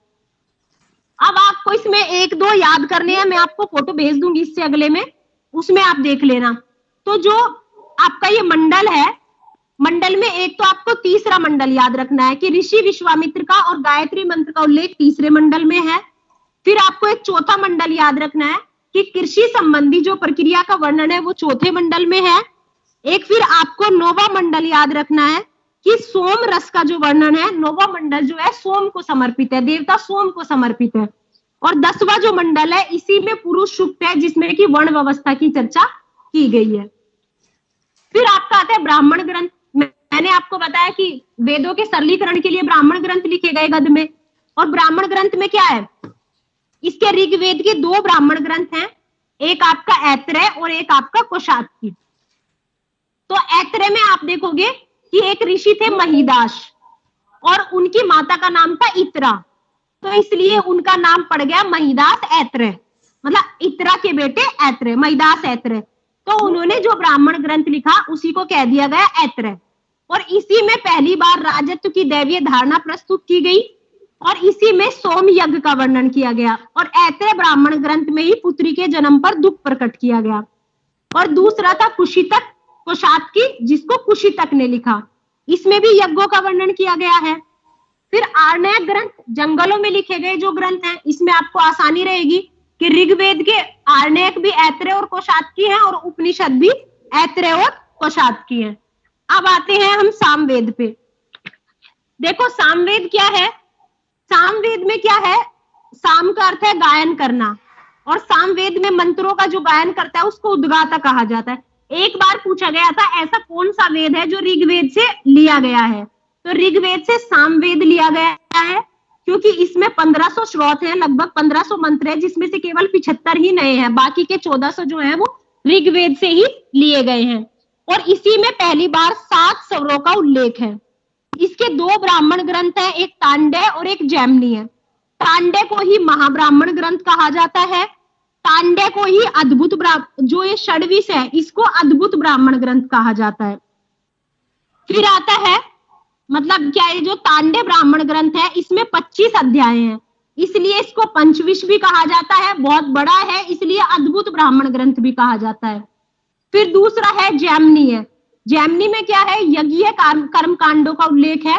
अब आपको इसमें 1-2 याद करने हैं, मैं आपको फोटो भेज दूंगी इससे अगले में, उसमें आप देख लेना। तो जो आपका ये मंडल है, मंडल में एक तो आपको तीसरा मंडल याद रखना है कि ऋषि विश्वामित्र का और गायत्री मंत्र का उल्लेख तीसरे मंडल में है। फिर आपको एक चौथा मंडल याद रखना है कि कृषि संबंधी जो प्रक्रिया का वर्णन है वो चौथे मंडल में है। एक फिर आपको 9वां मंडल याद रखना है कि सोम रस का जो वर्णन है, 9वां मंडल जो है सोम को समर्पित है, देवता सोम को समर्पित है। और 10वां जो मंडल है, इसी में पुरुष सूक्त है, जिसमें कि वर्ण व्यवस्था की चर्चा की गई है। फिर आपका आता है ब्राह्मण ग्रंथ। मैंने आपको बताया कि वेदों के सरलीकरण के लिए ब्राह्मण ग्रंथ लिखे गए गद्य में। और ब्राह्मण ग्रंथ में क्या है, इसके ऋग्वेद के 2 ब्राह्मण ग्रंथ हैं, एक आपका ऐत्रेय और एक आपका कोशातकी। तो ऐत्रेय में आप देखोगे कि एक ऋषि थे महिदास और उनकी माता का नाम था इत्रा, तो इसलिए उनका नाम पड़ गया महिदास ऐत्रेय, मतलब इत्रा के बेटे ऐत्रेय, महिदास ऐत्रेय। तो उन्होंने जो ब्राह्मण ग्रंथ लिखा उसी को कह दिया गया ऐत्रेय। और इसी में पहली बार राजत्व की दैवीय धारणा प्रस्तुत की गई और इसी में सोम यज्ञ का वर्णन किया गया। और ऐत्रेय ब्राह्मण ग्रंथ में ही पुत्री के जन्म पर दुख प्रकट किया गया। और दूसरा था कुशितक, कोशातकी, जिसको कुशितक ने लिखा, इसमें भी यज्ञों का वर्णन किया गया है। फिर आरण्यक ग्रंथ, जंगलों में लिखे गए जो ग्रंथ हैं, इसमें आपको आसानी रहेगी कि ऋग्वेद के आरण्यक भी ऐत्रेय और कोशातकी हैं और उपनिषद भी ऐत्रेय और कोशातकी हैं। अब आते हैं हम सामवेद पे। देखो सामवेद क्या है, सामवेद में क्या है, साम का अर्थ है गायन करना, और सामवेद में मंत्रों का जो गायन करता है उसको उद्गाता कहा जाता है। एक बार पूछा गया था ऐसा कौन सा वेद है जो ऋग्वेद से लिया गया है, तो ऋग्वेद से सामवेद लिया गया है, क्योंकि इसमें 1500 श्लोक हैं, लगभग 1500 मंत्र है, जिसमें से केवल 75 ही नए हैं, बाकी के 1400 जो है वो ऋग्वेद से ही लिए गए हैं। और इसी में पहली बार 7 स्वरों का उल्लेख है। इसके 2 ब्राह्मण ग्रंथ हैं, एक तांडेय और एक जैमिनी है। तांडेय को ही महाब्राह्मण ग्रंथ कहा जाता है, तांडेय को ही अद्भुत जो ये षड्विश है इसको अद्भुत ब्राह्मण ग्रंथ कहा जाता है। फिर आता है, मतलब क्या है, जो तांडेय ब्राह्मण ग्रंथ है इसमें 25 अध्याय हैं, इसलिए इसको पंचविश भी कहा जाता है, बहुत बड़ा है इसलिए अद्भुत ब्राह्मण ग्रंथ भी कहा जाता है। फिर दूसरा है जैमिनी है। जैमिनी में क्या है, यज्ञीय कर्म कांडों का उल्लेख है।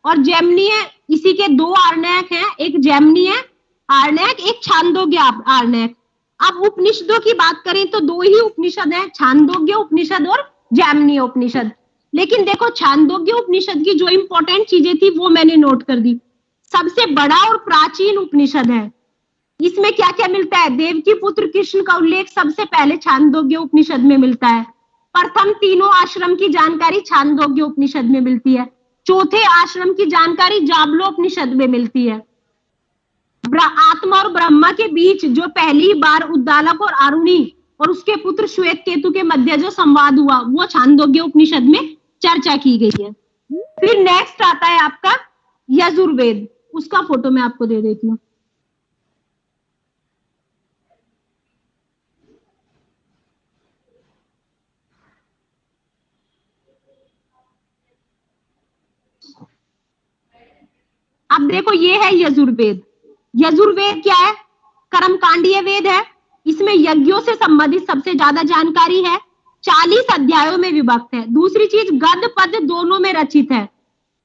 और जैमिनी है, इसी के 2 आरण्यक हैं, एक जैमिनी है आरण्यक, एक छांदोग्य आरण्यक। अब उपनिषदों की बात करें तो 2 ही उपनिषद हैं, छांदोग्य उपनिषद और जैमिनी उपनिषद। लेकिन देखो छांदोग्य उपनिषद की जो इंपॉर्टेंट चीजें थी वो मैंने नोट कर दी। सबसे बड़ा और प्राचीन उपनिषद है, इसमें क्या क्या मिलता है, देवकी पुत्र कृष्ण का उल्लेख सबसे पहले छांदोग्य उपनिषद में मिलता है। प्रथम तीनों आश्रम की जानकारी छांदोग्य उपनिषद में मिलती है। चौथे आश्रम की जानकारी जाबलोपनिषद में मिलती है। आत्मा और ब्रह्मा के बीच जो पहली बार उद्दालक और आरुणी और उसके पुत्र श्वेत केतु के मध्य जो संवाद हुआ वो छांदोग्य उपनिषद में चर्चा की गई है। फिर नेक्स्ट आता है आपका यजुर्वेद, उसका फोटो मैं आपको दे देती हूँ। अब देखो ये है यजुर्वेद। यजुर्वेद क्या है? कर्मकांडीय वेद है। इसमें यज्ञों से संबंधित सबसे ज्यादा जानकारी है। 40 अध्यायों में विभक्त है। दूसरी चीज गद पद दोनों में रचित है।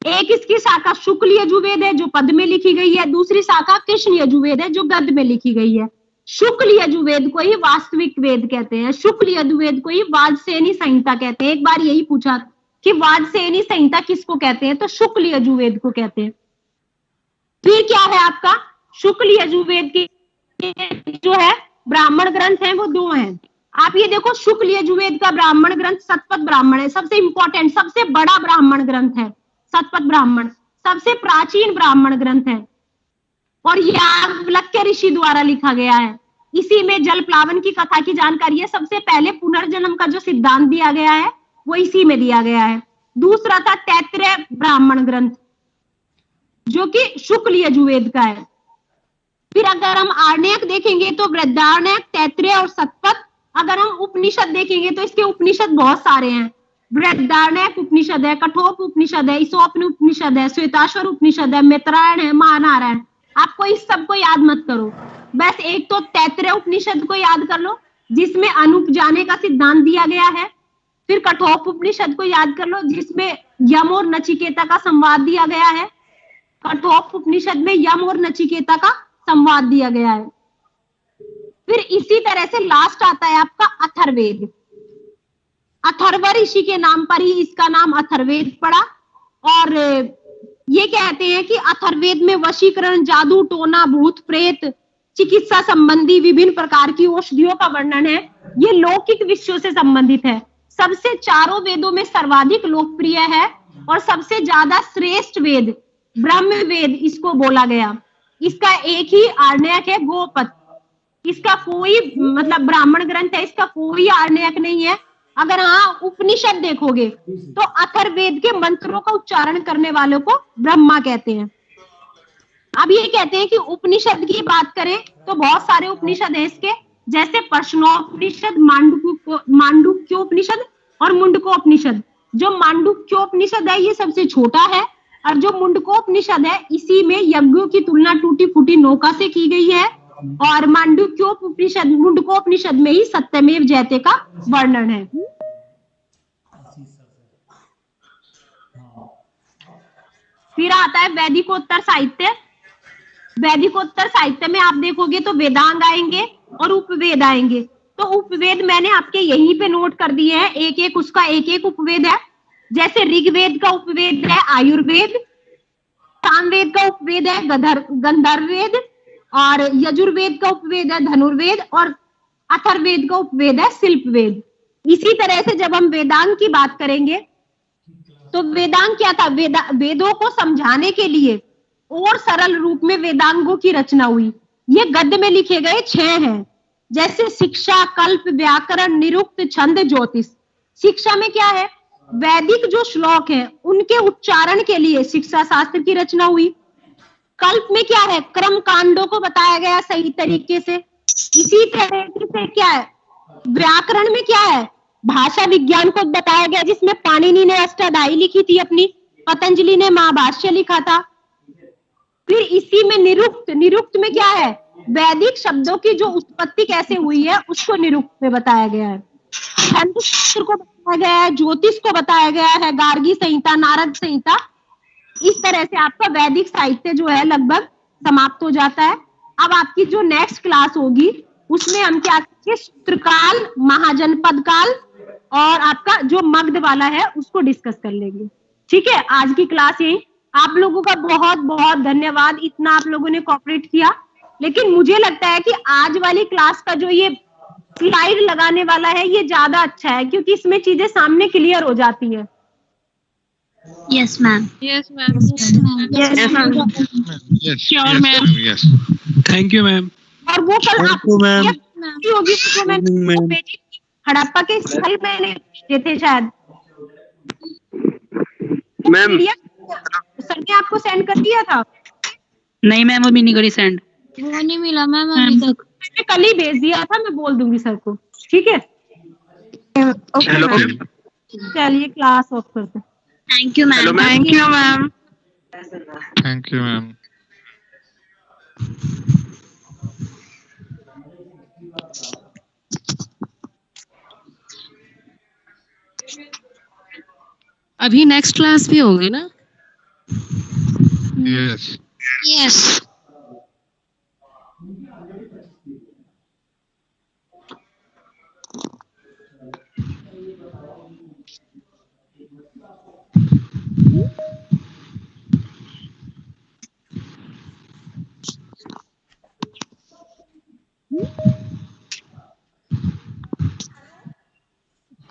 एक इसकी शाखा शुक्ल यजुर्वेद है जो पद में लिखी गई है, दूसरी शाखा कृष्ण यजुर्वेद है जो गद में लिखी गई है। शुक्ल यजुर्वेद को ही वास्तविक वेद कहते हैं, शुक्ल यजुर्वेद को ही वाजसेनी संहिता कहते हैं। एक बार यही पूछा कि वाजसेनी संहिता किसको कहते हैं, तो शुक्ल यजुर्वेद को कहते हैं। फिर क्या है आपका शुक्ल यजुर्वेद की जो है ब्राह्मण ग्रंथ है वो 2 हैं। आप ये देखो शुक्ल यजुर्वेद का ब्राह्मण ग्रंथ शतपथ ब्राह्मण है, सबसे इंपॉर्टेंट सबसे बड़ा ब्राह्मण ग्रंथ है शतपथ ब्राह्मण, सबसे प्राचीन ब्राह्मण ग्रंथ है और याज्ञवल्क्य ऋषि द्वारा लिखा गया है। इसी में जल प्लावन की कथा की जानकारी है। सबसे पहले पुनर्जन्म का जो सिद्धांत दिया गया है वो इसी में दिया गया है। दूसरा था तैत्तिरीय ब्राह्मण ग्रंथ जो कि शुक्ल यजुर्वेद का है। फिर अगर हम आरण्यक देखेंगे तो बृहदारण्यक, तैत्तिरीय और शतपथ। अगर हम उपनिषद देखेंगे तो इसके उपनिषद बहुत सारे हैं। बृहदारण्यक उपनिषद है, कठोप उपनिषद है, ईशावास्य उपनिषद है, श्वेताश्वर उपनिषद है, मैत्रायण है, महानारायण। आपको इस सब को याद मत करो, बस एक तो तैत्तिरीय उपनिषद को याद कर लो जिसमें अनुपजाने का सिद्धांत दिया गया है। फिर कठोप उपनिषद को याद कर लो जिसमें यम और नचिकेता का संवाद दिया गया है। कठोप उपनिषद में यम और नचिकेता का संवाद दिया गया है। फिर इसी तरह से लास्ट आता है आपका अथर्ववेद। अथर्व ऋषि के नाम पर ही इसका नाम अथर्ववेद पड़ा और ये कहते हैं कि अथर्ववेद में वशीकरण, जादू टोना, भूत प्रेत, चिकित्सा संबंधी विभिन्न प्रकार की औषधियों का वर्णन है। ये लौकिक विषयों से संबंधित है। सबसे चारों वेदों में सर्वाधिक लोकप्रिय है और सबसे ज्यादा श्रेष्ठ वेद ब्रह्म वेद इसको बोला गया। इसका एक ही आरण्यक है गोपद। इसका कोई मतलब ब्राह्मण ग्रंथ है, इसका कोई आरण्यक नहीं है। अगर हाँ उपनिषद देखोगे तो अथर्ववेद के मंत्रों का उच्चारण करने वालों को ब्रह्मा कहते हैं। अब ये कहते हैं कि उपनिषद की बात करें तो बहुत सारे उपनिषद हैं इसके, जैसे प्रश्नोपनिषद, मांडुक्योपनिषद और मुंडकोपनिषद। जो मांडुक्योपनिषद है ये सबसे छोटा है और जो मुंडकोपनिषद है इसी में यज्ञों की तुलना टूटी फूटी नौका से की गई है और मुंडकोपनिषद में ही सत्यमेव जयते का वर्णन है। फिर आता है वैदिकोत्तर साहित्य। वैदिकोत्तर साहित्य में आप देखोगे तो वेदांग आएंगे और उपवेद आएंगे। तो उपवेद मैंने आपके यहीं पे नोट कर दिए हैं, एक एक उसका एक एक उपवेद है। जैसे ऋग्वेद का उपवेद है आयुर्वेद, सामवेद का उपवेद है गंधर्ववेद और यजुर्वेद का उपवेद है धनुर्वेद और अथर्ववेद का उपवेद है शिल्पवेद। इसी तरह से जब हम वेदांग की बात करेंगे तो वेदांग क्या था? वेदों को समझाने के लिए और सरल रूप में वेदांगों की रचना हुई। ये गद्य में लिखे गए 6 हैं, जैसे शिक्षा, कल्प, व्याकरण, निरुक्त, छंद, ज्योतिष। शिक्षा में क्या है? वैदिक जो श्लोक है उनके उच्चारण के लिए शिक्षा शास्त्र की रचना हुई। कल्प में क्या है? कर्म कांडों को बताया गया सही तरीके से। इसी तरह से क्या है? व्याकरण में क्या है? भाषा विज्ञान को बताया गया, जिसमें पाणिनि ने अष्टाध्यायी लिखी थी अपनी, पतंजलि ने महाभाष्य लिखा था। फिर इसी में निरुक्त में क्या है? वैदिक शब्दों की जो उत्पत्ति कैसे हुई है उसको निरुक्त में बताया गया है। छंद शास्त्र को बताया गया है, ज्योतिष को बताया गया है, गार्गी संहिता, नारद संहिता। इस तरह से आपका वैदिक साहित्य जो है लगभग समाप्त हो जाता है। अब आपकी जो नेक्स्ट क्लास होगी उसमें हम क्या करेंगे? सूत्रकाल, महाजनपद काल और आपका जो मगध वाला है उसको डिस्कस कर लेंगे। ठीक है, आज की क्लास यही। आप लोगों का बहुत बहुत धन्यवाद, इतना आप लोगों ने कोऑपरेट किया। लेकिन मुझे लगता है कि आज वाली क्लास का जो ये स्लाइड लगाने वाला है ये ज्यादा अच्छा है, क्योंकि इसमें चीजें सामने क्लियर हो जाती है। Yes, ma'am. Yes, Yes, ma'am. Sure, ma'am. Yes. Thank you ma'am. और वो कल Thank आपको you, ma'am. की होगी जो मैंने Evening, ma'am. भेजी थी, हड़प्पा के स्थल मैंने भेजे थे शायद। मैम सर ने आपको सेंड कर दिया था। नहीं मैम अभी नहीं करी सेंड। वो नहीं मिला मैम अभी तक। मैंने कल ही भेज दिया था, मैं बोल दूंगी सर को। ठीक है, ओके हेलो मैम। चलिए क्लास ऑफ करते हैं। Thank you, hello ma'am. Ma'am. Thank you ma'am. Thank you, ma'am. अभी नेक्स्ट क्लास भी होगी ना? Yes. Yes.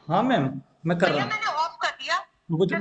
हाँ मैम, मैं कर रहा हूँ। मैंने ऑफ कर दिया। वो जो